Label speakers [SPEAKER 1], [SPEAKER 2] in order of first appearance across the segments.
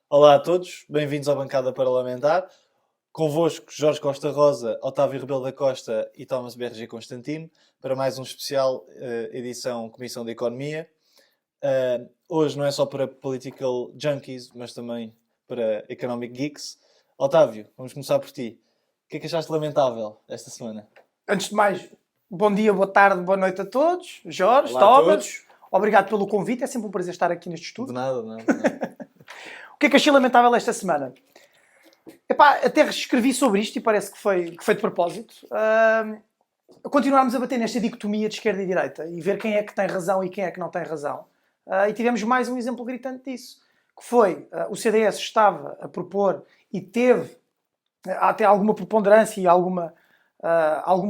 [SPEAKER 1] Olá a todos, bem-vindos à bancada parlamentar. Convosco Jorge Costa Rosa, Otávio Rebelo da Costa e Thomas BRG Constantino para mais um especial edição Comissão de Economia. Hoje não é só para Political Junkies, mas também para Economic Geeks. Otávio, vamos começar por ti. O que é que achaste lamentável esta semana?
[SPEAKER 2] Antes de mais, bom dia, boa tarde, boa noite a todos. Jorge,
[SPEAKER 1] Olá a
[SPEAKER 2] Thomas,
[SPEAKER 1] todos.
[SPEAKER 2] Obrigado pelo convite, é sempre um prazer estar aqui neste estúdio.
[SPEAKER 1] De nada.
[SPEAKER 2] O que é que achei lamentável esta semana? Epá, até escrevi sobre isto e parece que foi de propósito. Continuarmos a bater nesta dicotomia de esquerda e direita e ver quem é que tem razão e quem é que não tem razão. E tivemos mais um exemplo gritante disso, que foi o CDS estava a propor e teve até alguma preponderância e alguma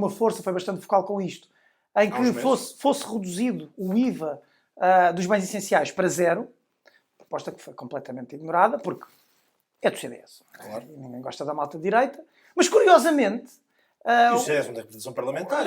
[SPEAKER 2] força, foi bastante focal com isto, em que fosse reduzido o IVA dos bens essenciais para zero, proposta que foi completamente ignorada, porque é do CDS. Claro. Ninguém gosta da malta de direita. Mas, curiosamente...
[SPEAKER 3] E o CDS não tem representação parlamentar.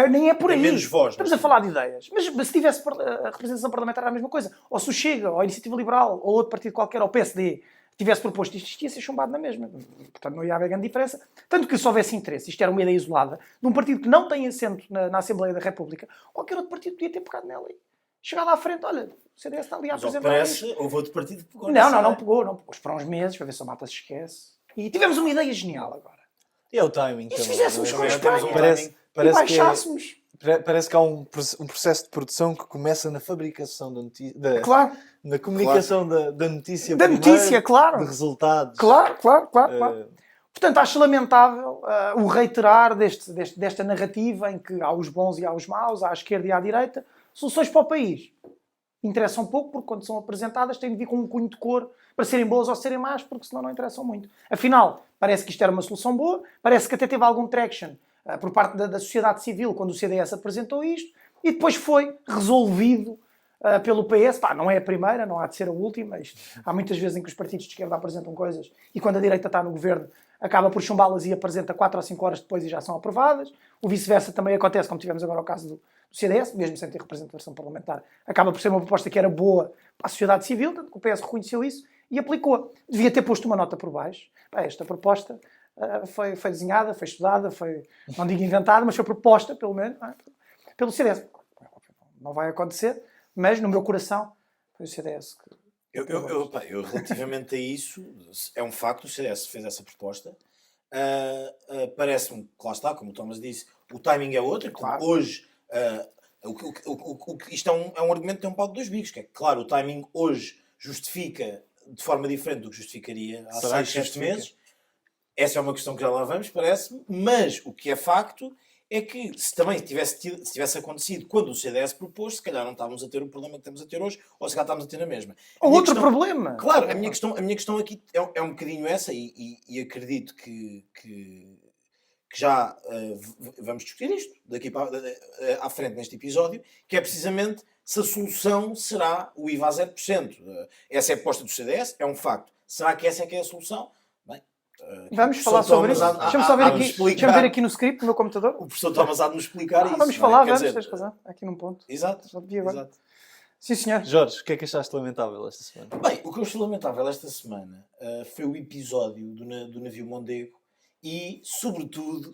[SPEAKER 2] Nem é por aí.
[SPEAKER 3] Tem menos voz.
[SPEAKER 2] Estamos a falar de ideias. Mas se tivesse a representação parlamentar era a mesma coisa. Ou se o Chega, ou a Iniciativa Liberal, ou outro partido qualquer, ou o PSD, tivesse proposto isto ia ser chumbado na mesma. Portanto, não ia haver grande diferença. Tanto que se houvesse interesse, isto era uma ideia isolada, de um partido que não tem assento na Assembleia da República, qualquer outro partido podia ter pegado nela e chegar lá à frente, olha, o CDS está ali a apresentar.
[SPEAKER 3] Parece, houve outro partido que pegou.
[SPEAKER 2] Não pegou. Esperou uns meses para ver se a malta se esquece. E tivemos uma ideia genial agora.
[SPEAKER 1] E é o timing
[SPEAKER 2] E se
[SPEAKER 1] também.
[SPEAKER 2] fizéssemos com a Espanha?
[SPEAKER 1] Parece
[SPEAKER 2] e baixássemos?
[SPEAKER 1] Parece que há um processo de produção que começa na fabricação da notícia,
[SPEAKER 2] Claro.
[SPEAKER 1] na comunicação da notícia
[SPEAKER 2] Da
[SPEAKER 1] primeiro,
[SPEAKER 2] notícia, claro.
[SPEAKER 1] de resultados.
[SPEAKER 2] Claro. Portanto, acho lamentável o reiterar desta narrativa em que há os bons e há os maus, há a esquerda e há a direita. Soluções para o país interessam pouco, porque quando são apresentadas têm de vir com um cunho de cor para serem boas ou serem más, porque senão não interessam muito. Afinal, parece que isto era uma solução boa, parece que até teve algum traction por parte da sociedade civil quando o CDS apresentou isto, e depois foi resolvido pelo PS. Não é a primeira, não há de ser a última. Há muitas vezes em que os partidos de esquerda apresentam coisas e quando a direita está no governo acaba por chumbá-las e apresenta 4 ou 5 horas depois e já são aprovadas. O vice-versa também acontece, como tivemos agora o caso do CDS, mesmo sem ter representação parlamentar. Acaba por ser uma proposta que era boa para a sociedade civil, tanto que o PS reconheceu isso e aplicou. Devia ter posto uma nota por baixo. Esta proposta foi desenhada, foi estudada, não digo inventada, mas foi proposta, pelo menos, pelo CDS. Não vai acontecer, mas no meu coração foi o CDS que...
[SPEAKER 3] Eu relativamente a isso, é um facto, o CDS fez essa proposta. Parece-me que lá está, como o Thomas disse, o timing é outro. Claro. Hoje, isto é um argumento que tem um pau de dois bicos, que é claro, o timing hoje justifica de forma diferente do que justificaria há 6, 7 meses. Essa é uma questão que já lá vamos, parece-me, mas o que é facto é que se tivesse acontecido quando o CDS propôs, se calhar não estávamos a ter o problema que estamos a ter hoje, ou se calhar estávamos a ter na mesma.
[SPEAKER 2] Outro problema!
[SPEAKER 3] Claro, a minha questão aqui é um bocadinho essa, e acredito que já vamos discutir isto daqui à frente neste episódio, que é precisamente se a solução será o IVA a 0%. Essa é a proposta do CDS, é um facto. Será que essa é que é a solução? Bem,
[SPEAKER 2] vamos falar sobre isso. Deixa-me só ver aqui no script, no meu computador.
[SPEAKER 3] O professor Thomas há de nos explicar isso.
[SPEAKER 2] Vamos falar, tens razão, aqui num ponto.
[SPEAKER 3] Exato.
[SPEAKER 2] Sim, senhor.
[SPEAKER 1] Jorge, o que é que achaste lamentável esta semana?
[SPEAKER 3] Bem, o que eu achei lamentável esta semana foi o episódio do navio Mondego e, sobretudo,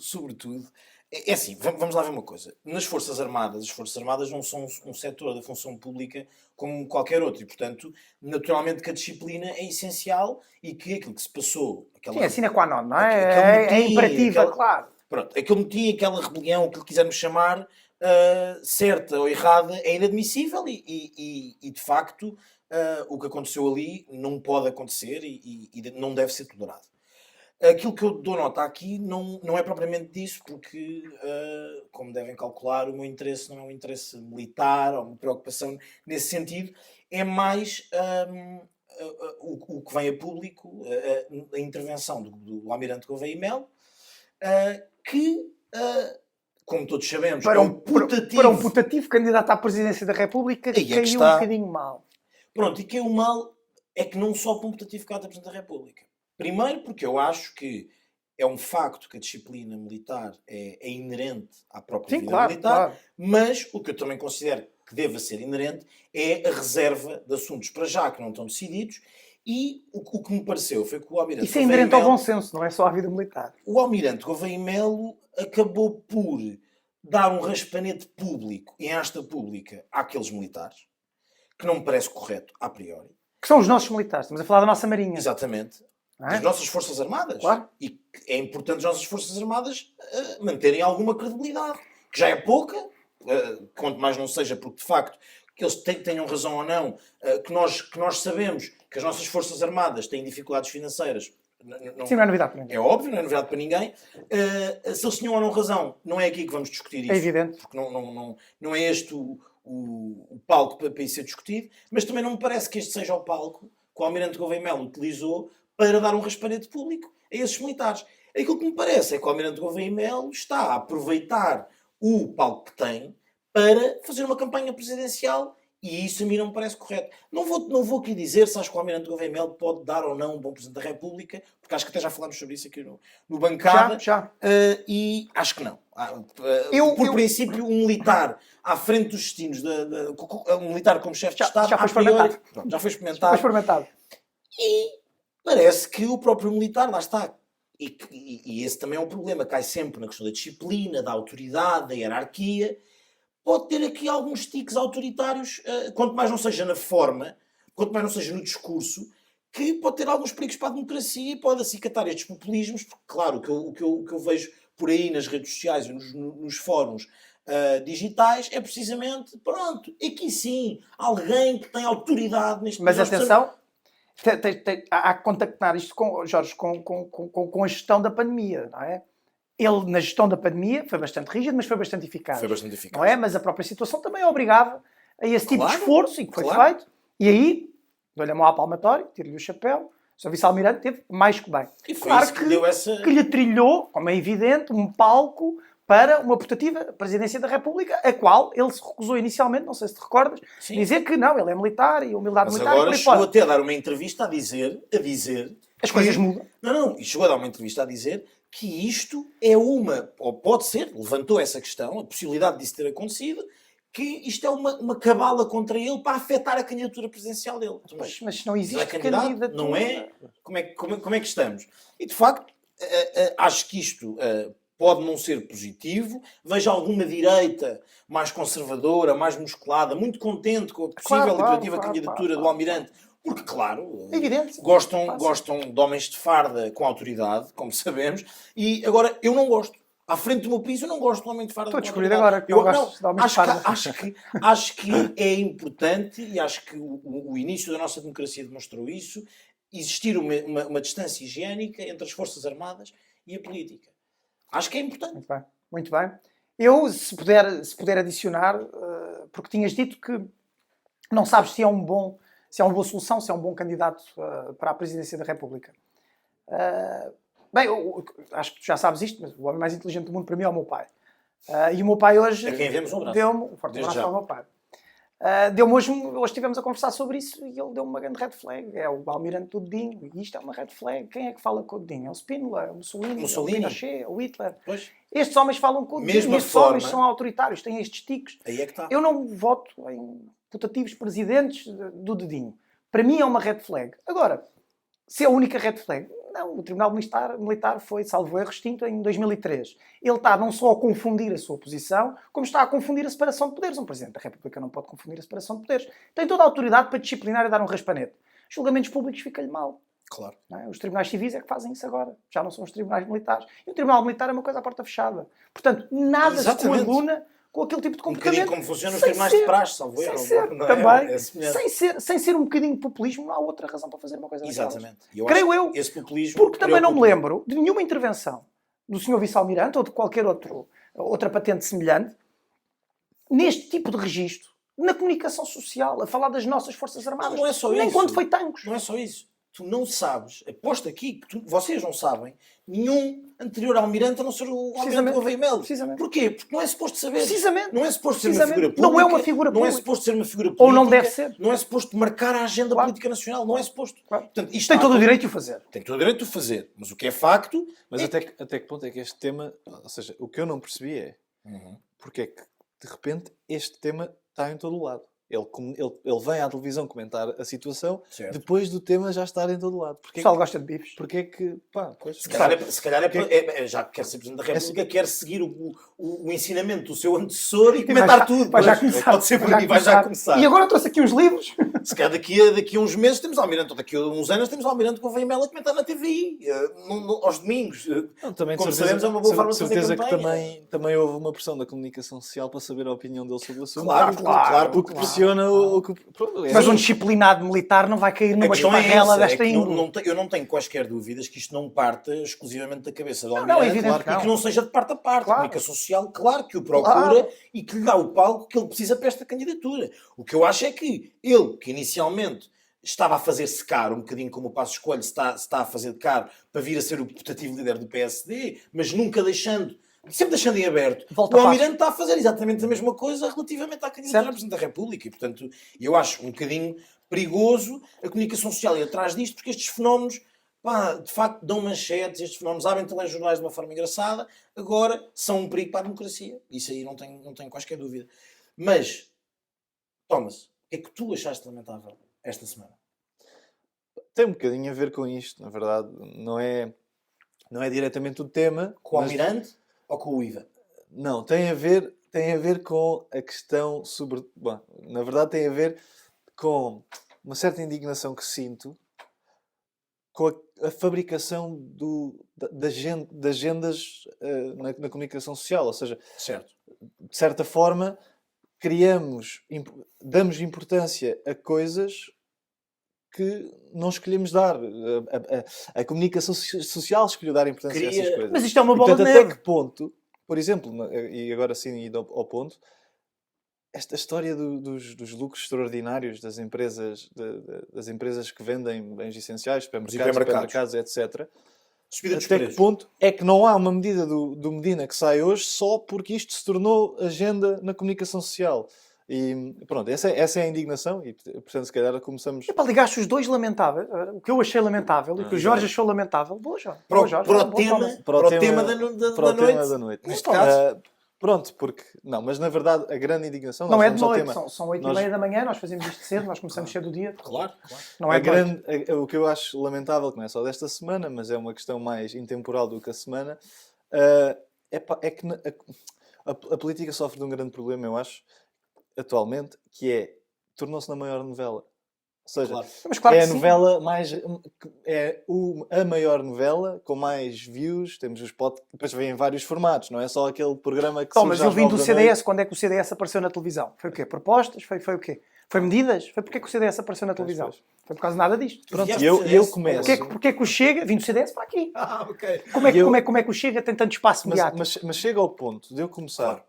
[SPEAKER 3] é assim, vamos lá ver uma coisa. Nas Forças Armadas, as Forças Armadas não são um setor da função pública como qualquer outro e, portanto, naturalmente que a disciplina é essencial e que aquilo que se passou...
[SPEAKER 2] Sim, é sine qua non, não é? É imperativa, claro.
[SPEAKER 3] Pronto, aquele motim, aquela rebelião, o que lhe quisermos chamar, certa ou errada, é inadmissível e de facto, o que aconteceu ali não pode acontecer e não deve ser tolerado. Aquilo que eu dou nota aqui não é propriamente disso, porque, como devem calcular, o meu interesse não é um interesse militar ou uma preocupação nesse sentido, é mais o que vem a público, a intervenção do Almirante Gouveia e Melo, que, como todos sabemos,
[SPEAKER 2] para um putativo candidato à presidência da República, caiu um bocadinho mal.
[SPEAKER 3] Pronto, e caiu mal é que não só para um putativo candidato à presidência da República. Primeiro porque eu acho que é um facto que a disciplina militar é inerente à própria
[SPEAKER 2] Sim,
[SPEAKER 3] vida
[SPEAKER 2] claro,
[SPEAKER 3] militar,
[SPEAKER 2] claro.
[SPEAKER 3] mas o que eu também considero que deva ser inerente é a reserva de assuntos para já que não estão decididos, e o que me pareceu foi que o Almirante
[SPEAKER 2] Isso é
[SPEAKER 3] Gouveia
[SPEAKER 2] inerente ao
[SPEAKER 3] Melo,
[SPEAKER 2] bom senso, não é só à vida militar.
[SPEAKER 3] o Almirante Gouveia Melo acabou por dar um raspanete público e em asta pública àqueles militares, que não me parece correto a priori.
[SPEAKER 2] Que são os nossos militares. Estamos a falar da nossa marinha.
[SPEAKER 3] Exatamente.
[SPEAKER 2] Não é?
[SPEAKER 3] Das nossas Forças Armadas.
[SPEAKER 2] Claro.
[SPEAKER 3] E é importante as nossas Forças Armadas manterem alguma credibilidade, que já é pouca, quanto mais não seja porque, de facto, que eles tenham razão ou não, que nós sabemos que as nossas Forças Armadas têm dificuldades financeiras.
[SPEAKER 2] Sim, não é novidade para ninguém.
[SPEAKER 3] É óbvio, não é novidade para ninguém. Se eles tinham ou não razão, não é aqui que vamos discutir isso.
[SPEAKER 2] É evidente.
[SPEAKER 3] Porque não é este o palco para isso ser discutido, mas também não me parece que este seja o palco que o Almirante Gouveia Melo utilizou para dar um raspanete público a esses militares. Aquilo que me parece é que o Almirante Gouveia Melo está a aproveitar o palco que tem para fazer uma campanha presidencial, e isso a mim não me parece correto. Não vou aqui dizer se acho que o Almirante Gouveia Melo pode dar ou não um bom Presidente da República, porque acho que até já falámos sobre isso aqui no Bancada.
[SPEAKER 2] Já.
[SPEAKER 3] E acho que não. Por princípio, um militar à frente dos destinos, um militar como chefe de Estado,
[SPEAKER 2] já foi
[SPEAKER 3] a priori,
[SPEAKER 2] experimentado.
[SPEAKER 3] pronto, já foi
[SPEAKER 2] Foi
[SPEAKER 3] experimentado.
[SPEAKER 2] experimentado.
[SPEAKER 3] E parece que o próprio militar, lá está. E esse também é um problema. Cai sempre na questão da disciplina, da autoridade, da hierarquia. Pode ter aqui alguns tiques autoritários, quanto mais não seja na forma, quanto mais não seja no discurso, que pode ter alguns perigos para a democracia e pode acicatar estes populismos, porque, claro, o que eu vejo por aí nas redes sociais e nos fóruns digitais é precisamente, pronto, aqui sim, alguém que tem autoridade neste
[SPEAKER 2] Mas
[SPEAKER 3] nós
[SPEAKER 2] atenção, há que contactar isto, Jorge, com a gestão da pandemia, não é? Ele, na gestão da pandemia, foi bastante rígido, mas foi bastante eficaz.
[SPEAKER 3] Foi bastante eficaz.
[SPEAKER 2] Não é? Mas a própria situação também obrigava a esse tipo de
[SPEAKER 3] Claro,
[SPEAKER 2] esforço, e que foi
[SPEAKER 3] claro.
[SPEAKER 2] feito. E aí, dou-lhe a mão à palmatória, tiro-lhe o chapéu. O Sr. Vice-Almirante teve mais que bem.
[SPEAKER 3] E foi isso que deu essa...
[SPEAKER 2] que lhe trilhou, como é evidente, um palco para uma putativa Presidência da República, a qual ele se recusou inicialmente, não sei se te recordas,
[SPEAKER 3] Sim.
[SPEAKER 2] dizer que não, ele é militar e humildade
[SPEAKER 3] Mas
[SPEAKER 2] militar.
[SPEAKER 3] agora
[SPEAKER 2] e por aí
[SPEAKER 3] chegou
[SPEAKER 2] fora.
[SPEAKER 3] até a dar uma entrevista a dizer
[SPEAKER 2] As coisas mudam.
[SPEAKER 3] Não, e chegou a dar uma entrevista a dizer que isto é ou pode ser, levantou essa questão, a possibilidade disso ter acontecido, que isto é uma cabala contra ele para afetar a candidatura presidencial dele.
[SPEAKER 2] Mas se não existe
[SPEAKER 3] candidato,
[SPEAKER 2] candidatura...
[SPEAKER 3] não é? Como é que estamos? E de facto, acho que isto pode não ser positivo. Vejo alguma direita mais conservadora, mais musculada, muito contente com a possível e criativa candidatura do Almirante, porque, claro,
[SPEAKER 2] Evidente.
[SPEAKER 3] gostam de homens de farda com autoridade, como sabemos, e agora eu não gosto. À frente do meu país, eu não gosto de homem de farda.
[SPEAKER 2] Estou a descobrir agora que não gosto de homens de farda.
[SPEAKER 3] Acho que é importante, e acho que o início da nossa democracia demonstrou isso, existir uma distância higiênica entre as Forças Armadas e a política. Acho que é importante.
[SPEAKER 2] Muito bem, muito bem. Eu, se puder adicionar, porque tinhas dito que não sabes se é uma boa solução, se é um bom candidato para a Presidência da República. Bem, acho que tu já sabes isto, mas o homem mais inteligente do mundo para mim é o meu pai. E o meu pai hoje
[SPEAKER 3] A quem vemos um abraço.
[SPEAKER 2] deu-me um forte abraço ao meu pai. Deu-me hoje estivemos a conversar sobre isso e ele deu-me uma grande red flag. É o Almirante do Dedinho, e isto é uma red flag. Quem é que fala com o Dedinho? É o Spínola, é o Mussolini, é o Pinochet, é o Hitler.
[SPEAKER 3] Pois.
[SPEAKER 2] Estes homens falam com o Dedinho,
[SPEAKER 3] Mesma
[SPEAKER 2] estes
[SPEAKER 3] forma.
[SPEAKER 2] homens são autoritários, têm estes tiques.
[SPEAKER 3] Aí é que está.
[SPEAKER 2] Eu não voto em putativos presidentes do Dedinho. Para mim é uma red flag. Agora, se é a única red flag, não, o Tribunal Militar foi, salvo erro, extinto em 2003. Ele está não só a confundir a sua posição, como está a confundir a separação de poderes. Um Presidente da República não pode confundir a separação de poderes. Tem toda a autoridade para disciplinar e dar um raspanete. Julgamentos públicos fica-lhe mal.
[SPEAKER 3] Claro.
[SPEAKER 2] Não é? Os tribunais civis é que fazem isso agora. Já não são os tribunais militares. E o Tribunal Militar é uma coisa à porta fechada. Portanto, nada
[SPEAKER 3] Exatamente.
[SPEAKER 2] se coaduna com aquele tipo de
[SPEAKER 3] Um bocadinho
[SPEAKER 2] comportamento.
[SPEAKER 3] como funcionam os
[SPEAKER 2] Sem
[SPEAKER 3] tribunais de
[SPEAKER 2] ser-
[SPEAKER 3] praxe, salvo erro.
[SPEAKER 2] Sem ser,
[SPEAKER 3] não é?
[SPEAKER 2] também.
[SPEAKER 3] É semelhante.
[SPEAKER 2] Sem ser um bocadinho de populismo, não há outra razão para fazer uma coisa daquelas.
[SPEAKER 3] Exatamente.
[SPEAKER 2] Creio
[SPEAKER 3] acho
[SPEAKER 2] eu,
[SPEAKER 3] que esse populismo
[SPEAKER 2] Porque também não me
[SPEAKER 3] preocupa.
[SPEAKER 2] lembro de nenhuma intervenção do Sr. Vice-Almirante ou de qualquer outra patente semelhante neste tipo de registro, na comunicação social, a falar das nossas Forças Armadas.
[SPEAKER 3] Não é só
[SPEAKER 2] Nem
[SPEAKER 3] isso.
[SPEAKER 2] quando foi tanques.
[SPEAKER 3] Não é só isso. tu não sabes, aposto aqui que vocês não sabem, nenhum anterior almirante a não ser o almirante
[SPEAKER 2] Precisamente.
[SPEAKER 3] Gouveia Melo.
[SPEAKER 2] Precisamente.
[SPEAKER 3] Porquê? Porque não é suposto saber.
[SPEAKER 2] Precisamente.
[SPEAKER 3] Não é suposto ser uma
[SPEAKER 2] Precisamente.
[SPEAKER 3] figura pública.
[SPEAKER 2] Não é uma figura
[SPEAKER 3] Não é
[SPEAKER 2] pública.
[SPEAKER 3] suposto ser uma figura política.
[SPEAKER 2] Ou não deve ser.
[SPEAKER 3] Não é suposto marcar a agenda
[SPEAKER 2] Claro.
[SPEAKER 3] política nacional. Não é suposto.
[SPEAKER 2] Claro.
[SPEAKER 3] Portanto, isto
[SPEAKER 2] Tem
[SPEAKER 3] está
[SPEAKER 2] todo o
[SPEAKER 3] a-
[SPEAKER 2] direito de o fazer.
[SPEAKER 3] Tem todo o direito de o fazer. Mas o que é facto...
[SPEAKER 1] Mas
[SPEAKER 3] é
[SPEAKER 1] até que ponto é que este tema... Ou seja, o que eu não percebi é porque é que, de repente, este tema está em todo o lado. Ele vem à televisão comentar a situação
[SPEAKER 3] Certo.
[SPEAKER 1] depois do tema já estar em todo o lado.
[SPEAKER 2] O
[SPEAKER 1] Porque
[SPEAKER 2] pessoal gosta de bifes.
[SPEAKER 1] porque é que... Pá, pois,
[SPEAKER 3] Se calhar já que quer ser Presidente da República, quer seguir o ensinamento do seu antecessor e comentar tudo.
[SPEAKER 2] Vai já
[SPEAKER 3] Pois,
[SPEAKER 2] começar.
[SPEAKER 3] Pode ser por aí, vai já começar.
[SPEAKER 2] E agora trouxe aqui uns livros.
[SPEAKER 3] Se calhar daqui a uns meses temos Almirante, ou daqui a uns anos temos Almirante Gouveia Melo a comentar na TVI, aos domingos.
[SPEAKER 1] Não, também de
[SPEAKER 3] Como
[SPEAKER 1] certeza,
[SPEAKER 3] sabemos, é uma boa forma de fazer
[SPEAKER 1] certeza que
[SPEAKER 3] campanha.
[SPEAKER 1] também houve uma pressão da comunicação social para saber a opinião dele sobre o assunto.
[SPEAKER 3] Claro.
[SPEAKER 1] O que pressiona o que... Pronto, é
[SPEAKER 2] Mas um
[SPEAKER 1] assim.
[SPEAKER 2] disciplinado militar não vai cair
[SPEAKER 3] A
[SPEAKER 2] numa
[SPEAKER 3] questão é
[SPEAKER 2] esparrela
[SPEAKER 3] essa, é
[SPEAKER 2] desta
[SPEAKER 3] que
[SPEAKER 2] índole.
[SPEAKER 3] eu não tenho quaisquer dúvidas que isto não parta exclusivamente da cabeça do
[SPEAKER 2] Não,
[SPEAKER 3] Almirante
[SPEAKER 2] é evidente que
[SPEAKER 3] e
[SPEAKER 2] não.
[SPEAKER 3] que não seja de parte a parte.
[SPEAKER 2] Claro.
[SPEAKER 3] A comunicação social, claro que o procura
[SPEAKER 2] Claro.
[SPEAKER 3] e que lhe dá o palco que ele precisa para esta candidatura. O que eu acho é que ele, que inicialmente estava a fazer secar, um bocadinho como o Passos Coelho se está a fazer de caro para vir a ser o putativo líder do PSD, mas nunca deixando, sempre deixando em aberto.
[SPEAKER 2] Volta
[SPEAKER 3] O
[SPEAKER 2] a
[SPEAKER 3] Almirante está a fazer exatamente a mesma coisa relativamente à candidatura
[SPEAKER 2] Certo.
[SPEAKER 3] a Presidente da República. E, portanto, eu acho um bocadinho perigoso a comunicação social ir atrás disto, porque estes fenómenos, pá, de facto, dão manchetes, estes fenómenos abrem telejornais de uma forma engraçada, agora são um perigo para a democracia. Isso aí não tenho quaisquer dúvida. Mas, Thomas, o que é que tu achaste lamentável esta semana?
[SPEAKER 1] Tem um bocadinho a ver com isto, na verdade. Não é diretamente o tema.
[SPEAKER 3] Com o
[SPEAKER 1] mas-
[SPEAKER 3] Almirante ou com o IVA?
[SPEAKER 1] Não, tem a ver com a questão sobre... Bom, na verdade tem a ver com uma certa indignação que sinto com a fabricação de agendas na comunicação social. Ou seja,
[SPEAKER 3] Certo.
[SPEAKER 1] de certa forma, damos importância a coisas que não escolhemos dar. A comunicação social escolheu dar importância a essas coisas.
[SPEAKER 2] Mas isto é uma
[SPEAKER 1] E,
[SPEAKER 2] bola de
[SPEAKER 1] portanto, até
[SPEAKER 2] neve.
[SPEAKER 1] que ponto, por exemplo, e agora sim indo ao ponto, esta história dos lucros extraordinários das empresas, das empresas que vendem bens essenciais, supermercados, etc.
[SPEAKER 3] Subida dos
[SPEAKER 1] Até que
[SPEAKER 3] preços.
[SPEAKER 1] ponto é que não há uma medida do Medina que sai hoje só porque isto se tornou agenda na comunicação social? E pronto, essa é a indignação e, portanto, se calhar começamos...
[SPEAKER 2] Epá, ligaste os dois lamentáveis. O que eu achei lamentável e o que o Jorge achou lamentável. Boa, Jorge.
[SPEAKER 3] Para
[SPEAKER 2] Boa, Jorge.
[SPEAKER 3] o
[SPEAKER 2] Boa,
[SPEAKER 3] tema,
[SPEAKER 2] Thomas.
[SPEAKER 3] para o tema da
[SPEAKER 1] da
[SPEAKER 3] noite.
[SPEAKER 1] noite.
[SPEAKER 3] Neste
[SPEAKER 2] Thomas.
[SPEAKER 3] caso.
[SPEAKER 1] Pronto, porque... Não, mas na verdade a grande indignação...
[SPEAKER 2] Não
[SPEAKER 1] nós
[SPEAKER 2] é de
[SPEAKER 1] vamos ao
[SPEAKER 2] noite,
[SPEAKER 1] tema.
[SPEAKER 2] são 8
[SPEAKER 1] Nós-
[SPEAKER 2] e meia da manhã, nós fazemos isto cedo, nós começamos cedo o dia.
[SPEAKER 3] Claro.
[SPEAKER 2] Não é de noite.
[SPEAKER 1] o que eu acho lamentável, que não é só desta semana, mas é uma questão mais intemporal do que a semana, é que a política sofre de um grande problema, eu acho, atualmente, que é, tornou-se na maior novela. Ou seja,
[SPEAKER 3] Claro.
[SPEAKER 2] Mas claro
[SPEAKER 1] é
[SPEAKER 2] que
[SPEAKER 1] a
[SPEAKER 2] sim.
[SPEAKER 1] novela mais... a maior novela, com mais views, temos depois vêm vários formatos, não é só aquele programa que
[SPEAKER 2] Thomas,
[SPEAKER 1] surge
[SPEAKER 2] eu
[SPEAKER 1] às
[SPEAKER 2] vim do
[SPEAKER 1] 9 da
[SPEAKER 2] CDS,
[SPEAKER 1] noite.
[SPEAKER 2] quando é que o CDS apareceu na televisão? Foi o quê? Propostas? Foi o quê? Foi medidas? Foi porque é que o CDS apareceu na televisão?
[SPEAKER 1] pois.
[SPEAKER 2] Foi por causa de nada disto.
[SPEAKER 1] Pronto,
[SPEAKER 3] Vieste
[SPEAKER 1] e eu
[SPEAKER 3] do CDS?
[SPEAKER 1] começo...
[SPEAKER 2] Porque é que o Chega, vim do CDS para aqui.
[SPEAKER 3] Ok.
[SPEAKER 2] Como é
[SPEAKER 1] E eu-
[SPEAKER 2] como é que o Chega tem tanto espaço mediático?
[SPEAKER 1] Mas chega ao ponto de eu começar...
[SPEAKER 3] Claro.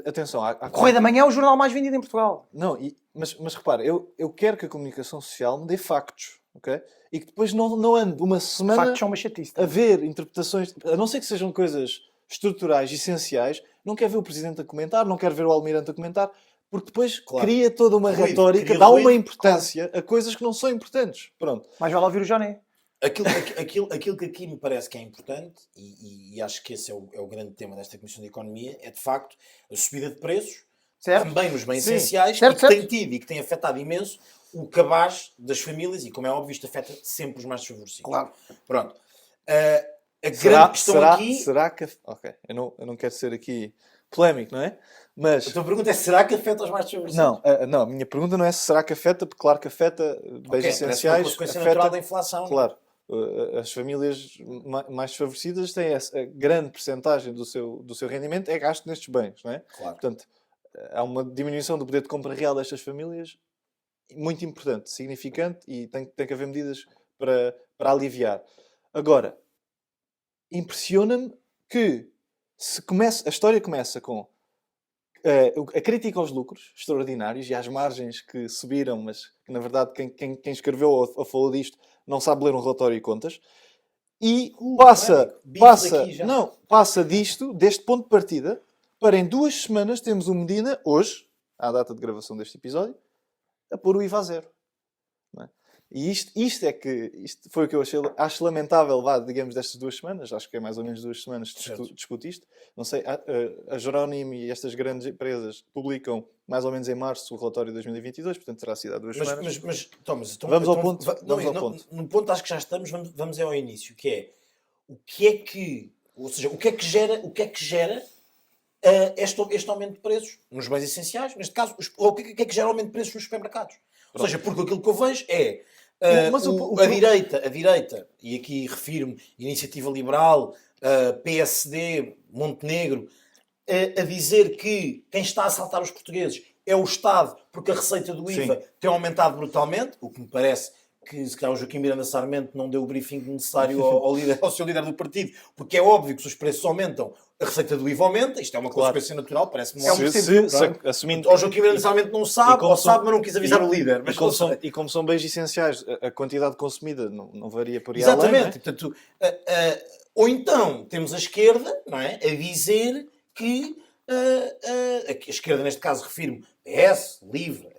[SPEAKER 1] Atenção, há
[SPEAKER 2] O Correio da Manhã é o jornal mais vendido em Portugal.
[SPEAKER 1] Não, mas repara, eu quero que a comunicação social me dê factos, ok? E que depois não ande uma semana
[SPEAKER 2] Factos são uma chatice.
[SPEAKER 1] a ver interpretações, a não ser que sejam coisas estruturais, essenciais, não quero ver o Presidente a comentar, não quero ver o Almirante a comentar, porque depois
[SPEAKER 3] Claro.
[SPEAKER 1] cria toda uma
[SPEAKER 3] Ruído,
[SPEAKER 1] retórica,
[SPEAKER 3] cria
[SPEAKER 1] dá uma
[SPEAKER 3] ruído,
[SPEAKER 1] importância a coisas que não são importantes. Pronto.
[SPEAKER 2] Mais vale ouvir o Joné.
[SPEAKER 3] Aquilo que aqui me parece que é importante, e acho que esse é o grande tema desta Comissão de Economia, é de facto a subida de preços,
[SPEAKER 2] Certo?
[SPEAKER 3] também nos bens
[SPEAKER 1] Sim.
[SPEAKER 3] essenciais,
[SPEAKER 2] Certo,
[SPEAKER 3] e que
[SPEAKER 2] certo.
[SPEAKER 3] tem tido e que tem afetado imenso o cabaz das famílias, e como é óbvio, isto afeta sempre os mais desfavorecidos.
[SPEAKER 2] Claro.
[SPEAKER 3] Pronto. A grande questão aqui.
[SPEAKER 1] será que... Ok, eu não quero ser aqui polémico, não é? Mas...
[SPEAKER 3] A tua pergunta é: será que afeta os mais desfavorecidos?
[SPEAKER 1] Não, a minha pergunta não é se será que afeta, porque claro que afeta bens
[SPEAKER 3] Ok, parece
[SPEAKER 1] essenciais,
[SPEAKER 3] uma consequência
[SPEAKER 1] afeta,
[SPEAKER 3] natural da inflação. não é?
[SPEAKER 1] claro, as famílias mais desfavorecidas têm a grande percentagem do seu rendimento é gasto nestes bens, não é?
[SPEAKER 3] Claro.
[SPEAKER 1] Portanto, há uma diminuição do poder de compra real destas famílias muito importante, significante, e tem que haver medidas para aliviar. Agora, impressiona-me que a história começa com a crítica aos lucros extraordinários e às margens que subiram, mas que na verdade quem escreveu ou falou disto não sabe ler um relatório e contas, e passa deste ponto de partida, para em 2 semanas termos o Medina, hoje, à data de gravação deste episódio, a pôr o IVA a zero. Não é? E isto foi o que eu acho lamentável, digamos, destas 2 semanas. Acho que é mais ou menos 2 semanas que discuto isto. Não sei, a Jerónimo e estas grandes empresas publicam mais ou menos em março o relatório de 2022, portanto terá sido há 2 semanas.
[SPEAKER 3] Mas
[SPEAKER 1] vamos ao ponto.
[SPEAKER 3] No ponto acho que já estamos, vamos ao início, que é o que é que gera este aumento de preços nos bens essenciais, neste caso, ou o que é que gera aumento de preços nos supermercados? Ou seja, porque aquilo que eu vejo é a direita, e aqui refiro-me Iniciativa Liberal, PSD, Montenegro, a dizer que quem está a assaltar os portugueses é o Estado, porque a receita do IVA tem aumentado brutalmente, o que me parece que se calhar o Joaquim Miranda Sarmento não deu o briefing necessário ao seu líder do partido, porque é óbvio que se os preços aumentam, a receita do IVA aumenta, isto é uma consequência natural, parece-me
[SPEAKER 1] assumindo.
[SPEAKER 3] O Joaquim Miranda Sarmento não sabe, ou sabe, mas não quis avisar o líder. Mas
[SPEAKER 1] como são bens essenciais, a quantidade consumida não varia por aí
[SPEAKER 3] exatamente,
[SPEAKER 1] além, não é?
[SPEAKER 3] Portanto, ou então temos a esquerda, não é, a dizer que a esquerda, neste caso, refiro-me PS, LIVRE,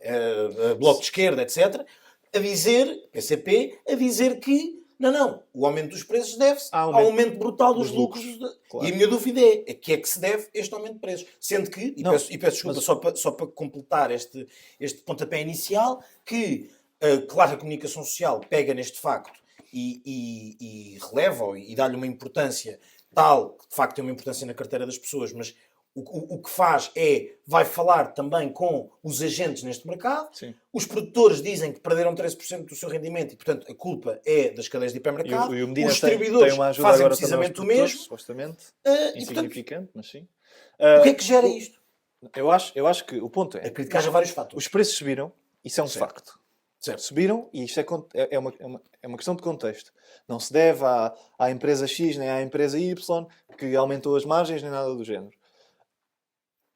[SPEAKER 3] Bloco de Esquerda, etc., a dizer, PCP, a dizer que não, o aumento dos preços deve-se ao aumento brutal dos lucros. Claro. E a minha dúvida é a que é que se deve este aumento de preços. Sendo que, peço desculpa, só para completar este pontapé inicial, que, claro, a comunicação social pega neste facto e releva e dá-lhe uma importância tal, que de facto tem uma importância na carteira das pessoas, mas o que faz vai falar também com os agentes neste mercado.
[SPEAKER 1] Sim.
[SPEAKER 3] Os produtores dizem que perderam 13% do seu rendimento e, portanto, a culpa é das cadeias de hipermercado.
[SPEAKER 1] E
[SPEAKER 3] os distribuidores fazem precisamente o mesmo.
[SPEAKER 1] Supostamente, insignificante,
[SPEAKER 3] portanto,
[SPEAKER 1] mas sim.
[SPEAKER 3] O que é que gera isto?
[SPEAKER 1] Eu acho que o ponto é...
[SPEAKER 3] Acredito que haja vários fatores.
[SPEAKER 1] Os preços subiram, isso é um facto.
[SPEAKER 3] Certo.
[SPEAKER 1] Subiram e isto é uma questão de contexto. Não se deve à empresa X nem à empresa Y que aumentou as margens nem nada do género.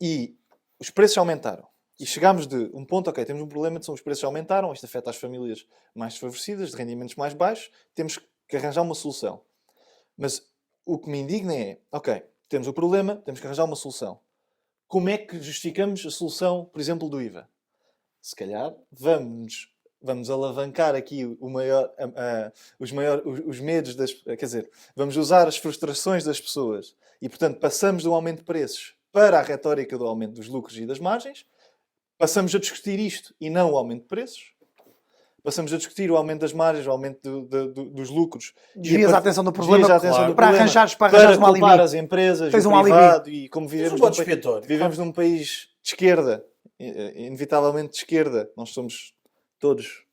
[SPEAKER 1] E os preços aumentaram. E chegámos de um ponto, ok, temos um problema, são os preços aumentaram, isto afeta as famílias mais desfavorecidas, de rendimentos mais baixos, temos que arranjar uma solução. Mas o que me indigna é, ok, temos o problema, temos que arranjar uma solução. Como é que justificamos a solução, por exemplo, do IVA? Se calhar vamos alavancar aqui os medos quer dizer, vamos usar as frustrações das pessoas e, portanto, passamos do aumento de preços para a retórica do aumento dos lucros e das margens, passamos a discutir isto e não o aumento de preços, passamos a discutir o aumento das margens, o aumento dos lucros.
[SPEAKER 2] Desvias a atenção do problema
[SPEAKER 1] para
[SPEAKER 2] arranjares um alibi.
[SPEAKER 1] Culpar as empresas,
[SPEAKER 2] tens
[SPEAKER 1] o privado, e como vivemos num país de esquerda, inevitavelmente de esquerda, nós somos todos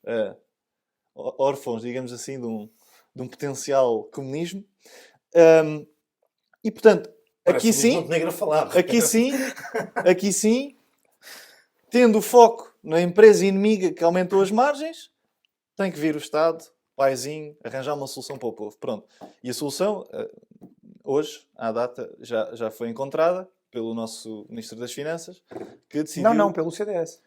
[SPEAKER 1] órfãos, digamos assim, de um potencial comunismo. E, portanto, aqui sim, tendo o foco na empresa inimiga que aumentou as margens, tem que vir o Estado, paizinho, arranjar uma solução para o povo. Pronto. E a solução, hoje, à data, já foi encontrada pelo nosso Ministro das Finanças, que decidiu...
[SPEAKER 2] Não, pelo CDS.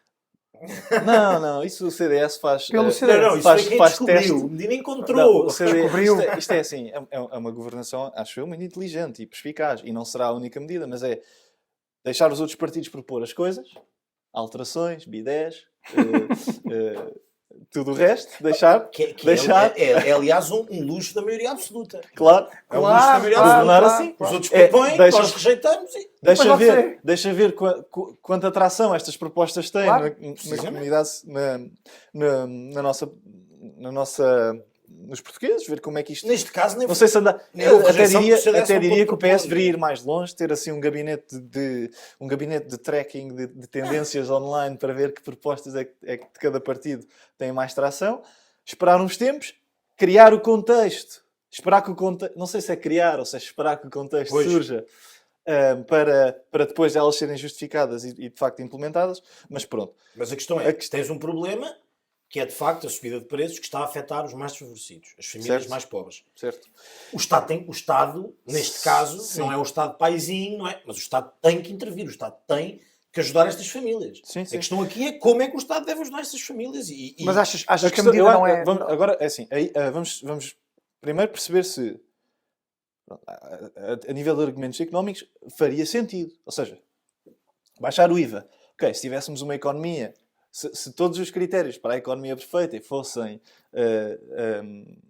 [SPEAKER 1] Não, isso o CDS faz...
[SPEAKER 2] Pelo CDS.
[SPEAKER 3] Faz teste. O Medina encontrou.
[SPEAKER 1] Isto é assim, é uma governação, acho eu, muito inteligente e perspicaz. E não será a única medida, mas é deixar os outros partidos propor as coisas, alterações, bidés, tudo o resto, deixar.
[SPEAKER 3] É aliás, um luxo da maioria absoluta.
[SPEAKER 1] Claro.
[SPEAKER 3] É um luxo da maioria absoluta.
[SPEAKER 1] Assim.
[SPEAKER 3] Os outros propõem, nós rejeitamos.
[SPEAKER 1] Deixa ver quanta atração estas propostas têm na comunidade, nos portugueses, ver como é que isto...
[SPEAKER 3] Neste caso,
[SPEAKER 1] não sei se anda... até diria que o PS deveria ir mais longe, ter assim um gabinete de tracking de tendências online para ver que propostas é que de cada partido tem mais tração, esperar uns tempos, criar o contexto, esperar que o contexto... Não sei se é criar ou se é esperar que o contexto surja para depois elas serem justificadas e de facto implementadas, mas pronto.
[SPEAKER 3] Mas a questão é que tens um problema que é de facto a subida de preços que está a afetar os mais desfavorecidos, as famílias mais pobres.
[SPEAKER 1] Certo.
[SPEAKER 3] O Estado, neste caso, não é o Estado paizinho, não é? Mas o Estado tem que intervir, o Estado tem que ajudar estas famílias.
[SPEAKER 1] Sim,
[SPEAKER 3] A
[SPEAKER 1] sim.
[SPEAKER 3] questão aqui é como é que o Estado deve ajudar estas famílias.
[SPEAKER 2] Mas achas
[SPEAKER 1] A
[SPEAKER 2] que a
[SPEAKER 1] questão-
[SPEAKER 2] medida
[SPEAKER 1] eu-
[SPEAKER 2] não é...
[SPEAKER 1] Agora, é assim, vamos primeiro perceber se, a nível de argumentos económicos, faria sentido. Ou seja, baixar o IVA. Ok, se tivéssemos uma economia, se todos os critérios para a economia perfeita fossem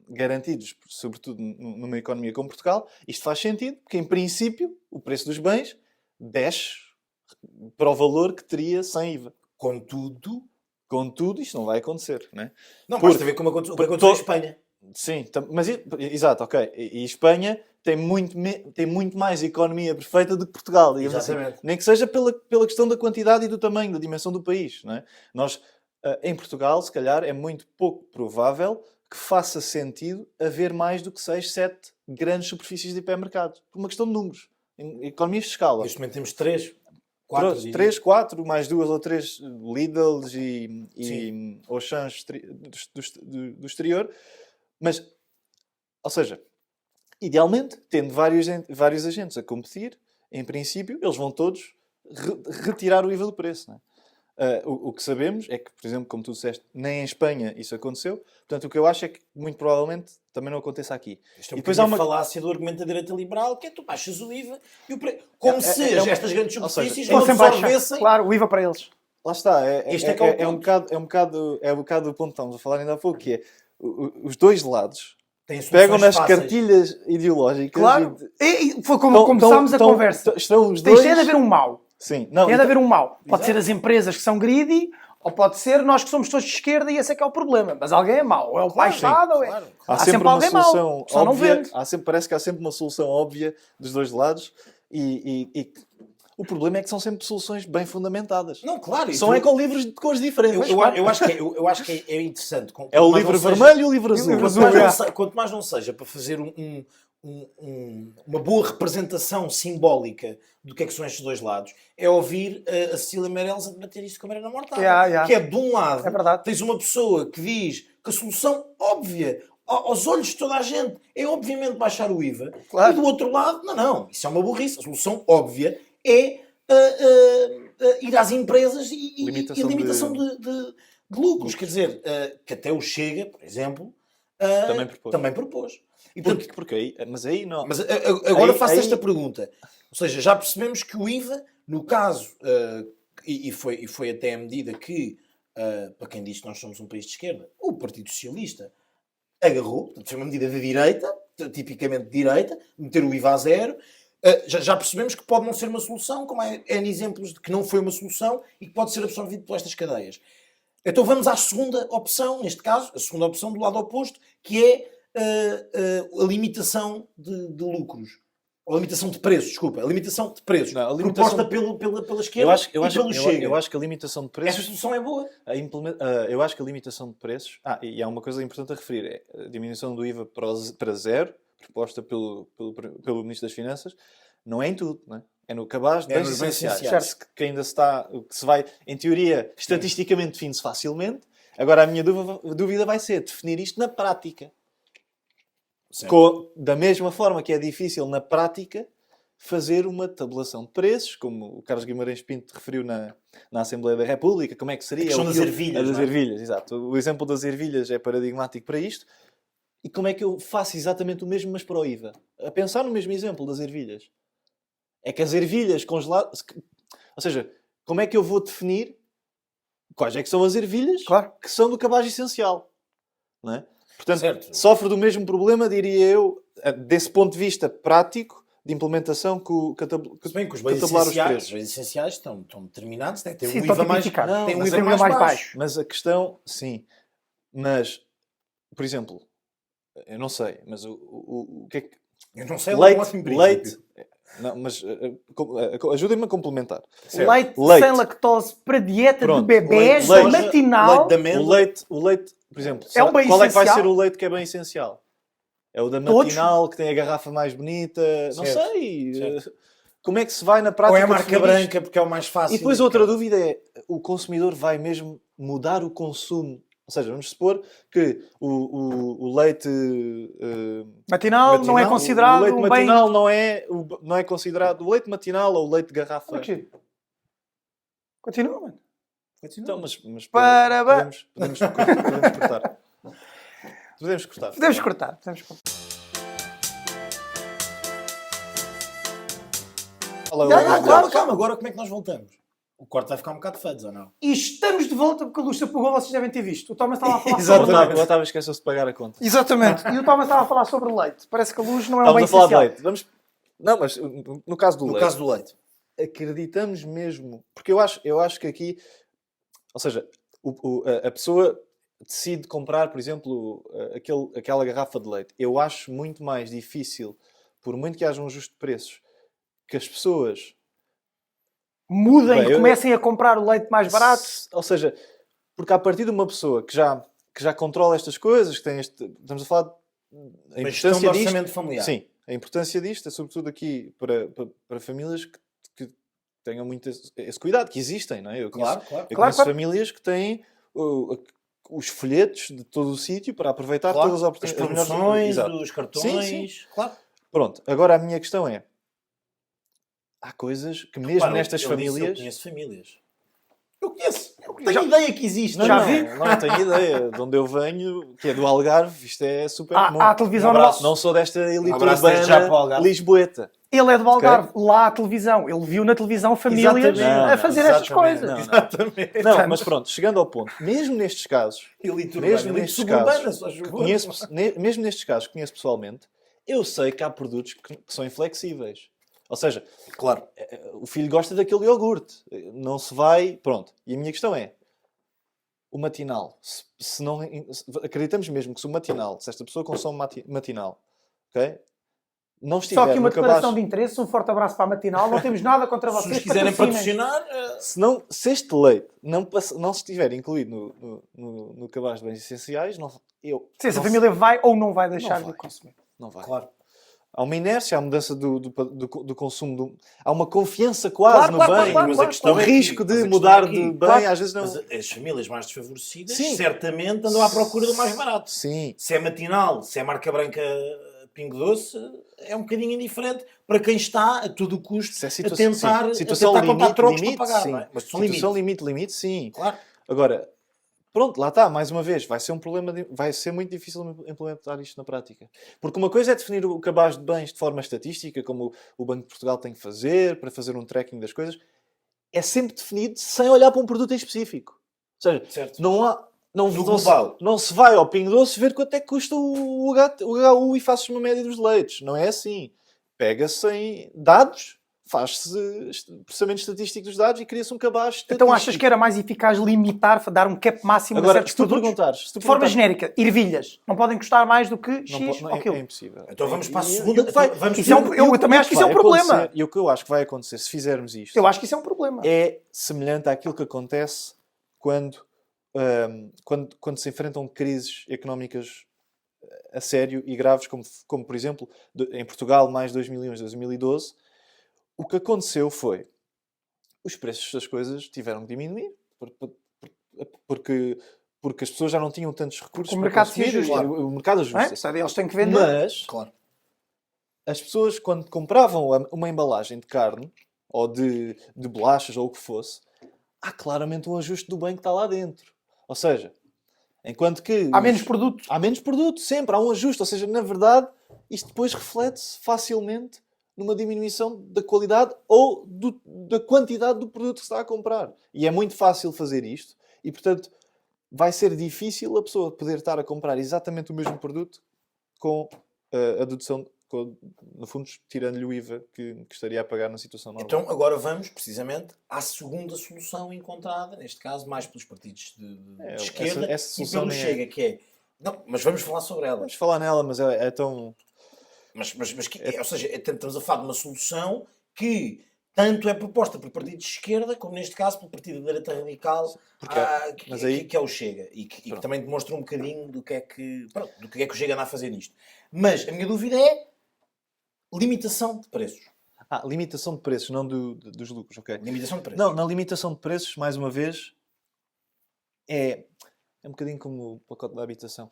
[SPEAKER 1] garantidos, sobretudo numa economia como Portugal, isto faz sentido, porque, em princípio, o preço dos bens desce para o valor que teria sem IVA. Contudo, isto não vai acontecer, não é?
[SPEAKER 3] Não,
[SPEAKER 1] Porque-
[SPEAKER 3] basta ver como aconteceu, o que aconteceu em Espanha.
[SPEAKER 1] Sim, mas exato, ok. E Espanha tem muito mais economia perfeita do que Portugal, digamos assim.
[SPEAKER 3] Exatamente.
[SPEAKER 1] Nem que seja pela questão da quantidade e do tamanho, da dimensão do país, não é? Nós, em Portugal, se calhar, é muito pouco provável que faça sentido haver mais do que 6, 7 grandes superfícies de hipermercados. Por uma questão de números. Em economias de escala.
[SPEAKER 3] Neste momento temos 3, 4.
[SPEAKER 1] 3, 4, mais 2 ou 3 Lidls e Auchans do exterior. Mas, ou seja, idealmente, tendo vários agentes a competir, em princípio, eles vão todos retirar o IVA do preço. Não é? O que sabemos é que, por exemplo, como tu disseste, nem em Espanha isso aconteceu. Portanto, o que eu acho é que, muito provavelmente, também não aconteça aqui.
[SPEAKER 3] Isto é
[SPEAKER 1] E
[SPEAKER 3] um
[SPEAKER 1] depois
[SPEAKER 3] bocadinho
[SPEAKER 1] há uma-
[SPEAKER 3] a falácia do argumento da direita liberal, que é tu baixas o IVA e o preço. Como se estas grandes
[SPEAKER 1] ou seja,
[SPEAKER 3] superfícies
[SPEAKER 2] Estão
[SPEAKER 3] não
[SPEAKER 2] sempre a baixar.
[SPEAKER 3] absorvessem.
[SPEAKER 2] Claro, o IVA para eles.
[SPEAKER 1] Lá está.
[SPEAKER 3] Este é que é o
[SPEAKER 1] um bocado o ponto que estávamos a falar ainda há pouco, que é os dois lados
[SPEAKER 3] Têm soluções
[SPEAKER 1] pegam nas
[SPEAKER 3] fáceis.
[SPEAKER 1] cartilhas ideológicas
[SPEAKER 2] Claro.
[SPEAKER 1] e
[SPEAKER 2] E foi como começámos a conversa.
[SPEAKER 1] estão os
[SPEAKER 2] Tem
[SPEAKER 1] dois...
[SPEAKER 2] de haver um mau.
[SPEAKER 1] Sim, não,
[SPEAKER 2] Tem de haver um mau. Pode
[SPEAKER 3] Exato.
[SPEAKER 2] ser as empresas que são greedy, ou pode ser nós que somos todos de esquerda e esse é que é o problema. Mas alguém é mau. Ou é o baixado, ou é...
[SPEAKER 3] claro.
[SPEAKER 1] Há
[SPEAKER 2] sempre
[SPEAKER 1] sempre uma
[SPEAKER 2] alguém mau,
[SPEAKER 1] solução
[SPEAKER 2] só não
[SPEAKER 1] óbvia.
[SPEAKER 2] vende.
[SPEAKER 1] Parece que há sempre uma solução óbvia dos dois lados e o problema é que são sempre soluções bem fundamentadas.
[SPEAKER 3] Não, claro.
[SPEAKER 1] São é com livros de cores diferentes.
[SPEAKER 3] Eu acho que é interessante.
[SPEAKER 1] É o livro vermelho e o livro azul.
[SPEAKER 3] Quanto mais não seja para fazer uma boa representação simbólica do que são estes dois lados, é ouvir a Cecília Meirelles a debater isto com a Mariana Mortágua.
[SPEAKER 2] Yeah.
[SPEAKER 3] Que é, de um lado,
[SPEAKER 2] É verdade.
[SPEAKER 3] tens uma pessoa que diz que a solução óbvia, aos olhos de toda a gente, é obviamente baixar o IVA.
[SPEAKER 2] Claro.
[SPEAKER 3] E do outro lado, não. Isso é uma burrice. A solução óbvia é ir às empresas e limitação de lucros. Quer dizer, que até o Chega, por exemplo, também propôs. E, portanto,
[SPEAKER 1] Porque aí, mas aí não.
[SPEAKER 3] mas agora
[SPEAKER 1] Aí-
[SPEAKER 3] faço
[SPEAKER 1] aí-
[SPEAKER 3] esta pergunta. Ou seja, já percebemos que o IVA, no caso, e foi até a medida que, para quem diz que nós somos um país de esquerda, o Partido Socialista agarrou, portanto, foi uma medida de direita, tipicamente de direita, meter o IVA a zero. Já percebemos que pode não ser uma solução, como há N exemplos de que não foi uma solução e que pode ser absorvido por estas cadeias. Então vamos à segunda opção, neste caso, a segunda opção do lado oposto, que é a limitação de lucros. Ou a limitação de preços, desculpa. A limitação de preços.
[SPEAKER 1] Não, a limitação-
[SPEAKER 3] proposta pela esquerda e pelo Chega.
[SPEAKER 1] eu acho que a limitação de
[SPEAKER 3] Essa
[SPEAKER 1] preços...
[SPEAKER 3] solução é boa.
[SPEAKER 1] Eu acho que a limitação de preços... e há uma coisa importante a referir. É a diminuição do IVA para zero, proposta pelo Ministro das Finanças, não é em tudo, não é? É no cabaz de
[SPEAKER 3] É
[SPEAKER 1] bens
[SPEAKER 3] nos bens
[SPEAKER 1] essenciais.
[SPEAKER 3] essenciais.
[SPEAKER 1] Que ainda que se vai, em teoria, estatisticamente define-se facilmente. Agora a minha dúvida vai ser definir isto na prática. Da mesma forma que é difícil na prática fazer uma tabulação de preços, como o Carlos Guimarães Pinto referiu na Assembleia da República, como é que seria?
[SPEAKER 3] A questão das ervilhas,
[SPEAKER 1] Das
[SPEAKER 3] não é?
[SPEAKER 1] ervilhas, exato. O exemplo das ervilhas é paradigmático para isto. E como é que eu faço exatamente o mesmo, mas para o IVA? A pensar no mesmo exemplo das ervilhas. É que as ervilhas congeladas... Ou seja, como é que eu vou definir quais é que são as ervilhas
[SPEAKER 2] Claro.
[SPEAKER 1] que são do cabaz essencial? Não é? Portanto,
[SPEAKER 3] Certo.
[SPEAKER 1] sofre do mesmo problema, diria eu, desse ponto de vista prático, de implementação,
[SPEAKER 3] Se bem que os bens
[SPEAKER 1] tabular os
[SPEAKER 3] essenciais,
[SPEAKER 1] preços.
[SPEAKER 3] estão determinados, tem
[SPEAKER 2] Sim,
[SPEAKER 3] um
[SPEAKER 2] estão
[SPEAKER 3] IVA mais,
[SPEAKER 2] tipificados.
[SPEAKER 1] Não,
[SPEAKER 3] tem um
[SPEAKER 1] mas
[SPEAKER 3] IVA
[SPEAKER 2] tem um
[SPEAKER 3] mais,
[SPEAKER 2] mais
[SPEAKER 3] baixo.
[SPEAKER 2] baixo.
[SPEAKER 1] Mas a questão, sim. Mas, por exemplo, eu não sei, mas o que é que...
[SPEAKER 3] Eu não sei, é um ótimo princípio.
[SPEAKER 1] Leite... Não, mas ajudem-me a complementar.
[SPEAKER 3] Certo.
[SPEAKER 2] Leite
[SPEAKER 1] Leite.
[SPEAKER 2] sem lactose para dieta
[SPEAKER 1] Pronto.
[SPEAKER 2] de bebés,
[SPEAKER 1] Leite.
[SPEAKER 2] matinal.
[SPEAKER 3] Leite de amêndoa.
[SPEAKER 1] O leite, por exemplo,
[SPEAKER 2] É um bem
[SPEAKER 1] qual é que vai
[SPEAKER 2] essencial?
[SPEAKER 1] ser o leite que é bem essencial? É o da
[SPEAKER 2] Todos?
[SPEAKER 1] matinal, que tem a garrafa mais bonita? Não
[SPEAKER 3] Certo.
[SPEAKER 1] sei.
[SPEAKER 3] Certo.
[SPEAKER 1] Como é que se vai na prática
[SPEAKER 3] Ou é a marca
[SPEAKER 1] definir isto?
[SPEAKER 3] branca, porque é o mais fácil.
[SPEAKER 1] E depois outra dúvida é, o consumidor vai mesmo mudar o consumo? Ou seja, vamos supor que o leite...
[SPEAKER 2] Matinal não é
[SPEAKER 1] matinal-
[SPEAKER 2] considerado
[SPEAKER 1] o leite
[SPEAKER 2] um bem...
[SPEAKER 1] matinal não é considerado... O leite matinal ou o leite de garrafa...
[SPEAKER 2] Como é que é? Continua, mano.
[SPEAKER 1] Então, mas
[SPEAKER 2] Parabéns.
[SPEAKER 1] podemos cortar. Podemos cortar.
[SPEAKER 2] Podemos cortar.
[SPEAKER 1] Fala,
[SPEAKER 2] Já,
[SPEAKER 1] Hugo.
[SPEAKER 2] claro.
[SPEAKER 3] Calma, agora como é que nós voltamos? O corte vai ficar um bocado fedido, ou não?
[SPEAKER 2] E estamos de volta porque a luz se apagou, vocês devem ter visto. O Thomas estava a falar
[SPEAKER 1] Exato,
[SPEAKER 2] sobre
[SPEAKER 1] o Otávio esqueceu-se de pagar a conta.
[SPEAKER 2] Exatamente. E o Thomas estava a falar sobre leite. Parece que a luz não é um bem
[SPEAKER 1] Estamos a falar de
[SPEAKER 2] essencial.
[SPEAKER 1] leite. Não, mas no caso do
[SPEAKER 3] No
[SPEAKER 1] leite,
[SPEAKER 3] caso do leite.
[SPEAKER 1] acreditamos mesmo... Porque eu acho que aqui... Ou seja, a pessoa decide comprar, por exemplo, aquela garrafa de leite. Eu acho muito mais difícil, por muito que haja um ajuste de preços, que as pessoas...
[SPEAKER 2] Mudem
[SPEAKER 1] Bem,
[SPEAKER 2] e comecem a comprar o leite mais barato.
[SPEAKER 1] Ou seja, porque a partir de uma pessoa que já controla estas coisas, que tem estamos a falar da
[SPEAKER 3] Mas gestão de
[SPEAKER 1] importância disto.
[SPEAKER 3] orçamento familiar.
[SPEAKER 1] Sim, a importância disto é sobretudo aqui para famílias que tenham muito esse cuidado, que existem, não é? Eu conheço,
[SPEAKER 3] Claro.
[SPEAKER 1] conheço famílias que têm os folhetos de todo o sítio para aproveitar
[SPEAKER 3] Claro.
[SPEAKER 1] todas as oportunidades.
[SPEAKER 3] As promoções,
[SPEAKER 1] Exato.
[SPEAKER 3] os cartões.
[SPEAKER 1] Sim.
[SPEAKER 3] Claro.
[SPEAKER 1] Pronto, agora a minha questão é: há coisas que mesmo
[SPEAKER 3] Repara,
[SPEAKER 1] nestas
[SPEAKER 3] eu disse,
[SPEAKER 1] famílias...
[SPEAKER 3] eu conheço famílias. Eu conheço. Eu
[SPEAKER 2] Já-
[SPEAKER 3] tenho ideia que existe.
[SPEAKER 2] Já vi.
[SPEAKER 1] Não tenho ideia. De onde eu venho, que é do Algarve, isto é super comum.
[SPEAKER 2] Há a televisão
[SPEAKER 3] Um abraço.
[SPEAKER 1] Não sou desta elite
[SPEAKER 3] abraço desde já para o
[SPEAKER 1] urbana
[SPEAKER 3] Algarve.
[SPEAKER 1] lisboeta.
[SPEAKER 2] Ele é do Algarve, lá à televisão. Ele viu na televisão famílias
[SPEAKER 3] Exatamente.
[SPEAKER 2] a fazer estas
[SPEAKER 3] Exatamente.
[SPEAKER 2] coisas.
[SPEAKER 1] Não.
[SPEAKER 3] Exatamente.
[SPEAKER 1] Não, mas pronto, chegando ao ponto. Mesmo nestes casos,
[SPEAKER 3] Elite
[SPEAKER 1] mesmo
[SPEAKER 3] urbana, elite
[SPEAKER 1] nestes
[SPEAKER 3] suburbana,
[SPEAKER 1] casos,
[SPEAKER 3] só
[SPEAKER 1] que
[SPEAKER 3] favor.
[SPEAKER 1] conheço, mesmo nestes casos que conheço pessoalmente, eu sei que há produtos que são inflexíveis. Ou seja,
[SPEAKER 3] Claro.
[SPEAKER 1] o filho gosta daquele iogurte. Não se vai... Pronto. E a minha questão é, o matinal, se não acreditamos mesmo que se o matinal, se esta pessoa consome matinal, ok? Não estiver
[SPEAKER 2] Só que uma
[SPEAKER 1] no cabaz,
[SPEAKER 2] declaração de interesse, um forte abraço para a matinal. Não temos nada contra
[SPEAKER 3] Se
[SPEAKER 2] vocês.
[SPEAKER 3] nos quiserem
[SPEAKER 2] patrocinem.
[SPEAKER 3] patrocinar,
[SPEAKER 1] se este leite não estiver incluído no cabaz de bens essenciais,
[SPEAKER 2] Se essa família vai ou não vai deixar
[SPEAKER 1] Não
[SPEAKER 2] de
[SPEAKER 1] vai.
[SPEAKER 2] consumir.
[SPEAKER 1] não vai.
[SPEAKER 3] claro.
[SPEAKER 1] Há uma inércia, há mudança do consumo, há uma confiança quase no bem,
[SPEAKER 3] Mas a questão
[SPEAKER 1] o
[SPEAKER 3] é que-
[SPEAKER 1] risco
[SPEAKER 3] mas a
[SPEAKER 1] de
[SPEAKER 3] questão
[SPEAKER 1] mudar
[SPEAKER 3] é que-
[SPEAKER 1] de bem,
[SPEAKER 2] claro,
[SPEAKER 1] às vezes não...
[SPEAKER 3] Mas as famílias mais desfavorecidas
[SPEAKER 1] Sim.
[SPEAKER 3] certamente andam à procura do mais barato.
[SPEAKER 1] Sim,
[SPEAKER 3] Se é matinal, se é marca branca Pingo Doce, é um bocadinho indiferente para quem está a todo o custo
[SPEAKER 1] se é
[SPEAKER 3] a tentar,
[SPEAKER 1] situação
[SPEAKER 3] a tentar contar
[SPEAKER 1] limite,
[SPEAKER 3] trocos
[SPEAKER 1] limite,
[SPEAKER 3] para pagar.
[SPEAKER 1] sim.
[SPEAKER 3] Não é? Mas são
[SPEAKER 1] Situação
[SPEAKER 3] limites.
[SPEAKER 1] limite, sim.
[SPEAKER 3] Claro.
[SPEAKER 1] Agora, pronto, lá está, mais uma vez, vai ser um problema, vai ser muito difícil implementar isto na prática. Porque uma coisa é definir o cabaz de bens de forma estatística, como o Banco de Portugal tem que fazer, para fazer um tracking das coisas, é sempre definido sem olhar para um produto em específico. Ou seja,
[SPEAKER 3] Certo.
[SPEAKER 1] não
[SPEAKER 3] global.
[SPEAKER 1] não se vai ao Pingo Doce ver quanto é que custa o HU e faz-se uma média dos leites. Não é assim. Pega-se em dados, faz-se processamento estatístico dos dados e cria-se um cabaz estatístico.
[SPEAKER 2] Então achas que era mais eficaz limitar, dar um cap máximo a
[SPEAKER 1] Agora,
[SPEAKER 2] certos
[SPEAKER 1] se tu
[SPEAKER 2] produtos?
[SPEAKER 1] perguntares...
[SPEAKER 2] De forma genérica, ervilhas. Não podem custar mais do que
[SPEAKER 1] Não
[SPEAKER 2] X
[SPEAKER 1] pode,
[SPEAKER 2] ou quilo.
[SPEAKER 1] é impossível.
[SPEAKER 3] Então vamos para a
[SPEAKER 1] E
[SPEAKER 3] segunda.
[SPEAKER 1] o que vai-
[SPEAKER 3] Vamos
[SPEAKER 2] Isso é um- eu também acho que isso é um
[SPEAKER 1] vai
[SPEAKER 2] problema.
[SPEAKER 1] acontecer, e o que eu acho que vai acontecer se fizermos isto
[SPEAKER 2] Eu acho que isso é um problema.
[SPEAKER 1] é semelhante àquilo que acontece quando se enfrentam crises económicas a sério e graves, como por exemplo, em Portugal, mais 2011, 2012, o que aconteceu foi os preços das coisas tiveram que diminuir porque as pessoas já não tinham tantos recursos
[SPEAKER 2] o
[SPEAKER 1] para
[SPEAKER 2] mercado se
[SPEAKER 1] consumir,
[SPEAKER 2] ajusta.
[SPEAKER 1] o mercado
[SPEAKER 2] Não é?
[SPEAKER 1] ajusta-se.
[SPEAKER 2] Sabe, eles têm que vender.
[SPEAKER 1] Mas
[SPEAKER 3] Claro.
[SPEAKER 1] as pessoas, quando compravam uma embalagem de carne ou de bolachas ou o que fosse, há claramente um ajuste do bem que está lá dentro. Ou seja, enquanto que...
[SPEAKER 2] Há menos produtos.
[SPEAKER 1] Há menos produto, sempre. Há um ajuste. Ou seja, na verdade, isto depois reflete-se facilmente numa diminuição da qualidade ou da quantidade do produto que se está a comprar. E é muito fácil fazer isto. E, portanto, vai ser difícil a pessoa poder estar a comprar exatamente o mesmo produto com a dedução, no fundo, tirando-lhe o IVA que estaria a pagar na situação normal.
[SPEAKER 3] Então agora vamos precisamente à segunda solução encontrada, neste caso mais pelos partidos de esquerda
[SPEAKER 1] essa
[SPEAKER 3] e
[SPEAKER 1] solução
[SPEAKER 3] pelo
[SPEAKER 1] nem é-
[SPEAKER 3] Chega, que é... Não, mas vamos falar sobre ela.
[SPEAKER 1] Vamos falar nela, mas é tão...
[SPEAKER 3] Ou seja, estamos a falar de uma solução que tanto é proposta por partidos de esquerda, como neste caso pelo partido da direita radical,
[SPEAKER 1] mas aí-
[SPEAKER 3] que é o Chega. E que também demonstra um bocadinho do que é que o Chega anda a fazer nisto. Mas a minha dúvida é limitação de preços.
[SPEAKER 1] limitação de preços, não dos lucros, ok?
[SPEAKER 3] Limitação de preços.
[SPEAKER 1] Não, na limitação de preços, mais uma vez, é um bocadinho como o pacote da habitação.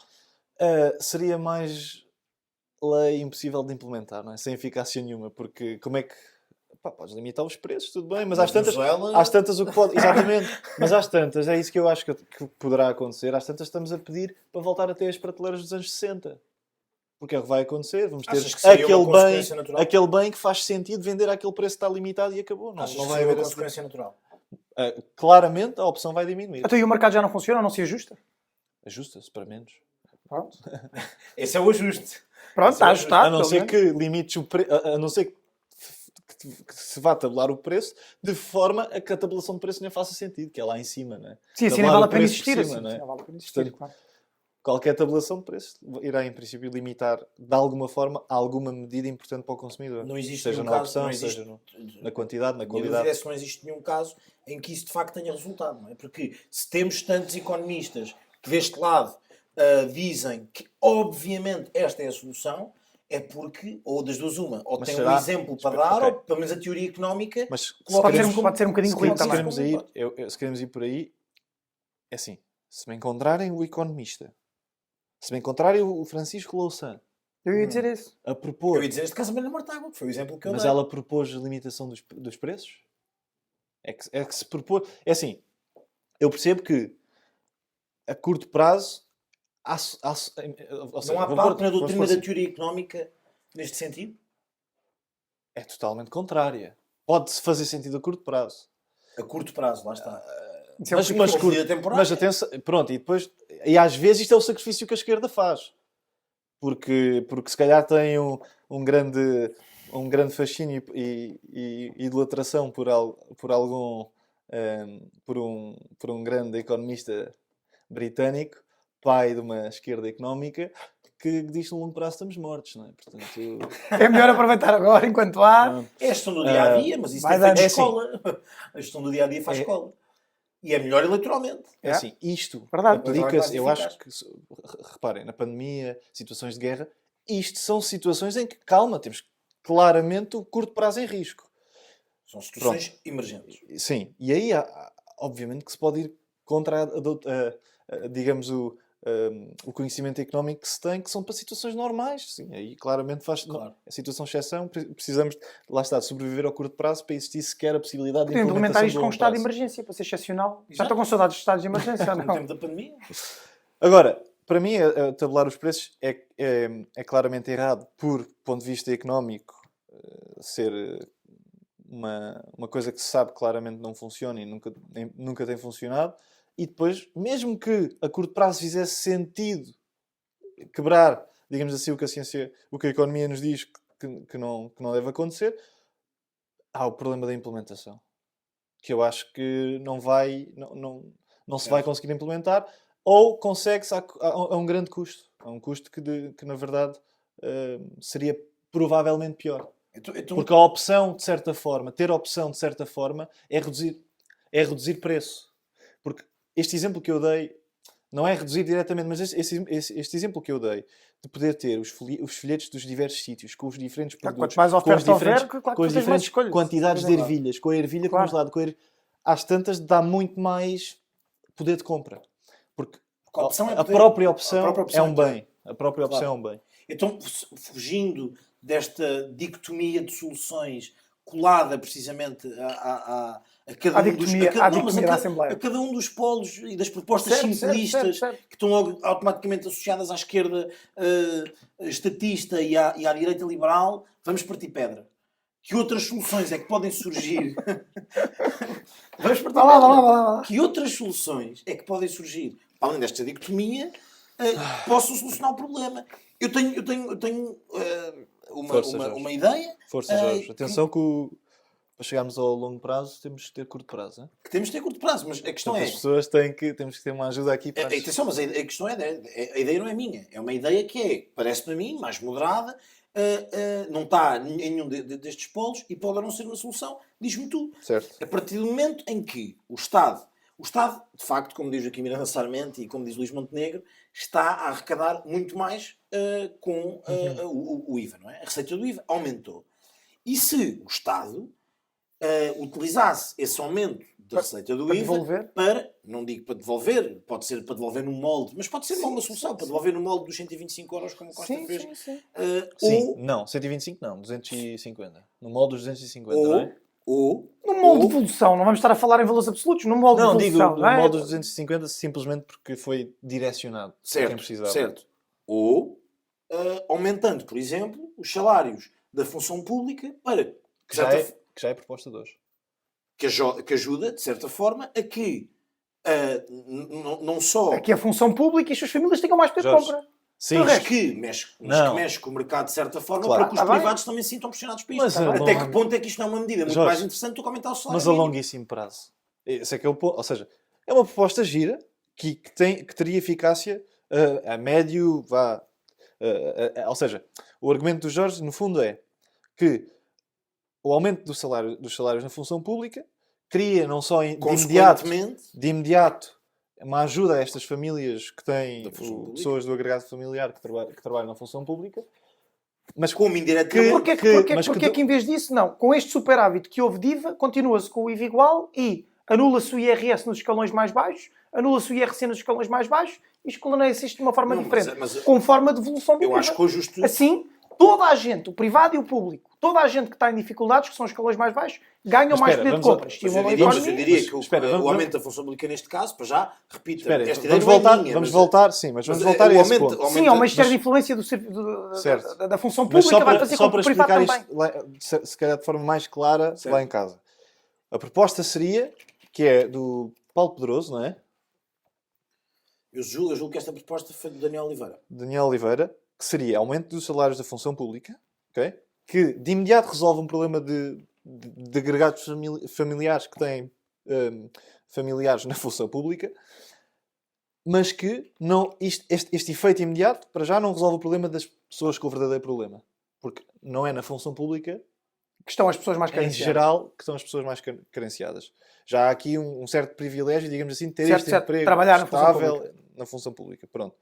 [SPEAKER 1] Seria mais lei impossível de implementar, não é? Sem eficácia nenhuma, porque como é que Pá, podes limitar os preços, tudo bem, mas
[SPEAKER 3] Na
[SPEAKER 1] às tantas
[SPEAKER 3] Venezuela-
[SPEAKER 1] o que pode... Exatamente, mas às tantas, é isso que eu acho que poderá acontecer, às tantas estamos a pedir para voltar a ter as prateleiras dos anos 60. Porque é o que vai acontecer, vamos ter
[SPEAKER 3] Achas que seria uma consequência natural?
[SPEAKER 1] aquele bem que faz sentido vender àquele preço que está limitado e acabou. Não,
[SPEAKER 3] Achas
[SPEAKER 1] não
[SPEAKER 3] que
[SPEAKER 1] vai
[SPEAKER 3] seria uma
[SPEAKER 1] haver esse...
[SPEAKER 3] consequência natural?
[SPEAKER 1] Claramente a opção vai diminuir.
[SPEAKER 2] Então, e o mercado já não funciona, não se ajusta?
[SPEAKER 1] Ajusta-se para menos.
[SPEAKER 2] Pronto,
[SPEAKER 3] Esse é o ajuste.
[SPEAKER 2] Pronto
[SPEAKER 3] Isso é
[SPEAKER 2] está
[SPEAKER 3] justo.
[SPEAKER 2] ajustado.
[SPEAKER 1] A não
[SPEAKER 2] pelo
[SPEAKER 1] ser
[SPEAKER 2] menos.
[SPEAKER 1] que limites o preço, a não ser que se vá tabular o preço de forma a que a tabulação de preço nem faça sentido, que é lá em cima, não é?
[SPEAKER 2] Sim, assim
[SPEAKER 1] Tabular
[SPEAKER 2] não vale
[SPEAKER 1] o
[SPEAKER 2] a pena
[SPEAKER 1] preço
[SPEAKER 2] existir.
[SPEAKER 1] por
[SPEAKER 2] Assim,
[SPEAKER 1] cima, não é?
[SPEAKER 2] não vale a pena existir,
[SPEAKER 1] Portanto,
[SPEAKER 2] claro.
[SPEAKER 1] qualquer tabulação de preço irá, em princípio, limitar, de alguma forma, alguma medida importante para o consumidor.
[SPEAKER 3] Não existe
[SPEAKER 1] seja
[SPEAKER 3] nenhum
[SPEAKER 1] na
[SPEAKER 3] caso,
[SPEAKER 1] opção,
[SPEAKER 3] não existe-
[SPEAKER 1] seja na quantidade, na
[SPEAKER 3] A minha dúvida
[SPEAKER 1] qualidade.
[SPEAKER 3] é se não existe nenhum caso em que isso de facto tenha resultado, não é? Porque se temos tantos economistas que deste lado dizem que obviamente esta é a solução, é porque, ou das duas uma, ou
[SPEAKER 1] Mas
[SPEAKER 3] tem
[SPEAKER 1] será-
[SPEAKER 3] um exemplo para dar,
[SPEAKER 1] Ok.
[SPEAKER 3] ou pelo menos a teoria económica
[SPEAKER 1] Mas se
[SPEAKER 3] coloca
[SPEAKER 2] Pode ser,
[SPEAKER 1] queremos-
[SPEAKER 2] pode ser um bocadinho
[SPEAKER 1] se
[SPEAKER 2] ruim
[SPEAKER 1] queremos,
[SPEAKER 2] também.
[SPEAKER 1] se queremos ir, se queremos ir por aí, é assim, se me encontrarem o economista, se me encontrarem o Francisco Louçã
[SPEAKER 2] Eu ia dizer isso.
[SPEAKER 1] a
[SPEAKER 3] Eu
[SPEAKER 1] propor,
[SPEAKER 3] ia dizer este caso a Maria Mortágua, que foi o exemplo que eu
[SPEAKER 1] mas
[SPEAKER 3] dei.
[SPEAKER 1] ela propôs a limitação dos preços, é que se propôs, é assim, eu percebo que a curto prazo ou seja,
[SPEAKER 3] Não há
[SPEAKER 1] vou
[SPEAKER 3] parte
[SPEAKER 1] pôr-
[SPEAKER 3] na
[SPEAKER 1] vamos
[SPEAKER 3] doutrina
[SPEAKER 1] pôr
[SPEAKER 3] da
[SPEAKER 1] assim,
[SPEAKER 3] teoria económica neste sentido?
[SPEAKER 1] é totalmente contrária. Pode-se fazer sentido a curto prazo.
[SPEAKER 3] A curto prazo, lá está.
[SPEAKER 2] Isso é o
[SPEAKER 1] Mas,
[SPEAKER 2] que-
[SPEAKER 1] mas,
[SPEAKER 3] Ou
[SPEAKER 1] curto-
[SPEAKER 3] medida temporária.
[SPEAKER 1] mas atenção, pronto, e às vezes isto é o sacrifício que a esquerda faz. Porque se calhar tem um grande fascínio e idolatração por um grande economista britânico, pai de uma esquerda económica, que diz que no longo prazo estamos mortos, não é? Portanto,
[SPEAKER 2] É melhor aproveitar agora enquanto há.
[SPEAKER 1] pronto.
[SPEAKER 3] É a gestão do dia-a-dia, mas isso
[SPEAKER 2] vai
[SPEAKER 3] é feito
[SPEAKER 2] dar-
[SPEAKER 3] de
[SPEAKER 1] é assim.
[SPEAKER 3] escola. A gestão do dia-a-dia faz escola. E é melhor eleitoralmente.
[SPEAKER 1] É assim, isto
[SPEAKER 2] Verdade.
[SPEAKER 1] aplica-se, eu
[SPEAKER 3] Mais
[SPEAKER 1] acho que, reparem, na pandemia, situações de guerra, isto são situações em que, calma, temos claramente o curto prazo em risco.
[SPEAKER 3] São situações emergentes.
[SPEAKER 1] Sim, e aí, obviamente, que se pode ir contra, digamos, o conhecimento económico que se tem, que são para situações normais. Sim, aí claramente faz
[SPEAKER 3] Claro.
[SPEAKER 1] a situação de exceção. Precisamos, lá está, de sobreviver ao curto prazo para existir sequer a possibilidade de
[SPEAKER 2] Podiam implementar
[SPEAKER 1] implementação
[SPEAKER 2] isto
[SPEAKER 1] do
[SPEAKER 2] com um
[SPEAKER 1] longo
[SPEAKER 2] estado de
[SPEAKER 1] prazo.
[SPEAKER 2] emergência, para ser excepcional. Já
[SPEAKER 3] Exato.
[SPEAKER 2] estou com saudades de estados de emergência,
[SPEAKER 3] No
[SPEAKER 2] não?
[SPEAKER 3] tempo da pandemia.
[SPEAKER 1] Agora, para mim, tabular os preços é claramente errado, por ponto de vista económico, ser uma coisa que se sabe claramente não funciona e nunca tem funcionado. E depois, mesmo que a curto prazo fizesse sentido quebrar, digamos assim, o que a economia nos diz que não deve acontecer, há o problema da implementação, que eu acho que não se vai conseguir implementar, ou consegue-se a um grande custo. A um custo que na verdade, seria provavelmente pior.
[SPEAKER 3] Então,
[SPEAKER 1] Porque a opção, de certa forma, ter opção, de certa forma, é reduzir preço. Porque este exemplo que eu dei não é reduzir diretamente, mas este exemplo que eu dei, de poder ter os folhetos dos diversos sítios, com os diferentes produtos,
[SPEAKER 2] Quanto mais
[SPEAKER 1] com as
[SPEAKER 2] oferta houver,
[SPEAKER 1] diferentes,
[SPEAKER 2] claro que
[SPEAKER 1] com as
[SPEAKER 2] tu tens mais
[SPEAKER 1] diferentes
[SPEAKER 2] escolhas.
[SPEAKER 1] quantidades de
[SPEAKER 2] Pois é, claro.
[SPEAKER 1] ervilhas, com a ervilha
[SPEAKER 2] Claro.
[SPEAKER 1] congelada, às tantas dá muito mais poder de compra. Porque
[SPEAKER 3] a opção é
[SPEAKER 1] a
[SPEAKER 3] poder.
[SPEAKER 1] própria opção
[SPEAKER 3] A própria opção
[SPEAKER 1] é um
[SPEAKER 3] é poder.
[SPEAKER 1] bem. A própria opção
[SPEAKER 3] Claro.
[SPEAKER 1] é um bem.
[SPEAKER 3] Então, fugindo desta dicotomia de soluções colada precisamente a cada
[SPEAKER 2] À
[SPEAKER 3] um dos
[SPEAKER 2] dicotomia- à dicotomia da Assembleia.
[SPEAKER 3] a cada um dos polos e das propostas
[SPEAKER 2] Certo,
[SPEAKER 3] simplistas
[SPEAKER 2] certo.
[SPEAKER 3] que estão automaticamente associadas à esquerda estatista e à direita liberal, vamos partir pedra. Que outras soluções é que podem surgir? Vamos partir
[SPEAKER 2] Vá lá,
[SPEAKER 3] pedra.
[SPEAKER 2] vá lá, vá lá, vá lá.
[SPEAKER 3] Que outras soluções é que podem surgir, além desta dicotomia, possam solucionar o problema? Eu tenho
[SPEAKER 1] Força, Jorge.
[SPEAKER 3] uma ideia
[SPEAKER 1] Força, Jorge. Atenção que para chegarmos ao longo prazo temos que ter curto prazo. Hein?
[SPEAKER 3] que temos de ter curto prazo, mas a questão
[SPEAKER 1] Portanto,
[SPEAKER 3] é...
[SPEAKER 1] as pessoas temos que ter uma ajuda aqui para...
[SPEAKER 3] Atenção, mas a questão é, a ideia não é minha. É uma ideia que é, parece-me a mim, mais moderada, não está em nenhum destes polos e pode não ser uma solução. Diz-me tu.
[SPEAKER 1] Certo.
[SPEAKER 3] A partir do momento em que o Estado, de facto, como diz aqui Miranda Sarmento e como diz Luís Montenegro, está a arrecadar muito mais com o IVA, não é? A receita do IVA aumentou. E se o Estado utilizasse esse aumento da receita do
[SPEAKER 2] para
[SPEAKER 3] IVA
[SPEAKER 2] devolver?
[SPEAKER 3] para, não digo para devolver, pode ser para devolver no molde, mas pode ser uma solução, para devolver no molde dos 125 euros, como o Costa
[SPEAKER 2] Sim,
[SPEAKER 3] fez.
[SPEAKER 2] sim, sim.
[SPEAKER 1] Sim,
[SPEAKER 3] Ou,
[SPEAKER 1] não, 125 não, 250. No molde dos 250, não é?
[SPEAKER 3] ou,
[SPEAKER 2] No molde de devolução, não vamos estar a falar em valores absolutos, no molde
[SPEAKER 1] Não,
[SPEAKER 2] de
[SPEAKER 1] digo
[SPEAKER 2] devolução.
[SPEAKER 1] no
[SPEAKER 2] não é?
[SPEAKER 1] molde dos 250 simplesmente porque foi direcionado a quem
[SPEAKER 3] certo,
[SPEAKER 1] precisava.
[SPEAKER 3] certo. Ou aumentando, por exemplo, os salários da função pública para
[SPEAKER 1] Que já é a proposta de hoje.
[SPEAKER 3] que ajuda, de certa forma, a que não só
[SPEAKER 2] Aqui a função pública e as suas famílias tenham mais poder de
[SPEAKER 1] Jorge,
[SPEAKER 2] compra.
[SPEAKER 1] Sim,
[SPEAKER 2] Então,
[SPEAKER 3] mas
[SPEAKER 2] resto.
[SPEAKER 3] que mexe com o mercado de certa forma
[SPEAKER 1] Claro.
[SPEAKER 3] para que os
[SPEAKER 2] Tá bem.
[SPEAKER 3] privados também se sintam pressionados para isto.
[SPEAKER 1] Mas
[SPEAKER 3] Até
[SPEAKER 1] não-
[SPEAKER 3] que ponto é que isto não é uma medida muito
[SPEAKER 1] Jorge,
[SPEAKER 3] mais interessante do que aumentar o salário
[SPEAKER 1] mas a
[SPEAKER 3] mínimo?
[SPEAKER 1] longuíssimo prazo. Esse é que é o ponto. Ou seja, é uma proposta gira que teria eficácia a médio, ou seja, o argumento do Jorge, no fundo, é que o aumento dos salários na função pública cria não só
[SPEAKER 3] Consequentemente,
[SPEAKER 1] de imediato uma ajuda a estas famílias que têm
[SPEAKER 3] Da função pública.
[SPEAKER 1] pessoas do agregado familiar que trabalham na função pública, mas
[SPEAKER 3] como indiretamente,
[SPEAKER 2] Porquê que em vez disso, não? Com este superávit que houve de IVA, continua-se com o IVA igual e anula-se o IRS nos escalões mais baixos, anula-se o IRC nos escalões mais baixos e escaloneia-se isto de uma forma
[SPEAKER 3] Não,
[SPEAKER 2] diferente.
[SPEAKER 3] mas-
[SPEAKER 2] com forma de devolução do
[SPEAKER 3] eu
[SPEAKER 2] IVA.
[SPEAKER 3] acho que o justo...
[SPEAKER 2] Assim, toda a gente, o privado e o público, toda a gente que está em dificuldades, que são os escalões mais baixos, ganham
[SPEAKER 1] Mas
[SPEAKER 2] mais
[SPEAKER 1] espera,
[SPEAKER 2] poder de
[SPEAKER 1] vamos a-
[SPEAKER 2] compra.
[SPEAKER 3] Mas
[SPEAKER 2] Estimulam a
[SPEAKER 3] eu
[SPEAKER 2] economia.
[SPEAKER 3] diria que
[SPEAKER 1] Espera,
[SPEAKER 3] o
[SPEAKER 1] vamos-
[SPEAKER 3] aumento da função pública neste caso, para já, repito,
[SPEAKER 1] espera,
[SPEAKER 3] esta ideia
[SPEAKER 1] vamos
[SPEAKER 3] não é
[SPEAKER 1] voltar,
[SPEAKER 3] minha,
[SPEAKER 1] vamos
[SPEAKER 3] mas-
[SPEAKER 1] voltar, sim, mas vamos
[SPEAKER 3] mas
[SPEAKER 1] voltar a
[SPEAKER 3] o
[SPEAKER 1] esse
[SPEAKER 3] aumento-
[SPEAKER 1] ponto.
[SPEAKER 2] Sim, há uma
[SPEAKER 3] mas-
[SPEAKER 2] externa influência
[SPEAKER 1] Certo.
[SPEAKER 2] da função
[SPEAKER 1] Mas
[SPEAKER 2] pública, vai fazer
[SPEAKER 1] só
[SPEAKER 2] com que
[SPEAKER 1] para
[SPEAKER 2] o privado
[SPEAKER 1] explicar
[SPEAKER 2] também.
[SPEAKER 1] isto, se calhar de forma mais clara,
[SPEAKER 3] Certo.
[SPEAKER 1] lá em casa. A proposta seria, que é do Paulo Pedroso, não é?
[SPEAKER 3] Eu julgo que esta proposta foi do Daniel Oliveira.
[SPEAKER 1] Daniel Oliveira, que seria aumento dos salários da função pública, ok? Que de imediato resolve um problema de agregados familiares que têm familiares na função pública, mas que este efeito imediato, para já, não resolve o problema das pessoas com o verdadeiro problema. Porque não é na função pública,
[SPEAKER 2] Que estão as pessoas mais
[SPEAKER 1] em
[SPEAKER 2] carenciadas.
[SPEAKER 1] geral, que são as pessoas mais carenciadas. Já há aqui um certo privilégio, digamos assim, de ter
[SPEAKER 2] Certo,
[SPEAKER 1] este
[SPEAKER 2] certo.
[SPEAKER 1] emprego
[SPEAKER 2] Trabalhar na função
[SPEAKER 1] estável
[SPEAKER 2] pública.
[SPEAKER 1] na função pública. Pronto.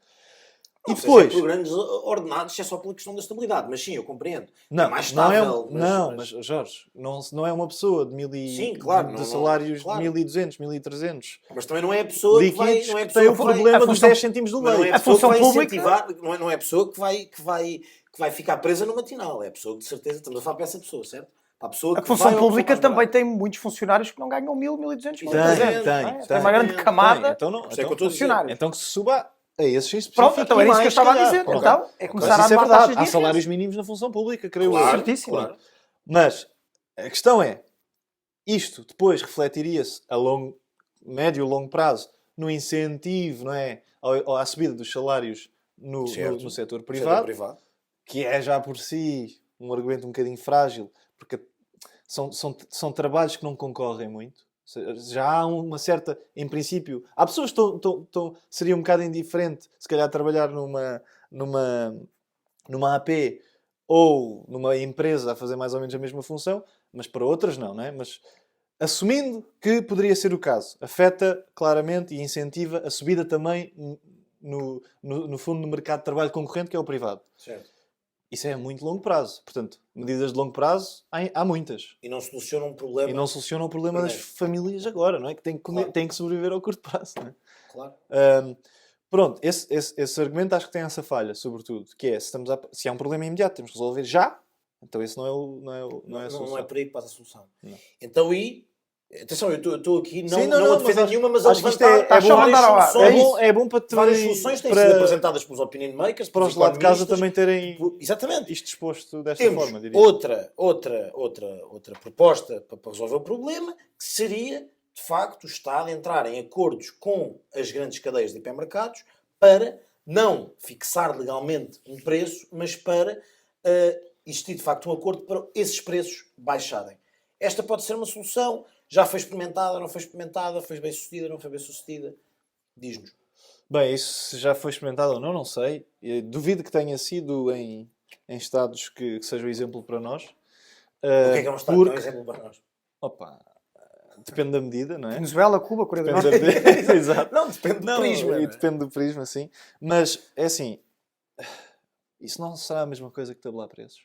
[SPEAKER 3] Não
[SPEAKER 1] E
[SPEAKER 3] sei se é
[SPEAKER 1] depois...
[SPEAKER 3] por grandes ordenados, se é só pela questão da estabilidade, mas sim, eu compreendo.
[SPEAKER 1] Não,
[SPEAKER 3] é mais
[SPEAKER 1] não
[SPEAKER 3] estável.
[SPEAKER 1] mas Jorge, não é uma pessoa de,
[SPEAKER 3] Sim, claro,
[SPEAKER 1] de
[SPEAKER 3] não,
[SPEAKER 1] salários
[SPEAKER 3] claro.
[SPEAKER 1] de 1.200, 1.300
[SPEAKER 3] Mas também não é a pessoa que vai...
[SPEAKER 1] líquidos
[SPEAKER 3] Não é a
[SPEAKER 1] que
[SPEAKER 3] pessoa
[SPEAKER 1] tem o
[SPEAKER 3] que vai-
[SPEAKER 1] problema
[SPEAKER 2] a
[SPEAKER 1] dos
[SPEAKER 2] função-
[SPEAKER 1] 10 cêntimos do
[SPEAKER 3] Mas não é
[SPEAKER 1] leite.
[SPEAKER 3] a pessoa que
[SPEAKER 2] função
[SPEAKER 3] vai
[SPEAKER 2] pública-
[SPEAKER 3] incentivar, não é a pessoa que vai ficar presa no matinal, é a pessoa que de certeza, estamos a falar para essa pessoa, certo? Para a pessoa
[SPEAKER 2] A
[SPEAKER 3] que
[SPEAKER 2] função
[SPEAKER 3] vai ao
[SPEAKER 2] pública
[SPEAKER 3] mais barato.
[SPEAKER 2] também tem muitos funcionários que não ganham 1.000, 1.200,
[SPEAKER 1] Tem,
[SPEAKER 2] 1.300.
[SPEAKER 1] tem.
[SPEAKER 2] Tem uma grande camada
[SPEAKER 1] Então, não,
[SPEAKER 3] Por isso é que eu
[SPEAKER 1] então,
[SPEAKER 3] estou a dizer.
[SPEAKER 2] funcionários.
[SPEAKER 1] então que se suba a esses específicos.
[SPEAKER 2] Pronto, então era isso que eu estava a dizer.
[SPEAKER 1] Pronto.
[SPEAKER 2] Então, é
[SPEAKER 1] Mas
[SPEAKER 2] começar a
[SPEAKER 1] isso é
[SPEAKER 2] dar
[SPEAKER 1] verdade.
[SPEAKER 2] taxas de
[SPEAKER 1] Há
[SPEAKER 2] IRS.
[SPEAKER 1] salários mínimos na função pública, creio eu.
[SPEAKER 3] Claro,
[SPEAKER 2] Certíssimo.
[SPEAKER 3] claro.
[SPEAKER 1] Mas a questão é, isto depois refletiria-se a médio e longo prazo no incentivo, não é? À subida dos salários no
[SPEAKER 3] Certo.
[SPEAKER 1] setor
[SPEAKER 3] Setor
[SPEAKER 1] privado,
[SPEAKER 3] privado.
[SPEAKER 1] que é já por si um argumento um bocadinho frágil, porque são trabalhos que não concorrem muito. Ou seja, já há uma certa, em princípio, há pessoas que seria um bocado indiferente, se calhar trabalhar numa AP ou numa empresa a fazer mais ou menos a mesma função, mas para outras não é? Mas assumindo que poderia ser o caso, afeta claramente e incentiva a subida também no fundo do mercado de trabalho concorrente, que é o privado.
[SPEAKER 3] Certo.
[SPEAKER 1] Isso é a muito longo prazo. Portanto, medidas de longo prazo há muitas.
[SPEAKER 3] E não soluciona um problema.
[SPEAKER 1] E não solucionam o problema das
[SPEAKER 3] Primeiro.
[SPEAKER 1] famílias agora, não é? Que têm que,
[SPEAKER 3] Claro.
[SPEAKER 1] têm que sobreviver ao curto prazo, não é?
[SPEAKER 3] Claro.
[SPEAKER 1] Pronto, esse argumento acho que tem essa falha, sobretudo, que é, se há um problema imediato, temos que resolver já, então esse não é a solução.
[SPEAKER 3] Não é por aí que passa a solução.
[SPEAKER 1] Não.
[SPEAKER 3] então atenção, eu estou aqui
[SPEAKER 1] Sim,
[SPEAKER 3] não a defender
[SPEAKER 1] mas
[SPEAKER 3] nenhuma, mas a
[SPEAKER 1] acho que isto
[SPEAKER 3] levantar
[SPEAKER 1] é bom,
[SPEAKER 3] várias
[SPEAKER 2] mandar ao ar.
[SPEAKER 3] soluções.
[SPEAKER 1] É bom para te
[SPEAKER 3] Várias soluções têm sido apresentadas pelos opinion makers,
[SPEAKER 1] para os
[SPEAKER 3] pelos
[SPEAKER 1] lá de casa
[SPEAKER 3] economistas.
[SPEAKER 1] também terem
[SPEAKER 3] Exatamente.
[SPEAKER 1] isto exposto desta
[SPEAKER 3] Temos
[SPEAKER 1] forma, diria.
[SPEAKER 3] outra proposta para resolver o problema, que seria, de facto, o Estado entrar em acordos com as grandes cadeias de hipermercados para não fixar legalmente um preço, mas para existir, de facto, um acordo para esses preços baixarem. Esta pode ser uma solução, já foi experimentada, não foi experimentada, foi bem sucedida, não foi bem sucedida. Diz-nos.
[SPEAKER 1] Bem, isso se já foi experimentado ou não sei. Duvido que tenha sido em estados que sejam exemplo para nós.
[SPEAKER 3] O que é um Estado?
[SPEAKER 1] Porque...
[SPEAKER 3] É um exemplo para nós.
[SPEAKER 1] Opa, depende da medida, não é?
[SPEAKER 2] Venezuela, Cuba, Coreia do
[SPEAKER 1] Depende
[SPEAKER 2] Norte.
[SPEAKER 1] da medida. Exato.
[SPEAKER 3] Não, depende do prisma.
[SPEAKER 1] E
[SPEAKER 3] não é?
[SPEAKER 1] depende do prisma, sim. Mas, é assim, isso não será a mesma coisa que tabelar preços.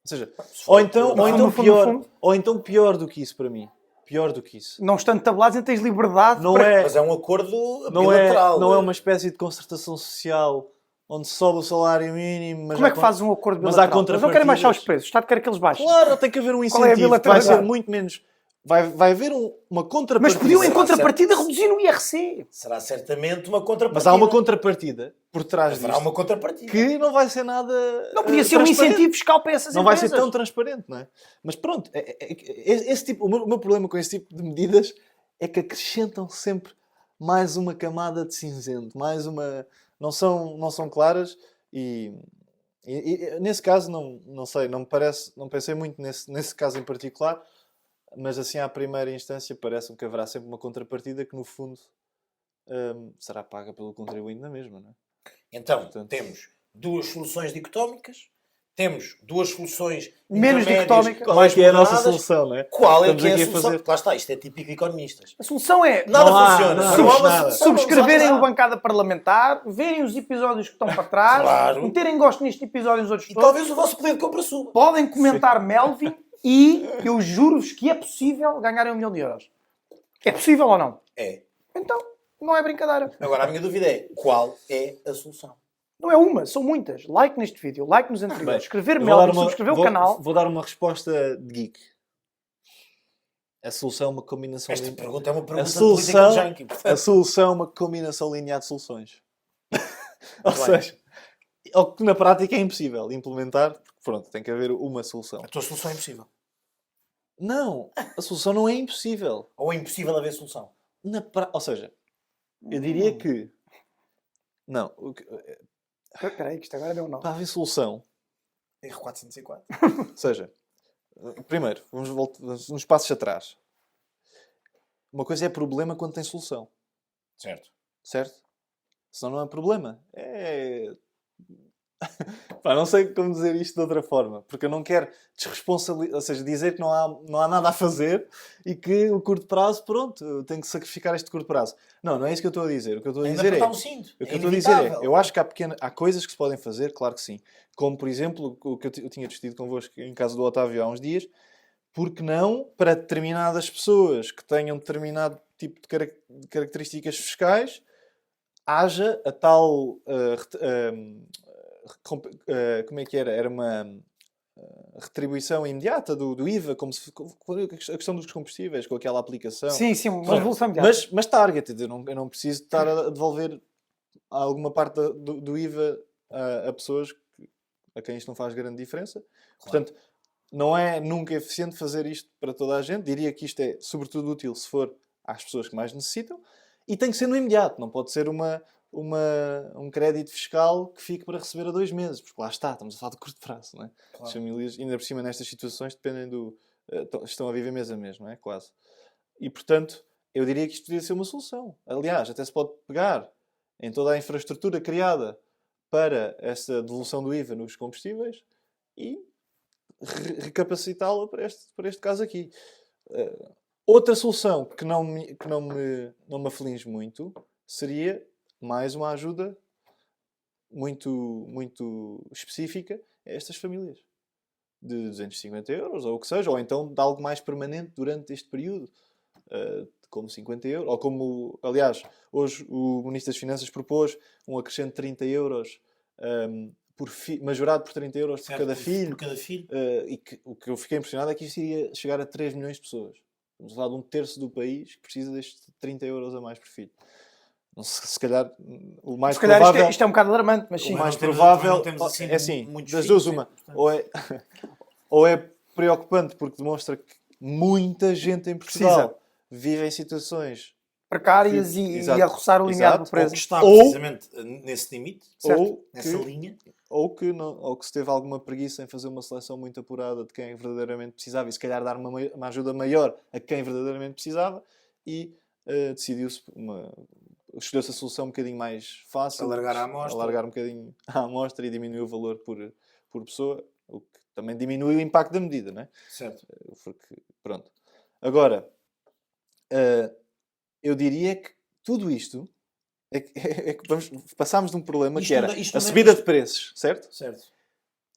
[SPEAKER 1] Ou seja,
[SPEAKER 3] Se for-
[SPEAKER 1] ou então
[SPEAKER 2] no fundo,
[SPEAKER 1] pior do que isso para mim. pior do que isso.
[SPEAKER 2] Não estando tabelados, então tens liberdade
[SPEAKER 1] Não
[SPEAKER 2] para...
[SPEAKER 1] é,
[SPEAKER 3] Mas é um acordo
[SPEAKER 1] não é,
[SPEAKER 3] bilateral.
[SPEAKER 1] não é uma espécie de concertação social onde sobe o salário mínimo, mas
[SPEAKER 2] Como é que fazes um acordo
[SPEAKER 1] mas há
[SPEAKER 2] bilateral? Eles não querem baixar os
[SPEAKER 1] contrapartidas.
[SPEAKER 2] preços. O Estado quer que eles baixem.
[SPEAKER 1] Claro, tem que haver um
[SPEAKER 2] Qual é a
[SPEAKER 1] incentivo. Vai
[SPEAKER 2] bilateralidade?
[SPEAKER 1] ser muito menos... Vai haver uma contrapartida.
[SPEAKER 2] Mas podiam, em
[SPEAKER 3] Será
[SPEAKER 2] contrapartida,
[SPEAKER 3] certo?
[SPEAKER 2] reduzir o IRC.
[SPEAKER 3] Será certamente uma contrapartida.
[SPEAKER 1] Mas há uma contrapartida por trás
[SPEAKER 3] Haverá
[SPEAKER 1] disto
[SPEAKER 3] uma contrapartida.
[SPEAKER 1] que não vai ser nada
[SPEAKER 2] Não podia ser um
[SPEAKER 1] transparente.
[SPEAKER 2] incentivo fiscal para essas
[SPEAKER 1] Não vai
[SPEAKER 2] empresas.
[SPEAKER 1] ser tão transparente, não é? Mas pronto, esse tipo, o meu problema com esse tipo de medidas é que acrescentam sempre mais uma camada de cinzento, mais uma... Não são claras e nesse caso, não sei, não me parece, não pensei muito nesse caso em particular, mas assim à primeira instância parece-me que haverá sempre uma contrapartida que no fundo será paga pelo contribuinte na mesma, não é?
[SPEAKER 3] Então,
[SPEAKER 1] Portanto,
[SPEAKER 3] temos duas soluções dicotómicas, temos duas soluções
[SPEAKER 2] Menos
[SPEAKER 3] intermédias,
[SPEAKER 2] dicotómicas.
[SPEAKER 1] qual é
[SPEAKER 3] mais
[SPEAKER 1] que é a nossa
[SPEAKER 3] moderadas.
[SPEAKER 1] solução, não é?
[SPEAKER 3] Qual é
[SPEAKER 1] Estamos
[SPEAKER 3] que é a
[SPEAKER 1] aqui a
[SPEAKER 3] solução?
[SPEAKER 1] fazer-
[SPEAKER 3] Lá está, isto é típico de economistas.
[SPEAKER 2] A solução é
[SPEAKER 3] Nada
[SPEAKER 1] Não há,
[SPEAKER 3] funciona.
[SPEAKER 1] não há,
[SPEAKER 3] Não há uma
[SPEAKER 1] nada.
[SPEAKER 3] solução,
[SPEAKER 2] subscreverem
[SPEAKER 3] não
[SPEAKER 2] o
[SPEAKER 3] há.
[SPEAKER 2] Bancada Parlamentar, verem os episódios que estão para trás,
[SPEAKER 3] Claro.
[SPEAKER 2] meterem gosto neste episódio e nos outros
[SPEAKER 3] E
[SPEAKER 2] todos,
[SPEAKER 3] talvez o vosso poder de compra suba.
[SPEAKER 2] podem comentar Melvin e eu juro-vos que é possível ganharem 1 milhão de euros. É possível ou não?
[SPEAKER 3] É.
[SPEAKER 2] Então, não é brincadeira.
[SPEAKER 3] Agora a minha dúvida é, qual é a solução?
[SPEAKER 2] Não é uma, são muitas. Like neste vídeo, like nos anteriores,
[SPEAKER 1] Bem,
[SPEAKER 2] escrever
[SPEAKER 1] eu vou dar
[SPEAKER 2] Melvin, subscrever o
[SPEAKER 1] vou-
[SPEAKER 2] canal.
[SPEAKER 1] Vou dar uma resposta de geek. A solução é uma combinação
[SPEAKER 3] Esta
[SPEAKER 1] linear.
[SPEAKER 3] pergunta é uma
[SPEAKER 1] A
[SPEAKER 3] pergunta
[SPEAKER 1] solução,
[SPEAKER 3] de política de
[SPEAKER 1] a solução é uma combinação linear de soluções. Ou
[SPEAKER 3] Muito
[SPEAKER 1] seja, o que na prática é impossível implementar, porque pronto, tem que haver uma solução.
[SPEAKER 3] A tua solução é impossível.
[SPEAKER 1] Não, a solução não é impossível.
[SPEAKER 3] Ou é impossível haver solução?
[SPEAKER 1] Ou seja, eu diria que não,
[SPEAKER 2] Espera aí, que isto agora deu um nó.
[SPEAKER 1] para haver solução,
[SPEAKER 3] R404.
[SPEAKER 1] ou seja, primeiro, vamos uns passos atrás. Uma coisa é problema quando tem solução,
[SPEAKER 3] Certo.
[SPEAKER 1] certo? Senão não é problema. Pá, não sei como dizer isto de outra forma, porque eu não quero desresponsabilizar, ou seja, dizer que não há nada a fazer e que o curto prazo, pronto, eu tenho que sacrificar este curto prazo. Não é isso que eu estou a dizer. O que eu estou a
[SPEAKER 3] Ainda
[SPEAKER 1] dizer é...
[SPEAKER 3] apertar um cinto.
[SPEAKER 1] O que
[SPEAKER 3] É
[SPEAKER 1] eu estou a dizer é,
[SPEAKER 3] inevitável.
[SPEAKER 1] eu acho que há coisas que se podem fazer, claro que sim. Como, por exemplo, o que eu tinha discutido convosco em casa do Otávio há uns dias, porque não, para determinadas pessoas que tenham determinado tipo de características fiscais, haja a tal... como é que era? Era uma retribuição imediata do IVA, como se a questão dos combustíveis, com aquela aplicação.
[SPEAKER 2] Sim, uma
[SPEAKER 1] Pronto.
[SPEAKER 2] revolução imediata.
[SPEAKER 1] Mas target, eu não preciso estar a devolver alguma parte do IVA a pessoas a quem isto não faz grande diferença. Portanto, não é nunca eficiente fazer isto para toda a gente. Diria que isto é sobretudo útil se for às pessoas que mais necessitam. E tem que ser no imediato. Não pode ser um crédito fiscal que fique para receber a 2 meses. Porque lá está, estamos a falar de curto prazo. Não é?
[SPEAKER 3] Claro.
[SPEAKER 1] As famílias, ainda por cima nestas situações, dependem estão a viver mês a mês, não é? Quase. E, portanto, eu diria que isto podia ser uma solução. Aliás, até se pode pegar em toda a infraestrutura criada para esta devolução do IVA nos combustíveis e recapacitá-la para este caso aqui. Outra solução que não me aflige muito seria mais uma ajuda muito, muito específica a estas famílias. De 250 euros, ou o que seja, ou então de algo mais permanente durante este período, como 50 euros, ou como, aliás, hoje o Ministro das Finanças propôs um acrescento de 30 euros, majorado por 30 euros por cada filho.
[SPEAKER 3] Por cada filho.
[SPEAKER 1] O que eu fiquei impressionado é que isto iria chegar a 3 milhões de pessoas. Estamos a falar de 1/3 do país que precisa destes 30 euros a mais por filho. Não sei, se calhar o mais
[SPEAKER 2] Se calhar
[SPEAKER 1] provável...
[SPEAKER 2] isto é um bocado alarmante, mas
[SPEAKER 1] O
[SPEAKER 2] sim.
[SPEAKER 1] mais
[SPEAKER 3] Também
[SPEAKER 1] provável
[SPEAKER 3] não temos assim
[SPEAKER 1] é assim,
[SPEAKER 3] muitos
[SPEAKER 1] das
[SPEAKER 3] filhos,
[SPEAKER 1] duas uma.
[SPEAKER 3] portanto.
[SPEAKER 1] Ou é preocupante porque demonstra que muita gente em Portugal vive em situações
[SPEAKER 2] Precárias
[SPEAKER 1] Exato.
[SPEAKER 2] e a roçar o limiar do
[SPEAKER 3] Ou
[SPEAKER 2] preço.
[SPEAKER 3] que está
[SPEAKER 1] Ou-
[SPEAKER 3] precisamente nesse limite,
[SPEAKER 1] ou
[SPEAKER 3] nessa
[SPEAKER 1] que,
[SPEAKER 3] linha.
[SPEAKER 1] ou que se teve alguma preguiça em fazer uma seleção muito apurada de quem verdadeiramente precisava e se calhar dar uma ajuda maior a quem verdadeiramente precisava e decidiu-se escolheu-se a solução um bocadinho mais fácil,
[SPEAKER 3] Alargar a amostra.
[SPEAKER 1] alargar um bocadinho a amostra e diminuir o valor por pessoa, o que também diminui o impacto da medida, não é?
[SPEAKER 3] Certo.
[SPEAKER 1] Porque, pronto. Agora, eu diria que tudo isto é que passámos de um problema
[SPEAKER 3] Isto
[SPEAKER 1] que era
[SPEAKER 3] não dá- isto
[SPEAKER 1] a
[SPEAKER 3] não dá-
[SPEAKER 1] subida de preços, certo?
[SPEAKER 3] Certo.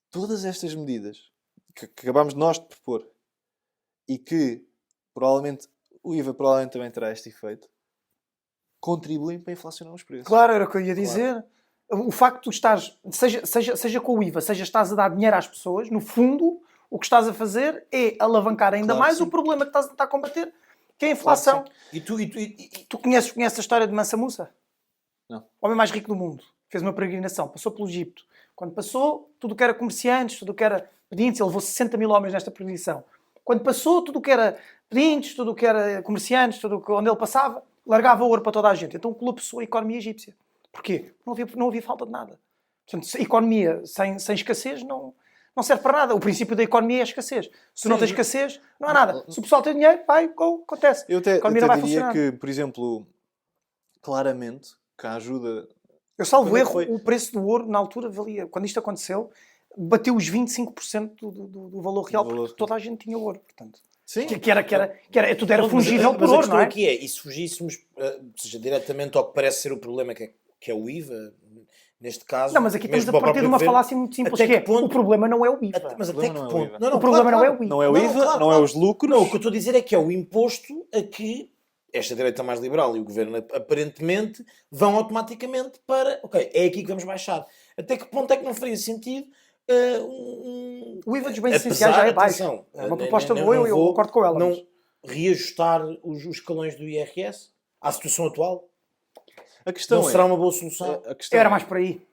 [SPEAKER 1] Todas estas medidas que acabámos nós de propor e que provavelmente o IVA provavelmente também terá este efeito, contribuem para inflacionar os preços.
[SPEAKER 2] Claro, era o que eu ia dizer. O facto de tu estás, seja com o IVA, seja estás a dar dinheiro às pessoas, no fundo, o que estás a fazer é alavancar ainda
[SPEAKER 1] Claro que
[SPEAKER 2] mais
[SPEAKER 1] sim.
[SPEAKER 2] o problema que estás a tentar combater, que é a inflação.
[SPEAKER 1] Claro
[SPEAKER 3] E
[SPEAKER 2] Tu conheces a história de Mansa Musa?
[SPEAKER 1] Não.
[SPEAKER 2] O homem mais rico do mundo. Fez uma peregrinação, passou pelo Egito. Quando passou, tudo o que era comerciantes, tudo o que era pedintes, ele levou 60 mil homens nesta peregrinação. Quando passou, tudo o que era pedintes, tudo o que era comerciantes, onde ele passava, largava ouro para toda a gente. Então colapsou a economia egípcia. Porquê? Não havia falta de nada. Portanto, a economia sem escassez não serve para nada. O princípio da economia é a escassez. Se tu não tens escassez, não há nada. Se o pessoal tem dinheiro, acontece.
[SPEAKER 1] Eu
[SPEAKER 2] A
[SPEAKER 1] até
[SPEAKER 2] economia não vai
[SPEAKER 1] diria
[SPEAKER 2] funcionar.
[SPEAKER 1] que, por exemplo, claramente, que a ajuda...
[SPEAKER 2] Eu salvo
[SPEAKER 1] Quando é que
[SPEAKER 2] erro,
[SPEAKER 1] foi?
[SPEAKER 2] o preço do ouro na altura valia, quando isto aconteceu, bateu os 25% do valor real,
[SPEAKER 1] Do valor.
[SPEAKER 2] porque toda a gente tinha ouro. Portanto,
[SPEAKER 1] Sim.
[SPEAKER 2] tudo era fungível por
[SPEAKER 3] mas a
[SPEAKER 2] ouro,
[SPEAKER 3] questão
[SPEAKER 2] não é?
[SPEAKER 3] aqui é, e se fugíssemos, seja diretamente ao que parece ser o problema, que é o IVA, neste caso...
[SPEAKER 2] Não, mas aqui estamos
[SPEAKER 3] mesmo
[SPEAKER 2] a
[SPEAKER 3] para o
[SPEAKER 2] partir de
[SPEAKER 3] próprio
[SPEAKER 2] uma
[SPEAKER 3] governo,
[SPEAKER 2] falácia muito simples,
[SPEAKER 3] até
[SPEAKER 2] que é,
[SPEAKER 3] que ponto-
[SPEAKER 2] o problema não é o IVA.
[SPEAKER 3] Mas
[SPEAKER 1] O
[SPEAKER 3] até
[SPEAKER 1] problema
[SPEAKER 3] que
[SPEAKER 1] não é o
[SPEAKER 3] ponto?
[SPEAKER 1] IVA.
[SPEAKER 2] O problema não é o IVA.
[SPEAKER 1] Não é o IVA, não é os lucros.
[SPEAKER 3] Não, o que eu estou a dizer é que é o imposto a que esta direita mais liberal e o governo aparentemente vão automaticamente para... Ok, é aqui que vamos baixar. Até que ponto é que não faria sentido
[SPEAKER 2] O IVA dos bens
[SPEAKER 3] apesar,
[SPEAKER 2] essenciais já é baixo.
[SPEAKER 3] atenção,
[SPEAKER 2] É uma
[SPEAKER 3] nem-
[SPEAKER 2] proposta
[SPEAKER 3] nem-
[SPEAKER 2] boa,
[SPEAKER 3] não
[SPEAKER 2] eu
[SPEAKER 3] vou-
[SPEAKER 2] concordo com ela.
[SPEAKER 3] Não
[SPEAKER 2] mas-
[SPEAKER 3] reajustar os escalões do IRS à situação atual?
[SPEAKER 1] A questão
[SPEAKER 3] Não
[SPEAKER 1] é...
[SPEAKER 3] será uma boa solução?
[SPEAKER 1] A questão
[SPEAKER 2] Era
[SPEAKER 1] é-
[SPEAKER 2] mais por aí.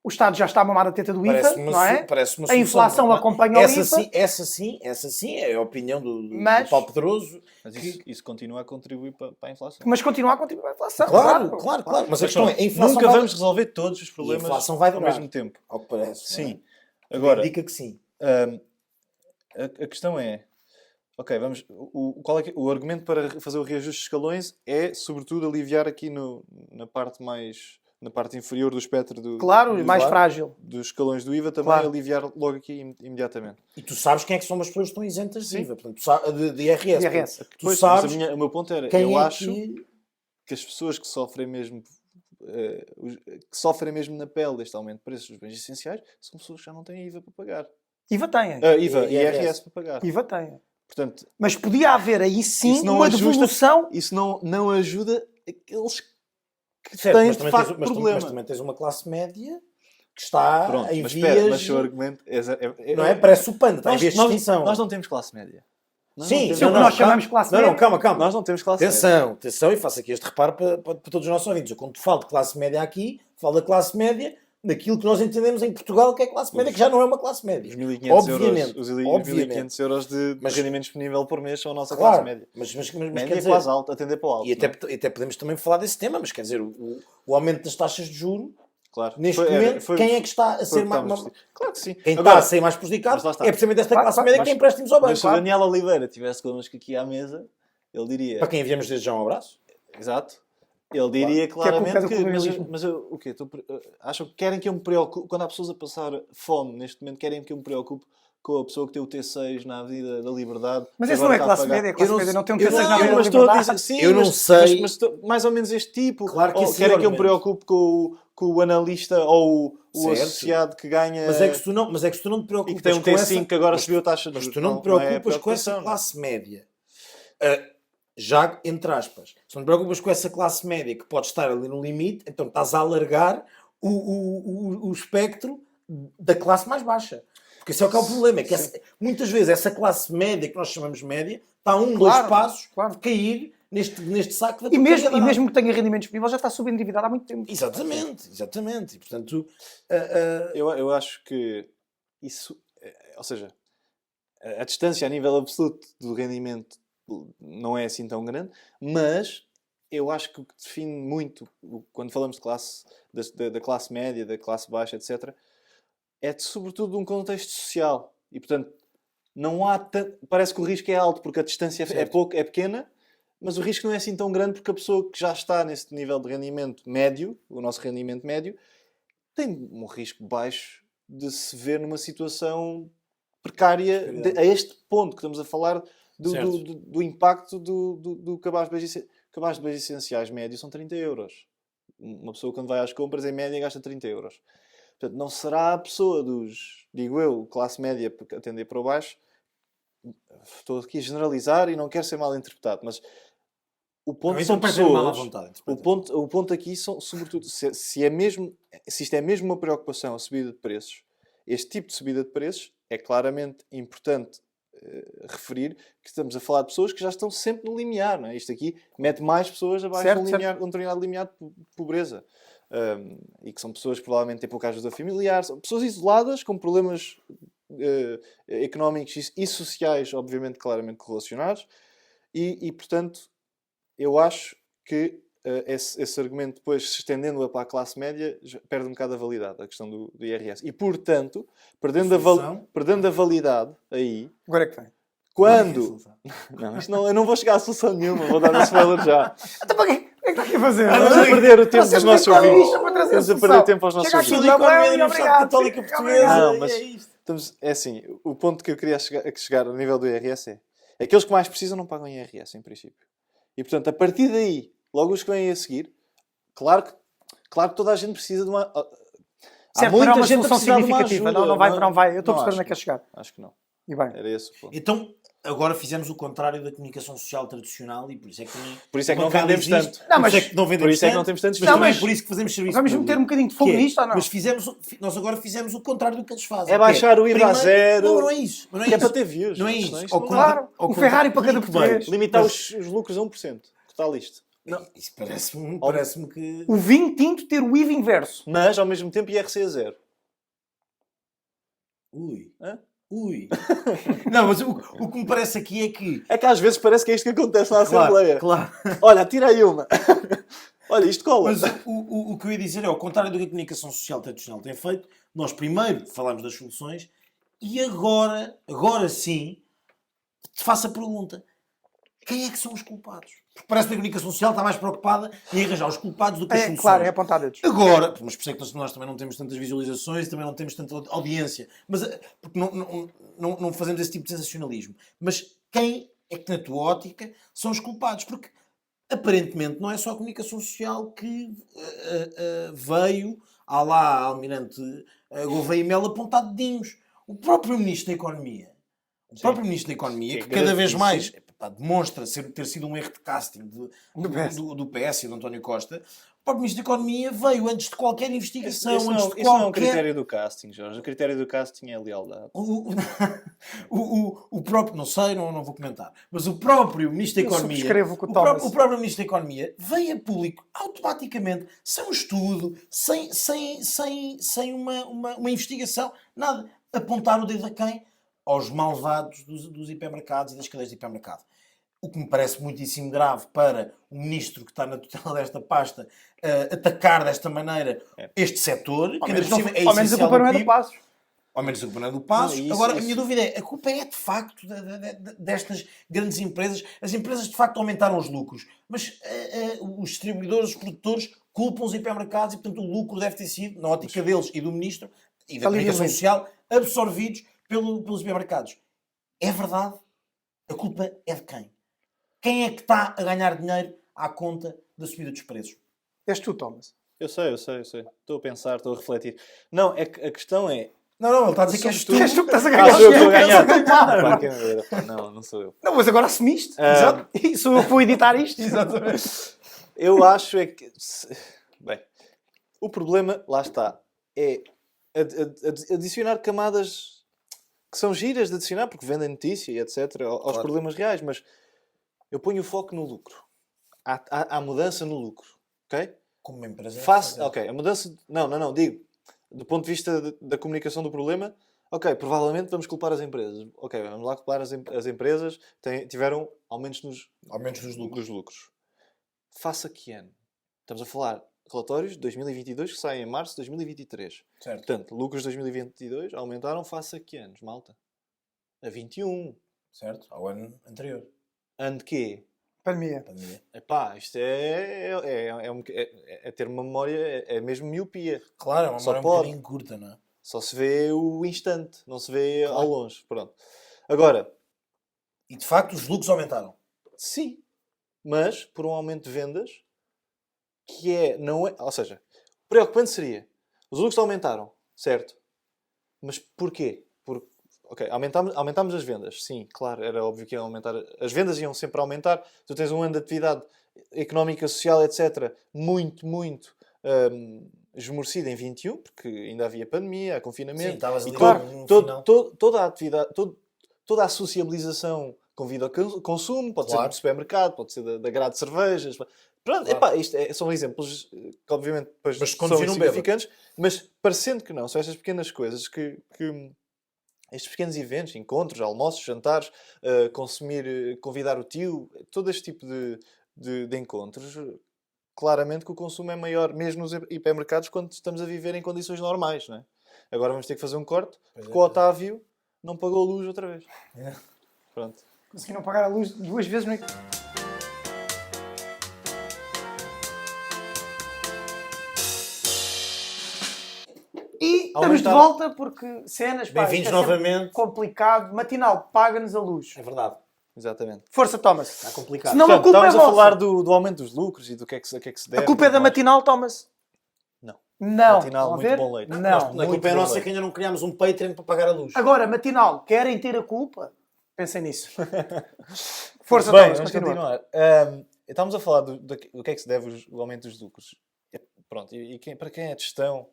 [SPEAKER 2] O Estado já está a mamar a teta do IVA,
[SPEAKER 3] Parece-me
[SPEAKER 2] não é?
[SPEAKER 3] parece uma
[SPEAKER 2] A inflação
[SPEAKER 3] solução.
[SPEAKER 2] acompanha o
[SPEAKER 3] essa
[SPEAKER 2] IVA.
[SPEAKER 3] essa sim é a opinião do
[SPEAKER 2] Mas-
[SPEAKER 3] Paulo Pedroso.
[SPEAKER 1] Mas isso continua a contribuir para a inflação.
[SPEAKER 2] Mas continua a contribuir a inflação.
[SPEAKER 3] Claro. Mas a questão é, a inflação
[SPEAKER 1] Nunca
[SPEAKER 3] vai-
[SPEAKER 1] vamos resolver todos os problemas
[SPEAKER 3] inflação vai
[SPEAKER 1] ao
[SPEAKER 3] durar.
[SPEAKER 1] mesmo tempo.
[SPEAKER 3] ao que parece.
[SPEAKER 1] Sim.
[SPEAKER 3] Não é?
[SPEAKER 1] Agora,
[SPEAKER 3] Indica que sim.
[SPEAKER 1] a questão é... Ok, vamos... Qual é o argumento para fazer o reajuste de escalões é, sobretudo, aliviar aqui na parte mais... Na parte inferior do espectro
[SPEAKER 2] Claro, mais
[SPEAKER 3] Claro.
[SPEAKER 2] frágil.
[SPEAKER 1] dos escalões do IVA, também
[SPEAKER 2] Claro.
[SPEAKER 1] aliviar logo aqui imediatamente.
[SPEAKER 3] E tu sabes quem é que são as pessoas que estão isentas de IVA, portanto, de IRS.
[SPEAKER 2] IRS.
[SPEAKER 3] Portanto, tu
[SPEAKER 1] Pois,
[SPEAKER 3] sabes
[SPEAKER 1] mas o meu ponto era,
[SPEAKER 3] quem
[SPEAKER 1] eu
[SPEAKER 3] é
[SPEAKER 1] acho que as pessoas que sofrem mesmo na pele deste aumento de preços dos bens essenciais são pessoas que já não têm IVA para pagar.
[SPEAKER 2] IVA tem.
[SPEAKER 1] IVA e
[SPEAKER 3] IRS
[SPEAKER 1] IRS para pagar.
[SPEAKER 2] IVA tem.
[SPEAKER 1] Portanto,
[SPEAKER 2] Mas podia haver aí sim
[SPEAKER 1] Isso não
[SPEAKER 2] uma
[SPEAKER 1] ajusta-
[SPEAKER 2] devolução.
[SPEAKER 1] isso não ajuda aqueles que
[SPEAKER 3] Certo,
[SPEAKER 1] têm
[SPEAKER 3] mas
[SPEAKER 1] de
[SPEAKER 3] também
[SPEAKER 1] facto
[SPEAKER 3] tens, mas
[SPEAKER 1] problema.
[SPEAKER 3] também tens uma classe média que está
[SPEAKER 1] Pronto,
[SPEAKER 3] em
[SPEAKER 1] mas
[SPEAKER 3] vias...
[SPEAKER 1] espera, mas o seu argumento
[SPEAKER 3] não é? Parece o panda, está em vias de extinção.
[SPEAKER 1] nós não temos classe média. Nós
[SPEAKER 3] Sim,
[SPEAKER 1] não temos-
[SPEAKER 2] Sim, o que nós chamamos de classe
[SPEAKER 3] Não,
[SPEAKER 2] média.
[SPEAKER 3] calma.
[SPEAKER 1] Nós não temos classe média.
[SPEAKER 3] Atenção, e faço aqui este reparo para todos os nossos ouvintes. Eu, quando falo de classe média aqui, falo da classe média daquilo que nós entendemos em Portugal que é classe média, que já não é uma classe média.
[SPEAKER 1] Os 1.500
[SPEAKER 3] Obviamente,
[SPEAKER 1] euros, os
[SPEAKER 3] obviamente.
[SPEAKER 1] 1.500 euros de
[SPEAKER 3] Mas-
[SPEAKER 1] rendimento disponível por mês são a nossa
[SPEAKER 3] Claro,
[SPEAKER 1] classe média.
[SPEAKER 3] mas
[SPEAKER 1] Média
[SPEAKER 3] quer
[SPEAKER 1] é
[SPEAKER 3] dizer,
[SPEAKER 1] quase alta, atender para o alto.
[SPEAKER 3] e
[SPEAKER 1] não é?
[SPEAKER 3] até podemos também falar desse tema, mas quer dizer, o aumento das taxas de juros,
[SPEAKER 1] Claro.
[SPEAKER 3] neste
[SPEAKER 1] Foi-
[SPEAKER 3] momento, quem é que está a
[SPEAKER 1] foi
[SPEAKER 3] ser
[SPEAKER 1] o que
[SPEAKER 3] mais...
[SPEAKER 1] estávamos a discutir. Claro que sim.
[SPEAKER 3] Quem está
[SPEAKER 1] Agora,
[SPEAKER 3] a ser mais prejudicado
[SPEAKER 1] mas lá está.
[SPEAKER 3] é precisamente esta
[SPEAKER 2] Claro,
[SPEAKER 3] classe
[SPEAKER 2] claro,
[SPEAKER 3] média que
[SPEAKER 2] mas-
[SPEAKER 3] tem empréstimos ao banco.
[SPEAKER 1] Mas se o Daniel Oliveira estivesse connosco aqui à mesa, ele diria...
[SPEAKER 3] Para quem enviamos desde já um abraço.
[SPEAKER 1] Exato. Ele diria
[SPEAKER 2] Que é culpa
[SPEAKER 1] claramente
[SPEAKER 2] do
[SPEAKER 1] que...
[SPEAKER 2] colonialismo.
[SPEAKER 1] o quê? Acham que querem que eu me preocupe... Quando há pessoas a passar fome neste momento, querem que eu me preocupe com a pessoa que tem o T6 na Avenida da Liberdade.
[SPEAKER 2] Mas
[SPEAKER 1] que
[SPEAKER 2] isso não é
[SPEAKER 1] agora está a
[SPEAKER 2] classe
[SPEAKER 1] pagar.
[SPEAKER 2] média. Classe média não tem um
[SPEAKER 3] eu
[SPEAKER 2] T6
[SPEAKER 3] não-
[SPEAKER 2] na
[SPEAKER 3] eu
[SPEAKER 2] Avenida
[SPEAKER 1] Mas
[SPEAKER 2] da
[SPEAKER 1] estou a
[SPEAKER 2] Liberdade.
[SPEAKER 1] dizer, sim,
[SPEAKER 3] Eu não sei.
[SPEAKER 1] mas mais ou menos este tipo.
[SPEAKER 3] Claro que
[SPEAKER 1] Ou
[SPEAKER 3] esse
[SPEAKER 1] querem que eu me
[SPEAKER 3] argumento.
[SPEAKER 1] preocupe com o analista ou o
[SPEAKER 3] Certo.
[SPEAKER 1] associado que ganha
[SPEAKER 3] Mas é que tu não te preocupas
[SPEAKER 1] e que tem um
[SPEAKER 3] com
[SPEAKER 1] T5 que agora
[SPEAKER 3] mas-
[SPEAKER 1] subiu a taxa de
[SPEAKER 3] Mas
[SPEAKER 1] juros.
[SPEAKER 3] tu não te
[SPEAKER 1] é a
[SPEAKER 3] preocupas com essa
[SPEAKER 1] preocupação, não é?
[SPEAKER 3] classe média. Já, entre aspas, se não te preocupas com essa classe média que pode estar ali no limite, então estás a alargar o espectro da classe mais baixa. Porque esse é o que é o problema. É que muitas vezes essa classe média, que nós chamamos média, está a dois
[SPEAKER 2] Claro,
[SPEAKER 3] passos
[SPEAKER 2] claro.
[SPEAKER 3] de cair neste saco da
[SPEAKER 2] E
[SPEAKER 3] precariedade.
[SPEAKER 2] mesmo que tenha rendimento disponível, já está subendividado há muito tempo.
[SPEAKER 3] Exatamente. E, portanto,
[SPEAKER 1] Eu acho que isso, ou seja, a distância a nível absoluto do rendimento não é assim tão grande, mas eu acho que o que define muito, quando falamos de classe, da classe média, da classe baixa, etc., é sobretudo de um contexto social. E, portanto, não há parece que o risco é alto porque a distância é pequena, mas o risco não é assim tão grande porque a pessoa que já está nesse nível de rendimento médio, o nosso rendimento médio, tem um risco baixo de se ver numa situação precária a este ponto que estamos a falar do impacto do cabaz de bens essenciais médio são 30 euros. Uma pessoa quando vai às compras em média gasta 30 euros. Portanto, não será a pessoa digo eu, classe média atender para o baixo. Estou aqui a generalizar e não quero ser mal interpretado, mas
[SPEAKER 4] o ponto
[SPEAKER 3] Não,
[SPEAKER 4] são
[SPEAKER 3] interpretem-me mal à
[SPEAKER 4] pessoas.
[SPEAKER 3] vontade,
[SPEAKER 4] O ponto aqui são, sobretudo, se isto é mesmo uma preocupação, a subida de preços, este tipo de subida de preços é claramente importante referir que estamos a falar de pessoas que já estão sempre no limiar. Não é? Isto aqui mete mais pessoas abaixo
[SPEAKER 2] Certo,
[SPEAKER 4] de um determinado limiar de pobreza. E que são pessoas que provavelmente têm pouca ajuda familiar, são pessoas isoladas com problemas económicos e sociais, obviamente, claramente correlacionados. E portanto, eu acho que esse argumento, depois, se estendendo para a classe média, perde um bocado a validade, a questão do IRS. E, portanto, perdendo a validade aí,
[SPEAKER 2] Agora é que vem.
[SPEAKER 4] quando... Não, isto não, eu não vou chegar a solução nenhuma, vou dar um spoiler já.
[SPEAKER 2] Então para quê? O que é que está aqui a fazer?
[SPEAKER 4] Estamos a perder o tempo
[SPEAKER 2] Nós
[SPEAKER 4] dos
[SPEAKER 2] temos
[SPEAKER 4] nossos
[SPEAKER 2] economista
[SPEAKER 4] ouvintes.
[SPEAKER 2] para trazer
[SPEAKER 4] Estamos a
[SPEAKER 2] solução.
[SPEAKER 4] perder tempo aos nossos
[SPEAKER 2] Chega aqui
[SPEAKER 4] ouvintes.
[SPEAKER 2] o
[SPEAKER 3] Economia
[SPEAKER 2] Gabriel
[SPEAKER 3] da
[SPEAKER 2] e
[SPEAKER 3] Universidade
[SPEAKER 2] obrigado.
[SPEAKER 3] Católica Portuguesa.
[SPEAKER 4] Não, mas
[SPEAKER 3] É isto.
[SPEAKER 4] é assim, o ponto que eu queria chegar a nível do IRS é aqueles que mais precisam não pagam IRS, em princípio. E, portanto, a partir daí, logo os que vêm a seguir, claro que toda a gente precisa de uma... Há
[SPEAKER 2] Certo,
[SPEAKER 4] muita
[SPEAKER 2] mas é uma
[SPEAKER 4] gente a
[SPEAKER 2] solução
[SPEAKER 4] precisar de uma
[SPEAKER 2] significativa.
[SPEAKER 4] ajuda.
[SPEAKER 2] Não vai. Eu estou a
[SPEAKER 4] Não,
[SPEAKER 2] perceber
[SPEAKER 4] acho
[SPEAKER 2] onde é que quer chegar.
[SPEAKER 4] Acho que não.
[SPEAKER 2] E bem.
[SPEAKER 4] Era esse o ponto.
[SPEAKER 3] Então, agora fizemos o contrário da comunicação social tradicional e por isso é que também...
[SPEAKER 4] Por isso é que
[SPEAKER 3] o
[SPEAKER 4] não
[SPEAKER 3] bancada
[SPEAKER 4] vendemos
[SPEAKER 3] existe,
[SPEAKER 4] tanto.
[SPEAKER 2] Não,
[SPEAKER 3] por
[SPEAKER 2] mas-
[SPEAKER 3] isso é que não vendemos
[SPEAKER 4] Por isso é que não
[SPEAKER 3] tanto,
[SPEAKER 4] temos tantos
[SPEAKER 3] mas também
[SPEAKER 2] mas-
[SPEAKER 3] é por isso que fazemos serviço
[SPEAKER 2] Vamos
[SPEAKER 3] público.
[SPEAKER 2] meter um bocadinho de fogo
[SPEAKER 3] Que é,
[SPEAKER 2] nisto ou não?
[SPEAKER 3] Mas nós agora fizemos o contrário do que eles fazem.
[SPEAKER 4] É baixar o IVA a
[SPEAKER 3] primeiro-
[SPEAKER 4] zero.
[SPEAKER 3] Não é isso. Não é
[SPEAKER 4] Que é
[SPEAKER 3] isso.
[SPEAKER 4] para ter views.
[SPEAKER 3] Não é
[SPEAKER 4] senão
[SPEAKER 3] isso.
[SPEAKER 4] isto não dá.
[SPEAKER 2] Claro, um Ferrari para cada português.
[SPEAKER 4] Limitar os lucros a 1%. Que tal isto?
[SPEAKER 3] Não, isso parece-me que...
[SPEAKER 2] O vinho tinto ter o IVA inverso.
[SPEAKER 4] Mas, ao mesmo tempo, IRC a zero.
[SPEAKER 3] Ui.
[SPEAKER 4] Hã?
[SPEAKER 3] Ui. Não, mas o que me parece aqui é que...
[SPEAKER 4] É que às vezes parece que é isto que acontece na Assembleia.
[SPEAKER 3] Claro.
[SPEAKER 4] Olha, tira aí uma. Olha, isto cola.
[SPEAKER 3] Mas o que eu ia dizer é, ao contrário do que a comunicação social tradicional tem feito, nós primeiro falamos das soluções e agora sim, te faço a pergunta. Quem é que são os culpados? Porque parece que a comunicação social está mais preocupada em arranjar os culpados do que as soluções.
[SPEAKER 2] Claro, é apontar dedos.
[SPEAKER 3] Agora, mas por isso é que nós também não temos tantas visualizações e também não temos tanta audiência. Mas, porque não fazemos esse tipo de sensacionalismo. Mas quem é que, na tua ótica, são os culpados? Porque, aparentemente, não é só a comunicação social que veio, à lá, Almirante Gouveia e Melo, apontar dedinhos. O próprio Ministro da Economia,
[SPEAKER 4] Que é
[SPEAKER 3] que cada vez
[SPEAKER 4] gravíssimo.
[SPEAKER 3] mais demonstra ter sido um erro de casting
[SPEAKER 2] Do PS.
[SPEAKER 3] do PS e do António Costa, o próprio Ministro da Economia veio antes de qualquer investigação,
[SPEAKER 4] Isso
[SPEAKER 3] antes
[SPEAKER 4] não,
[SPEAKER 3] de
[SPEAKER 4] isso não é um
[SPEAKER 3] qualquer...
[SPEAKER 4] critério do casting, Jorge. O critério do casting é a lealdade.
[SPEAKER 3] O próprio, não sei, não vou comentar, mas o próprio Ministro da
[SPEAKER 2] Eu
[SPEAKER 3] Economia,
[SPEAKER 2] subscrevo o que o
[SPEAKER 3] o
[SPEAKER 2] Thomas-
[SPEAKER 3] próprio Ministro da Economia veio a público automaticamente, sem um estudo, sem uma investigação, nada, apontar o dedo a quem? Aos malvados dos hipermercados e das cadeias de hipermercado. O que me parece muitíssimo grave para o ministro que está na tutela desta pasta atacar desta maneira este setor, que ainda por cima é
[SPEAKER 2] Ao menos a
[SPEAKER 3] essencial
[SPEAKER 2] culpa
[SPEAKER 3] do
[SPEAKER 2] não é do
[SPEAKER 3] PIB.
[SPEAKER 2] Passos.
[SPEAKER 3] Ao menos a culpa não é do Passos.
[SPEAKER 4] Não, isso-
[SPEAKER 3] Agora, a
[SPEAKER 4] isso-
[SPEAKER 3] minha dúvida é, a culpa é de facto destas grandes empresas. As empresas de facto aumentaram os lucros, mas os distribuidores, os produtores culpam os hipermercados e, portanto, o lucro deve ter sido, na ótica deles e do ministro e da
[SPEAKER 2] Ali
[SPEAKER 3] comunicação
[SPEAKER 2] mesmo.
[SPEAKER 3] social, absorvidos pelos hipermercados. É verdade? A culpa é de quem? Quem é que está a ganhar dinheiro à conta da subida dos preços?
[SPEAKER 2] És tu, Thomas.
[SPEAKER 4] Eu sei. Estou a pensar, estou a refletir. Não, é que a questão é...
[SPEAKER 3] Não, ele está a dizer que és tu.
[SPEAKER 2] És tu que estás a ganhar.
[SPEAKER 4] sou eu que estou a ganhar.
[SPEAKER 2] ganhar.
[SPEAKER 4] Pá, quem me dera. Não sou eu.
[SPEAKER 2] Não, mas agora assumiste.
[SPEAKER 4] Ah.
[SPEAKER 2] Exato. E sou eu que vou editar isto.
[SPEAKER 3] Exatamente.
[SPEAKER 4] Eu acho é que... Bem, o problema, lá está, é adicionar camadas que são giras de adicionar, porque vendem notícia e etc, aos
[SPEAKER 3] Claro.
[SPEAKER 4] problemas reais, mas eu ponho o foco no lucro. Há mudança no lucro, ok?
[SPEAKER 3] Como uma empresa.
[SPEAKER 4] Ok, a mudança... Não, digo, do ponto de vista da comunicação do problema, ok, provavelmente vamos culpar as empresas. Ok, vamos lá culpar as empresas, tiveram aumentos
[SPEAKER 3] Ao menos nos lucros.
[SPEAKER 4] dos lucros. Faça que ano? Estamos a falar relatórios de 2022 que saem em março de 2023.
[SPEAKER 3] Certo.
[SPEAKER 4] Portanto, lucros de 2022 aumentaram face a que anos, malta? A 21.
[SPEAKER 3] Certo. Ao ano anterior.
[SPEAKER 4] Ano de quê?
[SPEAKER 2] Pandemia.
[SPEAKER 3] Pandemia.
[SPEAKER 4] Epá, isto é ter uma memória, é mesmo miopia.
[SPEAKER 3] Claro, é uma
[SPEAKER 4] Só
[SPEAKER 3] memória um
[SPEAKER 4] pode.
[SPEAKER 3] bocadinho curta, não é?
[SPEAKER 4] Só se vê o instante, não se vê
[SPEAKER 3] Claro.
[SPEAKER 4] ao longe. Pronto. Agora,
[SPEAKER 3] E de facto os lucros aumentaram.
[SPEAKER 4] sim, mas por um aumento de vendas que não é, ou seja, preocupante seria, os lucros aumentaram, certo? Mas porquê? Ok, aumentámos as vendas, sim, claro, era óbvio que iam aumentar, as vendas iam sempre aumentar, tu tens um ano de atividade económica, social, etc., muito, muito esmorecida em 21, porque ainda havia pandemia, confinamento.
[SPEAKER 3] Sim, estavas ali no final.
[SPEAKER 4] Toda a atividade, toda a sociabilização convida ao consumo, pode ser
[SPEAKER 3] Claro.
[SPEAKER 4] no supermercado, pode ser da grade de cervejas. Pronto,
[SPEAKER 3] Claro.
[SPEAKER 4] epá, isto são exemplos que obviamente depois
[SPEAKER 3] Mas
[SPEAKER 4] são
[SPEAKER 3] conduziram
[SPEAKER 4] insignificantes, mas parecendo que não, são estas pequenas coisas que estes pequenos eventos, encontros, almoços, jantares, convidar o tio, todo este tipo de encontros, claramente que o consumo é maior, mesmo nos hipermercados, quando estamos a viver em condições normais, não é? Agora vamos ter que fazer um corte, porque o Otávio não pagou a luz outra vez.
[SPEAKER 3] É.
[SPEAKER 4] Pronto.
[SPEAKER 2] Conseguiram pagar a luz 2 vezes no... E estamos de
[SPEAKER 4] Aumentaram.
[SPEAKER 2] volta porque cenas, pá,
[SPEAKER 3] Bem-vindos
[SPEAKER 2] isto é sempre
[SPEAKER 3] novamente.
[SPEAKER 2] complicado. Matinal, paga-nos a luz.
[SPEAKER 3] É verdade.
[SPEAKER 4] Exatamente.
[SPEAKER 2] Força, Thomas.
[SPEAKER 3] Está complicado.
[SPEAKER 2] Se não, a
[SPEAKER 4] Portanto,
[SPEAKER 2] culpa é
[SPEAKER 4] estamos a
[SPEAKER 2] vossa.
[SPEAKER 4] falar do aumento dos lucros e do que é que se deve.
[SPEAKER 2] A culpa é da
[SPEAKER 4] tudo mais.
[SPEAKER 2] Matinal, Thomas.
[SPEAKER 4] Não.
[SPEAKER 2] Não.
[SPEAKER 4] Matinal,
[SPEAKER 2] Estão a
[SPEAKER 4] muito
[SPEAKER 2] ver?
[SPEAKER 4] bom leite.
[SPEAKER 2] Não.
[SPEAKER 3] A
[SPEAKER 4] Muito
[SPEAKER 3] culpa é
[SPEAKER 4] bom
[SPEAKER 3] nossa
[SPEAKER 4] leite.
[SPEAKER 3] que ainda não criámos um Patreon para pagar a luz.
[SPEAKER 2] Agora, Matinal, querem ter a culpa? Pensem nisso. Força,
[SPEAKER 4] Bem,
[SPEAKER 2] Thomas,
[SPEAKER 4] vamos
[SPEAKER 2] continua.
[SPEAKER 4] continuar. Estamos a falar do que é que se deve o aumento dos lucros. Pronto, para quem é de gestão,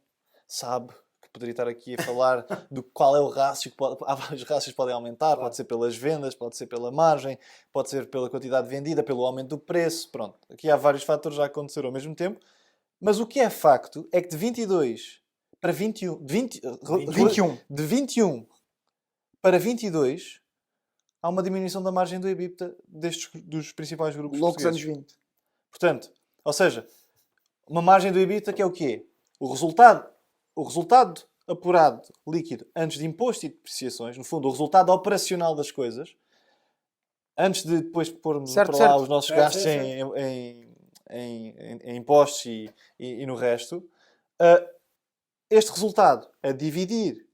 [SPEAKER 4] sabe que poderia estar aqui a falar do qual é o rácio. Há vários rácios que podem aumentar,
[SPEAKER 3] Claro.
[SPEAKER 4] pode ser pelas vendas, pode ser pela margem, pode ser pela quantidade vendida, pelo aumento do preço. Pronto, aqui há vários fatores a acontecer ao mesmo tempo. Mas o que é facto é que de 22 para 21...
[SPEAKER 2] 21.
[SPEAKER 4] De 21 para 22... há uma diminuição da margem do EBITDA dos principais grupos
[SPEAKER 2] Loucos anos
[SPEAKER 4] portugueses.
[SPEAKER 2] 20.
[SPEAKER 4] Portanto, ou seja, uma margem do EBITDA que é o quê? O resultado apurado líquido antes de imposto e depreciações, no fundo, o resultado operacional das coisas, antes de depois pormos
[SPEAKER 2] Certo,
[SPEAKER 4] para lá
[SPEAKER 2] certo.
[SPEAKER 4] os nossos
[SPEAKER 3] Certo,
[SPEAKER 4] gastos
[SPEAKER 3] certo,
[SPEAKER 4] em impostos e no resto, este resultado a dividir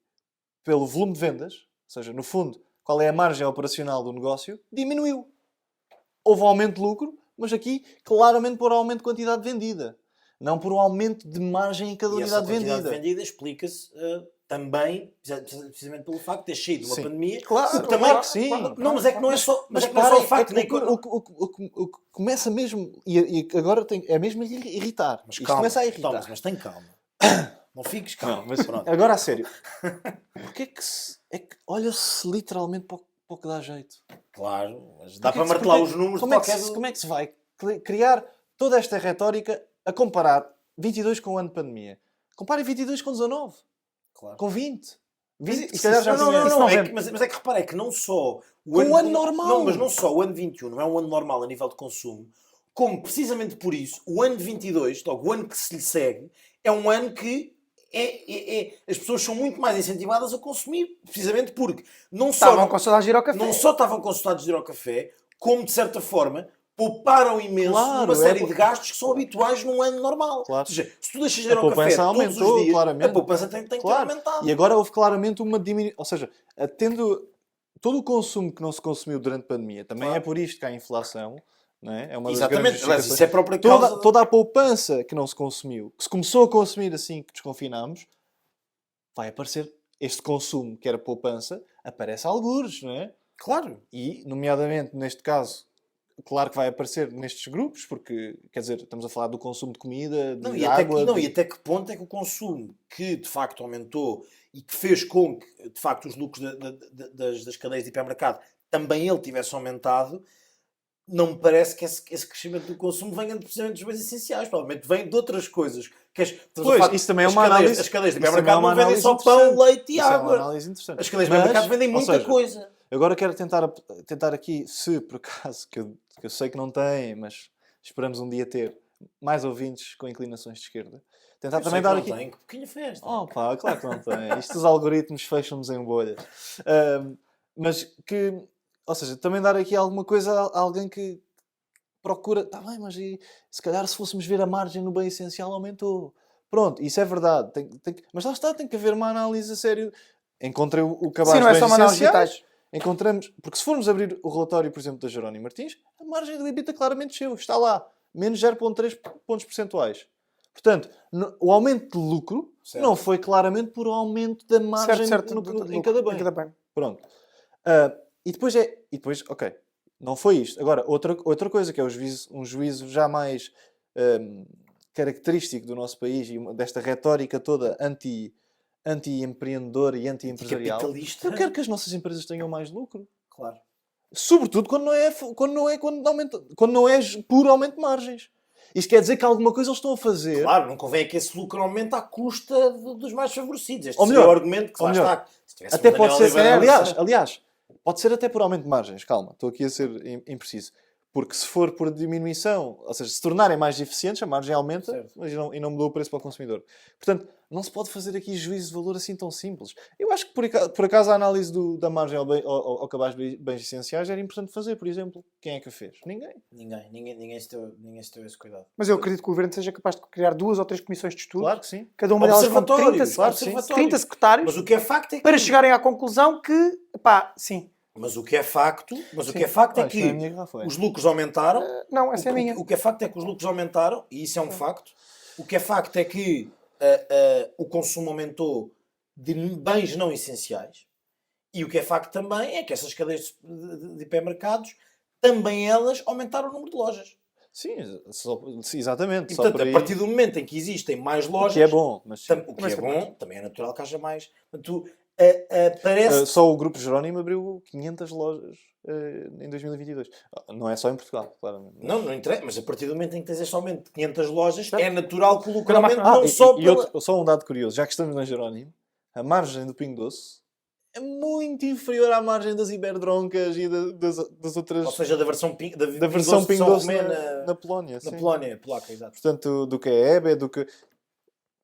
[SPEAKER 4] pelo volume de vendas, ou seja, no fundo, qual é a margem operacional do negócio, diminuiu. Houve um aumento de lucro, mas aqui claramente por aumento de quantidade vendida. Não por um aumento de margem em cada
[SPEAKER 3] E essa
[SPEAKER 4] unidade
[SPEAKER 3] quantidade
[SPEAKER 4] vendida.
[SPEAKER 3] vendida explica-se também, precisamente pelo facto de ter saído uma
[SPEAKER 4] Sim.
[SPEAKER 3] pandemia.
[SPEAKER 2] Claro,
[SPEAKER 3] O que também,
[SPEAKER 4] claro que sim.
[SPEAKER 3] Não, mas é que não é só,
[SPEAKER 4] Mas
[SPEAKER 3] é que não é só o
[SPEAKER 4] reparem,
[SPEAKER 3] facto.
[SPEAKER 4] é que o que começa mesmo, e agora é mesmo a irritar.
[SPEAKER 3] Mas
[SPEAKER 4] Isto
[SPEAKER 3] calma,
[SPEAKER 4] começa a irritar.
[SPEAKER 3] Thomas, mas tem calma. Não fiques calmo.
[SPEAKER 4] Não, mas
[SPEAKER 3] Pronto.
[SPEAKER 4] agora a sério. Porque é que olha-se literalmente para o que dá jeito.
[SPEAKER 3] Claro, mas dá
[SPEAKER 4] Porque
[SPEAKER 3] para martelar os números
[SPEAKER 4] como
[SPEAKER 3] de
[SPEAKER 4] é, que
[SPEAKER 3] qualquer...
[SPEAKER 4] se, como é que se vai criar toda esta retórica a comparar 22 com o ano de pandemia? Comparem 22 com 19.
[SPEAKER 3] Claro.
[SPEAKER 4] Com 20. 20
[SPEAKER 2] Isso-
[SPEAKER 4] se calhar já
[SPEAKER 2] isso-
[SPEAKER 3] Não,
[SPEAKER 2] Isso
[SPEAKER 3] não,
[SPEAKER 2] não
[SPEAKER 3] é
[SPEAKER 2] vende.
[SPEAKER 3] que, mas é que repara, é que não só
[SPEAKER 4] Com o ano normal.
[SPEAKER 3] Não, mas não só o ano 21 não é um ano normal a nível de consumo, como precisamente por isso, o ano de 22, logo o ano que se lhe segue, é um ano que as pessoas são muito mais incentivadas a consumir, precisamente porque não só
[SPEAKER 2] Estavam com saudades de ir ao café.
[SPEAKER 3] não só estavam consultados de ir ao café, como de certa forma pouparam imenso
[SPEAKER 4] Claro,
[SPEAKER 3] numa série
[SPEAKER 4] é-
[SPEAKER 3] de gastos que são habituais num ano normal.
[SPEAKER 4] Claro.
[SPEAKER 3] Ou seja, se tu deixas de ir
[SPEAKER 4] A
[SPEAKER 3] ao café
[SPEAKER 4] poupança
[SPEAKER 3] todos
[SPEAKER 4] aumentou,
[SPEAKER 3] os dias,
[SPEAKER 4] claramente.
[SPEAKER 3] a poupança tem que ter aumentado.
[SPEAKER 4] E agora houve claramente uma diminuição. Ou seja, tendo todo o consumo que não se consumiu durante a pandemia, também
[SPEAKER 3] Claro.
[SPEAKER 4] é por isto que há inflação. Não é? É uma das
[SPEAKER 3] Exatamente,
[SPEAKER 4] grandes
[SPEAKER 3] aliás,
[SPEAKER 4] justificações.
[SPEAKER 3] isso é a própria causa...
[SPEAKER 4] Toda a poupança que não se consumiu, que se começou a consumir assim que desconfinámos, vai aparecer este consumo, que era poupança, aparece a algures, não é?
[SPEAKER 3] Claro.
[SPEAKER 4] E, nomeadamente, neste caso, claro que vai aparecer nestes grupos, porque, quer dizer, estamos a falar do consumo de comida, de
[SPEAKER 3] Não, e
[SPEAKER 4] água...
[SPEAKER 3] e até que ponto é que o consumo, que de facto aumentou e que fez com que, de facto, os lucros das cadeias de hipermercado também ele tivesse aumentado, não me parece que esse crescimento do consumo venha precisamente dos bens essenciais. Provavelmente vem de outras coisas.
[SPEAKER 4] Pois, isso também é uma análise...
[SPEAKER 3] As cadeias de
[SPEAKER 4] isso também é
[SPEAKER 3] hipermercado
[SPEAKER 4] uma
[SPEAKER 3] não vendem
[SPEAKER 4] análise
[SPEAKER 3] só pão,
[SPEAKER 4] interessante.
[SPEAKER 3] leite e
[SPEAKER 4] Isso é uma
[SPEAKER 3] água.
[SPEAKER 4] análise interessante.
[SPEAKER 3] As cadeias de
[SPEAKER 4] Mas,
[SPEAKER 3] hipermercado vendem
[SPEAKER 4] ou
[SPEAKER 3] muita
[SPEAKER 4] seja,
[SPEAKER 3] coisa.
[SPEAKER 4] Agora quero tentar aqui, se por acaso, que eu sei que não tem, mas esperamos um dia ter mais ouvintes com inclinações de esquerda. Tentar
[SPEAKER 3] Eu
[SPEAKER 4] também
[SPEAKER 3] sei que
[SPEAKER 4] dar
[SPEAKER 3] não
[SPEAKER 4] aqui...
[SPEAKER 3] tem, que pequena festa.
[SPEAKER 4] Oh pá, claro que não tem. Isto os algoritmos fecham-nos em bolhas. Mas que... Ou seja, também dar aqui alguma coisa a alguém que procura... Está bem, mas se calhar se fôssemos ver a margem no bem essencial aumentou. Pronto, isso é verdade. Mas lá está, tem que haver uma análise a sério. Encontrei o cabaz
[SPEAKER 2] Sim, não é só
[SPEAKER 4] bens
[SPEAKER 2] uma análise
[SPEAKER 4] essenciais.
[SPEAKER 2] digitais.
[SPEAKER 4] Encontramos... Porque se formos abrir o relatório, por exemplo, da Jerónimo Martins, a margem do EBITDA claramente desceu. Está lá. Menos 0,3 pontos percentuais. Portanto, o aumento de lucro
[SPEAKER 3] Certo.
[SPEAKER 4] não foi claramente por um aumento da margem em cada bem. Pronto. E depois, ok. não foi isto. Agora, outra coisa que é um juízo já mais característico do nosso país e desta retórica toda anti-empreendedora e anti-empresarial.
[SPEAKER 3] Capitalista.
[SPEAKER 4] Eu quero que as nossas empresas tenham mais lucro.
[SPEAKER 3] Claro.
[SPEAKER 4] Sobretudo quando não é puro aumento de margens. Isto quer dizer que alguma coisa eles estão a fazer.
[SPEAKER 3] Claro, não convém que esse lucro aumente à custa dos mais favorecidos. Este
[SPEAKER 4] Ou
[SPEAKER 3] seria
[SPEAKER 4] melhor,
[SPEAKER 3] o argumento que lá está. Se tivéssemos
[SPEAKER 4] Até
[SPEAKER 3] Daniel
[SPEAKER 4] pode ser,
[SPEAKER 3] Oliveira,
[SPEAKER 4] aliás, pode ser até por aumento de margens. Calma, estou aqui a ser impreciso. Porque se for por diminuição, ou seja, se tornarem mais eficientes, a margem aumenta e não mudou o preço para o consumidor. Portanto, não se pode fazer aqui juízo de valor assim tão simples. Eu acho que, por acaso, a análise da margem ao cabaz de bens essenciais era importante fazer, por exemplo. Quem é que a fez? Ninguém.
[SPEAKER 3] Ninguém se deu esse cuidado.
[SPEAKER 2] Mas eu acredito que o Governo seja capaz de criar 2 ou 3 comissões de estudo.
[SPEAKER 4] Claro que sim.
[SPEAKER 2] Cada uma delas com
[SPEAKER 3] Observatórios,
[SPEAKER 2] 30 secretários.
[SPEAKER 3] Mas o que é facto é que...
[SPEAKER 2] Para chegarem à conclusão que, pá, sim.
[SPEAKER 3] Mas o que é facto, é
[SPEAKER 4] isto
[SPEAKER 3] que
[SPEAKER 4] é a minha garrafa, é.
[SPEAKER 3] os lucros aumentaram.
[SPEAKER 2] Não, essa é a minha.
[SPEAKER 3] O que é facto é que os lucros aumentaram, e isso é um facto. O que é facto é que o consumo aumentou de bens não essenciais. E o que é facto também é que essas cadeias de hipermercados, também elas aumentaram o número de lojas.
[SPEAKER 4] Sim, exatamente.
[SPEAKER 3] E,
[SPEAKER 4] Só
[SPEAKER 3] portanto,
[SPEAKER 4] por aí,
[SPEAKER 3] a partir do momento em que existem mais lojas...
[SPEAKER 4] o que é bom. Mas, sim.
[SPEAKER 3] O que é bom, também é natural que haja mais. Portanto, parece...
[SPEAKER 4] Só o Grupo Jerónimo abriu 500 lojas em 2022. Não é só em Portugal, claramente.
[SPEAKER 3] Não interessa, mas a partir do momento em que tens este aumento de 500 lojas, é natural que o lucro
[SPEAKER 2] Pela
[SPEAKER 3] aumente
[SPEAKER 2] máquina-
[SPEAKER 3] não só pela...
[SPEAKER 4] Só um dado curioso, já que estamos na Jerónimo, a margem do Pingo Doce é muito inferior à margem das Iberdroncas e das outras...
[SPEAKER 3] Ou seja, da versão
[SPEAKER 4] da versão Pingo Doce
[SPEAKER 3] romena
[SPEAKER 4] na Polónia.
[SPEAKER 3] na
[SPEAKER 4] sim.
[SPEAKER 3] Polónia, polaca, exato.
[SPEAKER 4] Portanto, do que é EBE, do que...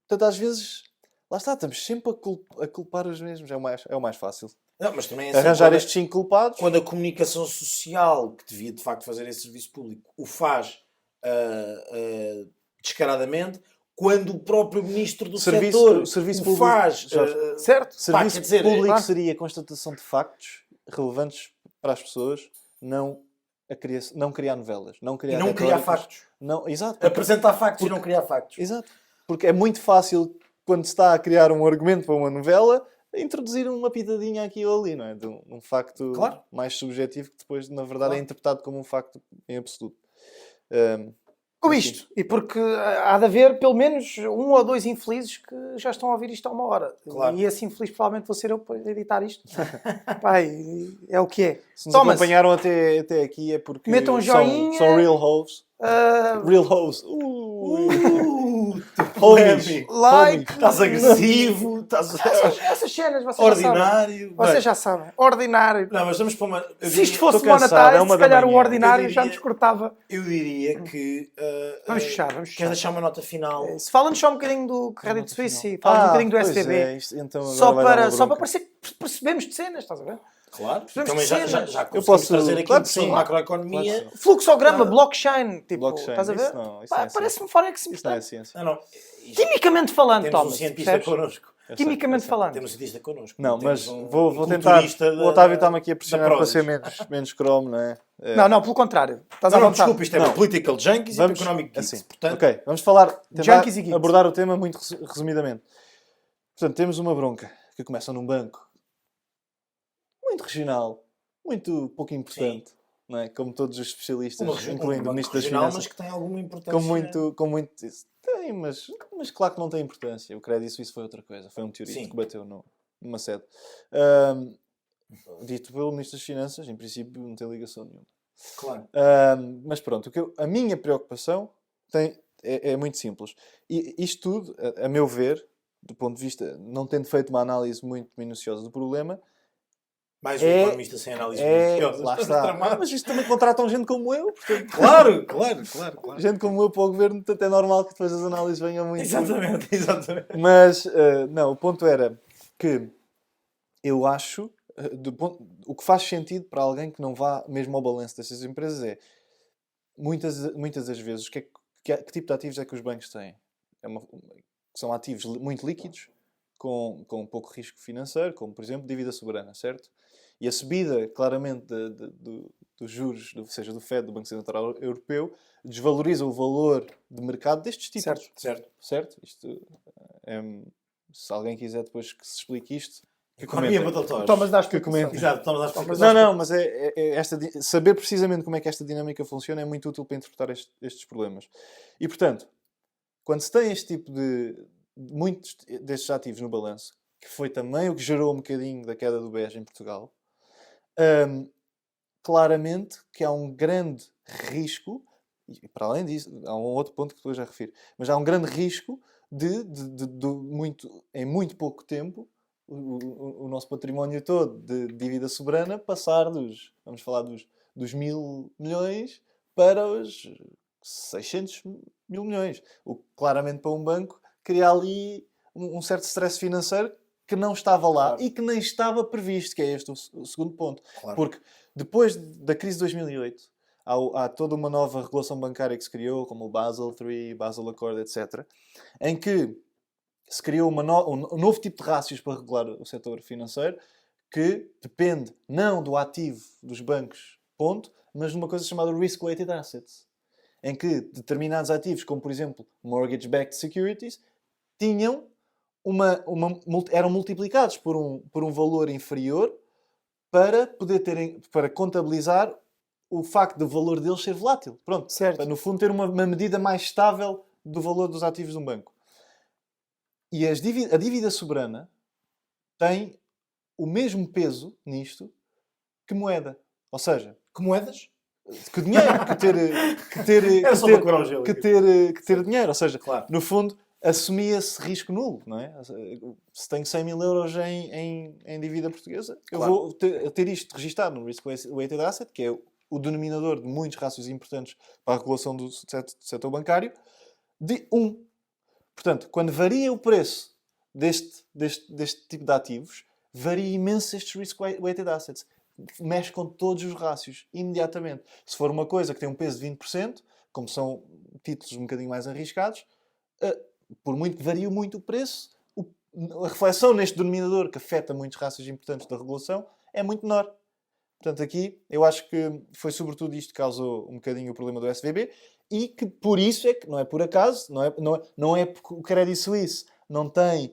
[SPEAKER 4] Portanto, às vezes... Lá está, estamos sempre a culpar os mesmos. É o mais fácil.
[SPEAKER 3] Não, mas também é assim,
[SPEAKER 4] Arranjar estes 5 culpados.
[SPEAKER 3] quando a comunicação social, que devia de facto fazer esse serviço público, o faz descaradamente, quando o próprio ministro do setor
[SPEAKER 4] o serviço
[SPEAKER 3] o
[SPEAKER 4] público,
[SPEAKER 3] faz...
[SPEAKER 4] Jorge,
[SPEAKER 2] Certo?
[SPEAKER 4] Serviço
[SPEAKER 3] quer dizer,
[SPEAKER 4] público
[SPEAKER 2] claro.
[SPEAKER 4] seria a constatação de factos relevantes para as pessoas, não criar novelas, não criar
[SPEAKER 3] e não criar
[SPEAKER 4] retóricas.
[SPEAKER 3] factos.
[SPEAKER 4] Não, exato.
[SPEAKER 3] Apresentar factos e não criar factos.
[SPEAKER 4] Exato. Porque é muito fácil, quando se está a criar um argumento para uma novela, introduzir uma pitadinha aqui ou ali, não é? De um facto
[SPEAKER 3] Claro.
[SPEAKER 4] mais subjetivo que depois, na verdade, é interpretado como um facto em absoluto.
[SPEAKER 2] Com
[SPEAKER 4] Sim.
[SPEAKER 2] isto. E porque há de haver pelo menos 1 ou 2 infelizes que já estão a ouvir isto há 1 hora.
[SPEAKER 3] Claro.
[SPEAKER 2] E esse infeliz provavelmente vou ser eu para editar isto. Pai, é o que é.
[SPEAKER 4] Se nos
[SPEAKER 2] Thomas,
[SPEAKER 4] acompanharam até aqui é porque
[SPEAKER 2] metam um joinha.
[SPEAKER 4] são real hoes.
[SPEAKER 2] ah,
[SPEAKER 4] Real hoes.
[SPEAKER 3] Homies.
[SPEAKER 2] like.
[SPEAKER 3] Estás agressivo, estás
[SPEAKER 2] Essas cenas vocês já sabem.
[SPEAKER 3] ordinário.
[SPEAKER 2] Vocês
[SPEAKER 3] Bem,
[SPEAKER 2] já sabem. Ordinário.
[SPEAKER 3] não, mas vamos para uma...
[SPEAKER 2] Se isto fosse
[SPEAKER 4] estou cansado,
[SPEAKER 2] Monetário,
[SPEAKER 4] é uma
[SPEAKER 2] se
[SPEAKER 4] da
[SPEAKER 2] calhar o
[SPEAKER 4] manhã.
[SPEAKER 2] ordinário
[SPEAKER 3] Eu
[SPEAKER 2] já
[SPEAKER 3] diria-
[SPEAKER 2] nos cortava.
[SPEAKER 3] Eu diria que...
[SPEAKER 2] Vamos fechar.
[SPEAKER 3] Queres
[SPEAKER 2] fechar.
[SPEAKER 3] deixar uma nota final?
[SPEAKER 2] Se fala-nos só um bocadinho do Credit Suisse e fala um bocadinho do
[SPEAKER 4] pois
[SPEAKER 2] SBB.
[SPEAKER 4] é, então
[SPEAKER 2] só
[SPEAKER 4] agora vai dar
[SPEAKER 2] para
[SPEAKER 4] uma bronca.
[SPEAKER 2] parecer que percebemos de cenas, estás a ver?
[SPEAKER 3] Claro.
[SPEAKER 2] Percebemos
[SPEAKER 3] Também
[SPEAKER 2] de
[SPEAKER 3] já
[SPEAKER 2] cenas.
[SPEAKER 3] conseguimos
[SPEAKER 4] posso-
[SPEAKER 3] trazer aqui
[SPEAKER 4] claro
[SPEAKER 3] um
[SPEAKER 4] que
[SPEAKER 3] professor de
[SPEAKER 4] sim.
[SPEAKER 3] macroeconomia.
[SPEAKER 4] Claro
[SPEAKER 2] Fluxograma, blockchain, tipo,
[SPEAKER 4] Blockchain,
[SPEAKER 2] estás a ver?
[SPEAKER 4] isso não é
[SPEAKER 2] Pá,
[SPEAKER 4] ciência.
[SPEAKER 2] parece-me forex
[SPEAKER 4] Isso não é
[SPEAKER 2] importante.
[SPEAKER 4] ciência.
[SPEAKER 3] Não.
[SPEAKER 2] Quimicamente falando,
[SPEAKER 3] Temos um
[SPEAKER 2] Thomas,
[SPEAKER 3] cientista
[SPEAKER 2] percebes?
[SPEAKER 3] connosco.
[SPEAKER 4] Eu sei,
[SPEAKER 2] Quimicamente
[SPEAKER 4] eu sei.
[SPEAKER 2] falando.
[SPEAKER 3] Temos um cientista connosco.
[SPEAKER 4] Não,
[SPEAKER 3] Temos
[SPEAKER 4] mas
[SPEAKER 3] um
[SPEAKER 4] vou tentar.
[SPEAKER 3] culturista
[SPEAKER 4] O Otávio está-me aqui a
[SPEAKER 3] da
[SPEAKER 4] pressionar para ser
[SPEAKER 3] Prozis.
[SPEAKER 4] menos cromo, não é?
[SPEAKER 2] Não, pelo contrário. Estás à
[SPEAKER 3] Não,
[SPEAKER 2] vontade.
[SPEAKER 3] desculpa, isto é
[SPEAKER 4] Não.
[SPEAKER 3] para Political Junkies e para
[SPEAKER 4] Vamos,
[SPEAKER 3] Economic Geeks.
[SPEAKER 4] assim,
[SPEAKER 3] Portanto,
[SPEAKER 4] ok, vamos falar, tentar
[SPEAKER 2] Junkies e geeks.
[SPEAKER 4] abordar o tema muito resumidamente. Portanto, temos uma bronca que começa num banco muito regional, muito pouco importante, não é? Como todos os especialistas, incluindo o Ministro das
[SPEAKER 3] regional,
[SPEAKER 4] Finanças.
[SPEAKER 3] mas que tem alguma importância.
[SPEAKER 4] Com muito tem, mas claro que não tem importância. O Credit Suisse foi outra coisa. Foi um meteorito
[SPEAKER 3] Sim.
[SPEAKER 4] que bateu numa sede. Dito pelo Ministro das Finanças, em princípio não tem ligação nenhuma.
[SPEAKER 3] Claro.
[SPEAKER 4] Mas pronto, a minha preocupação é muito simples. E isto tudo, a meu ver, do ponto de vista, não tendo feito uma análise muito minuciosa do problema,
[SPEAKER 3] Mais um economista sem análise minuciosa.
[SPEAKER 4] lá
[SPEAKER 3] Estamos
[SPEAKER 4] está.
[SPEAKER 3] tramados.
[SPEAKER 4] Mas isto também contratam gente como eu, portanto,
[SPEAKER 3] Claro.
[SPEAKER 4] gente como eu para o governo, portanto, é normal que depois as análises venham muito.
[SPEAKER 3] Exatamente.
[SPEAKER 4] Mas, não, o ponto era que eu acho, o que faz sentido para alguém que não vá mesmo ao balanço destas empresas é, muitas das vezes, que tipo de ativos é que os bancos têm? São ativos muito líquidos, com pouco risco financeiro, como, por exemplo, dívida soberana, certo? E a subida, claramente, dos juros, seja do FED, do Banco Central Europeu, desvaloriza o valor de mercado destes títulos.
[SPEAKER 3] Certo.
[SPEAKER 4] Certo? Isto, se alguém quiser depois que se explique isto,
[SPEAKER 3] Economia
[SPEAKER 4] comenta.
[SPEAKER 3] para doutores.
[SPEAKER 2] Thomas das
[SPEAKER 4] Que comenta.
[SPEAKER 3] Exato, Thomas das explicações.
[SPEAKER 4] Não, mas saber precisamente como é que esta dinâmica funciona é muito útil para interpretar estes problemas. E, portanto, quando se tem este tipo de muitos destes ativos no balanço, que foi também o que gerou um bocadinho da queda do BES em Portugal, claramente que há um grande risco, e para além disso, há um outro ponto que depois já refiro, mas há um grande risco em muito pouco tempo, o nosso património todo de dívida soberana passar vamos falar dos 1.000 milhões para os 600 mil milhões. O que claramente para um banco cria ali um certo stress financeiro que não estava lá,
[SPEAKER 3] Claro.
[SPEAKER 4] e que nem estava previsto, que é este o segundo ponto.
[SPEAKER 3] Claro.
[SPEAKER 4] Porque depois da crise de 2008, há toda uma nova regulação bancária que se criou, como o Basel III, Basel Accord, etc., em que se criou um novo tipo de rácios para regular o setor financeiro, que depende não do ativo dos bancos, ponto, mas de uma coisa chamada Risk-Weighted Assets, em que determinados ativos, como por exemplo Mortgage-Backed Securities, eram multiplicados por um valor inferior para contabilizar o facto do valor deles ser volátil. Pronto,
[SPEAKER 2] Certo.
[SPEAKER 4] para no fundo ter uma medida mais estável do valor dos ativos de um banco. E a dívida soberana tem o mesmo peso nisto que moeda. Ou seja,
[SPEAKER 3] Que moedas?
[SPEAKER 4] que dinheiro,
[SPEAKER 3] Era só para curar o gelo.
[SPEAKER 4] que ter dinheiro. Ou seja,
[SPEAKER 3] Claro.
[SPEAKER 4] no fundo, assumia-se risco nulo, não é? Se tenho 100 mil euros em dívida portuguesa, eu
[SPEAKER 3] Claro.
[SPEAKER 4] vou ter isto registado no Risk-Weighted Asset, que é o denominador de muitos rácios importantes para a regulação do setor bancário, de 1. Portanto, quando varia o preço deste tipo de ativos, varia imenso estes Risk-Weighted Assets. Mexe com todos os rácios, imediatamente. Se for uma coisa que tem um peso de 20%, como são títulos um bocadinho mais arriscados, por muito que varie muito o preço, a reflexão neste denominador, que afeta muitos rácios importantes da regulação, é muito menor. Portanto, aqui, eu acho que foi sobretudo isto que causou um bocadinho o problema do SVB, e que por isso é que, não é por acaso, não é porque o Credit Suisse não tem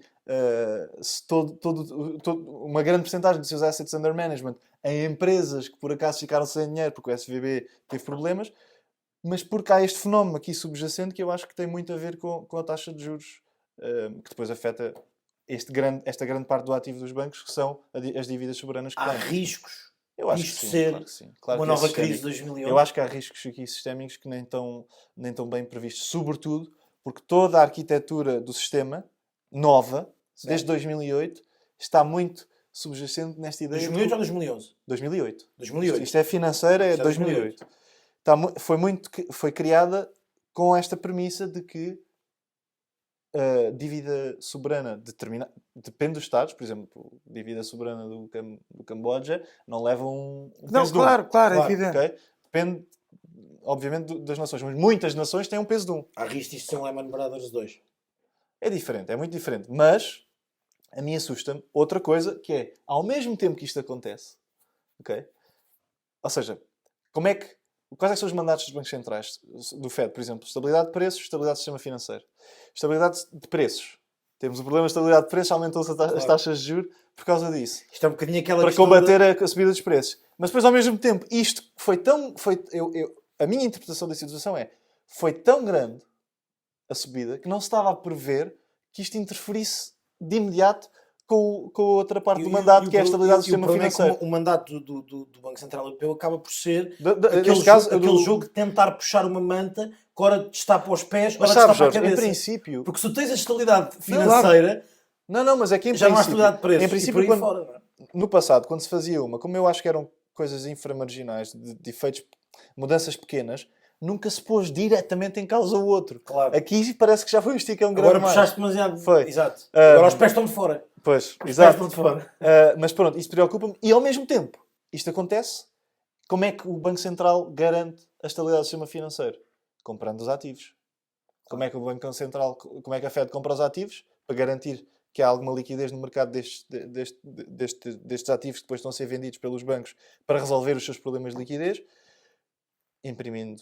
[SPEAKER 4] uma grande porcentagem dos seus assets under management em empresas que por acaso ficaram sem dinheiro porque o SVB teve problemas, mas porque há este fenómeno aqui subjacente que eu acho que tem muito a ver com a taxa de juros, que depois afeta esta grande parte do ativo dos bancos, que são as dívidas soberanas que
[SPEAKER 3] Há
[SPEAKER 4] têm.
[SPEAKER 3] riscos.
[SPEAKER 4] Eu acho
[SPEAKER 3] Isto
[SPEAKER 4] que sim,
[SPEAKER 3] ser
[SPEAKER 4] claro que sim. Claro
[SPEAKER 3] uma
[SPEAKER 4] que é
[SPEAKER 3] nova crise de
[SPEAKER 4] sistémico.
[SPEAKER 3] 2011.
[SPEAKER 4] Eu acho que há riscos aqui sistémicos que nem tão bem previstos, sobretudo porque toda a arquitetura do sistema, nova, desde 2008, está muito subjacente nesta ideia
[SPEAKER 3] 2008 ou 2011?
[SPEAKER 4] 2008.
[SPEAKER 3] 2008.
[SPEAKER 4] Isto é financeira, é
[SPEAKER 3] Isto é
[SPEAKER 4] 2008. Foi criada com esta premissa de que a dívida soberana depende dos Estados. Por exemplo, a dívida soberana do Camboja não leva um
[SPEAKER 2] Não,
[SPEAKER 4] peso de 1.
[SPEAKER 2] claro, é evidente.
[SPEAKER 4] Ok? Depende, obviamente, das nações. Mas muitas nações têm um peso de 1.
[SPEAKER 3] Há risco disto ser um Lehman Brothers 2.
[SPEAKER 4] É diferente, é muito diferente. Mas a mim assusta-me outra coisa, que é, ao mesmo tempo que isto acontece, ok? Ou seja, quais é que são os mandatos dos bancos centrais? Do FED, por exemplo, estabilidade de preços, estabilidade do sistema financeiro. Estabilidade de preços. Temos o problema de estabilidade de preços, aumentou-se as taxas de juros por causa disso.
[SPEAKER 3] Isto é um bocadinho aquela
[SPEAKER 4] Para
[SPEAKER 3] questão
[SPEAKER 4] combater a subida dos preços. Mas depois, ao mesmo tempo, isto a minha interpretação da situação foi tão grande a subida que não se estava a prever que isto interferisse de imediato com a outra parte do mandato, que é a estabilidade do sistema financeiro.
[SPEAKER 3] O mandato do Banco Central Europeu acaba por ser
[SPEAKER 4] Neste caso,
[SPEAKER 3] aquele jogo de tentar puxar uma manta que ora está para os pés, ora
[SPEAKER 4] Mas
[SPEAKER 3] está
[SPEAKER 4] sabes,
[SPEAKER 3] para a
[SPEAKER 4] Jorge, em
[SPEAKER 3] cabeça.
[SPEAKER 4] princípio...
[SPEAKER 3] Porque se tu tens a estabilidade financeira,
[SPEAKER 4] Não, mas é que em
[SPEAKER 3] já não há
[SPEAKER 4] princípio...
[SPEAKER 3] estabilidade de preços.
[SPEAKER 4] Em princípio,
[SPEAKER 3] e por aí fora. Não é?
[SPEAKER 4] no passado, quando se fazia como eu acho que eram coisas inframarginais, de efeitos, mudanças pequenas, nunca se pôs diretamente em causa o outro.
[SPEAKER 3] Claro.
[SPEAKER 4] Aqui parece que já foi um esticão grande
[SPEAKER 3] Agora
[SPEAKER 4] mais.
[SPEAKER 3] puxaste demasiado.
[SPEAKER 4] Foi.
[SPEAKER 3] Exato. Agora os pés estão de fora.
[SPEAKER 4] Pois,
[SPEAKER 3] Os pés
[SPEAKER 4] exato.
[SPEAKER 3] estão de fora.
[SPEAKER 4] Mas pronto, isto preocupa-me. E ao mesmo tempo, isto acontece, como é que o Banco Central garante a estabilidade do sistema financeiro? Comprando os ativos. Como é que o Banco Central, como é que a Fed compra os ativos? Para garantir que há alguma liquidez no mercado destes ativos que depois estão a ser vendidos pelos bancos para resolver os seus problemas de liquidez, imprimindo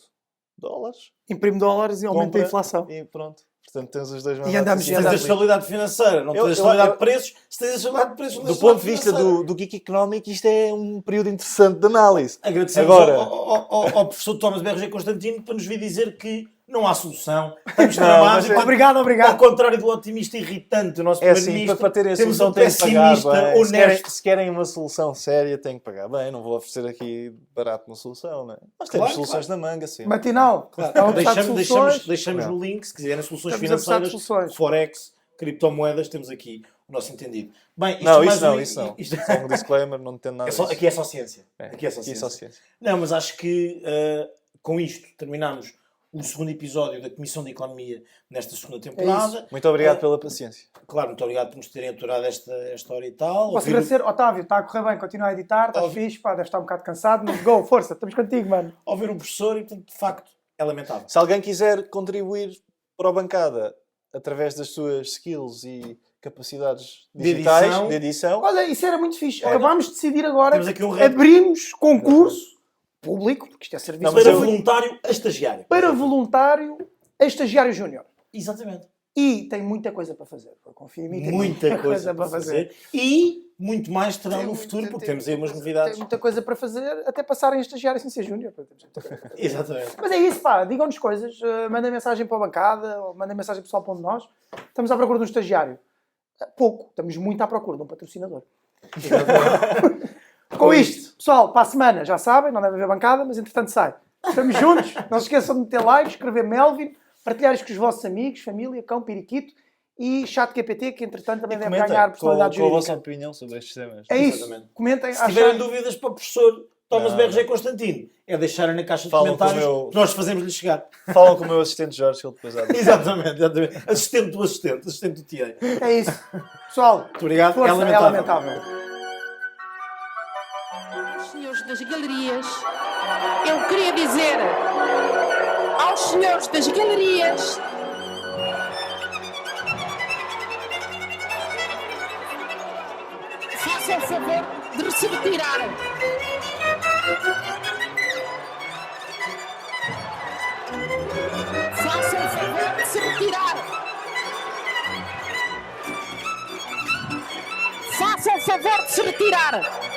[SPEAKER 4] dólares.
[SPEAKER 2] Imprime dólares e aumenta
[SPEAKER 4] Compra
[SPEAKER 2] a inflação.
[SPEAKER 4] E pronto. Portanto, tens os dois
[SPEAKER 2] E andamos-
[SPEAKER 3] Se tens a estabilidade financeira, não tens a estabilidade de preços, se tens a estabilidade de preços, não tens
[SPEAKER 4] Do
[SPEAKER 3] a
[SPEAKER 4] ponto de
[SPEAKER 3] estabilidade
[SPEAKER 4] vista
[SPEAKER 3] financeira.
[SPEAKER 4] do geek económico, isto é um período interessante de análise.
[SPEAKER 3] Agradecemos
[SPEAKER 4] Agora-
[SPEAKER 3] ao professor Thomas BRG Constantino para nos vir dizer que não hhá solução. Estamos
[SPEAKER 4] Não,
[SPEAKER 3] tramados.
[SPEAKER 4] mas é-
[SPEAKER 2] Obrigado,
[SPEAKER 3] Ao
[SPEAKER 2] obrigado.
[SPEAKER 3] contrário do otimista irritante do nosso
[SPEAKER 4] É assim,
[SPEAKER 3] primeiro-ministro,
[SPEAKER 4] para terem a
[SPEAKER 3] temos
[SPEAKER 4] solução
[SPEAKER 3] um
[SPEAKER 4] têm que pagar
[SPEAKER 3] pessimista
[SPEAKER 4] bem.
[SPEAKER 3] honesto.
[SPEAKER 4] Se querem uma solução séria, têm que pagar bem. Não vou oferecer aqui barato uma solução, não é? Nós temos
[SPEAKER 3] Claro,
[SPEAKER 4] soluções na manga, sim.
[SPEAKER 2] Matinal. Estão a precisar de soluções.
[SPEAKER 3] Deixamos
[SPEAKER 4] Não.
[SPEAKER 3] no link, se quiserem soluções
[SPEAKER 2] Estamos a precisar de
[SPEAKER 3] financeiras,
[SPEAKER 2] soluções.
[SPEAKER 3] Forex, criptomoedas, temos aqui o nosso entendido. Bem, isto
[SPEAKER 4] Não,
[SPEAKER 3] é mais
[SPEAKER 4] isso não,
[SPEAKER 3] um-
[SPEAKER 4] isso não.
[SPEAKER 3] isto-
[SPEAKER 4] Só um disclaimer, não entendo nada disso.
[SPEAKER 3] aqui é só ciência.
[SPEAKER 4] É,
[SPEAKER 3] Aqui é só ciência.
[SPEAKER 4] ciência.
[SPEAKER 3] Não, mas acho que com isto terminamos o segundo episódio da Comissão de Economia nesta segunda temporada.
[SPEAKER 4] Muito obrigado pela paciência.
[SPEAKER 3] Claro, muito obrigado por nos terem aturado esta hora e tal.
[SPEAKER 2] Posso
[SPEAKER 3] Ouvir o-
[SPEAKER 2] agradecer, Otávio, está a correr bem, continua a editar, estás
[SPEAKER 3] Ouvi-
[SPEAKER 2] fixe, pá, deve estar um bocado cansado, mas go, força, estamos contigo, mano.
[SPEAKER 3] ouvir o professor e, portanto, de facto, é lamentável.
[SPEAKER 4] Se alguém quiser contribuir para a bancada através das suas skills e capacidades
[SPEAKER 3] De
[SPEAKER 4] digitais,
[SPEAKER 3] edição.
[SPEAKER 4] de edição,
[SPEAKER 2] Olha, isso era muito fixe.
[SPEAKER 3] Olha,
[SPEAKER 2] Acabámos de decidir agora,
[SPEAKER 3] temos aqui um rap.
[SPEAKER 2] abrimos concurso público, porque isto é serviço
[SPEAKER 4] Não, mas
[SPEAKER 3] Para
[SPEAKER 4] eu-
[SPEAKER 3] voluntário a estagiário.
[SPEAKER 2] para voluntário a estagiário júnior.
[SPEAKER 3] Exatamente.
[SPEAKER 2] E tem muita coisa para fazer. Confia em mim, tem
[SPEAKER 3] Muita coisa para fazer. E muito mais terão no futuro, porque temos aí umas
[SPEAKER 2] Tem
[SPEAKER 3] novidades.
[SPEAKER 2] muita coisa para fazer, até passarem a estagiário sem ser júnior.
[SPEAKER 3] Exatamente.
[SPEAKER 2] Mas é isso, pá, digam-nos coisas, mandem mensagem para a bancada, ou mandem mensagem pessoal para um de nós. Estamos à procura de um estagiário. Pouco, estamos muito à procura de um patrocinador. Com isto, pessoal, para a semana, já sabem, não deve haver bancada, mas entretanto sai. Estamos juntos, não se esqueçam de meter like, escrever Melvin, partilhar isto com os vossos amigos, família, cão, periquito e chat GPT, que entretanto também deve
[SPEAKER 4] comentem
[SPEAKER 2] ganhar
[SPEAKER 4] com
[SPEAKER 2] personalidade
[SPEAKER 4] a vossa
[SPEAKER 2] jurídica.
[SPEAKER 4] opinião sobre estes temas.
[SPEAKER 2] É isso,
[SPEAKER 3] Exatamente.
[SPEAKER 2] comentem.
[SPEAKER 3] Se tiverem
[SPEAKER 2] acharem-
[SPEAKER 3] dúvidas para o professor Thomas
[SPEAKER 4] Não.
[SPEAKER 3] BRG Constantino, é deixarem na caixa de
[SPEAKER 4] Falam com o
[SPEAKER 3] comentários
[SPEAKER 4] meu-
[SPEAKER 3] que nós fazemos-lhe chegar.
[SPEAKER 4] Falam com o meu assistente Jorge, que ele depois há de...
[SPEAKER 3] Exatamente. Assistente do assistente, assistente do TA. Muito
[SPEAKER 2] É isso. Pessoal,
[SPEAKER 3] obrigado.
[SPEAKER 2] força,
[SPEAKER 3] É
[SPEAKER 2] é
[SPEAKER 3] lamentável.
[SPEAKER 2] lamentável.
[SPEAKER 5] Senhores das galerias, eu queria dizer aos senhores das galerias façam o favor de se retirarem. Façam o favor de se retirarem. Façam o favor de se retirarem.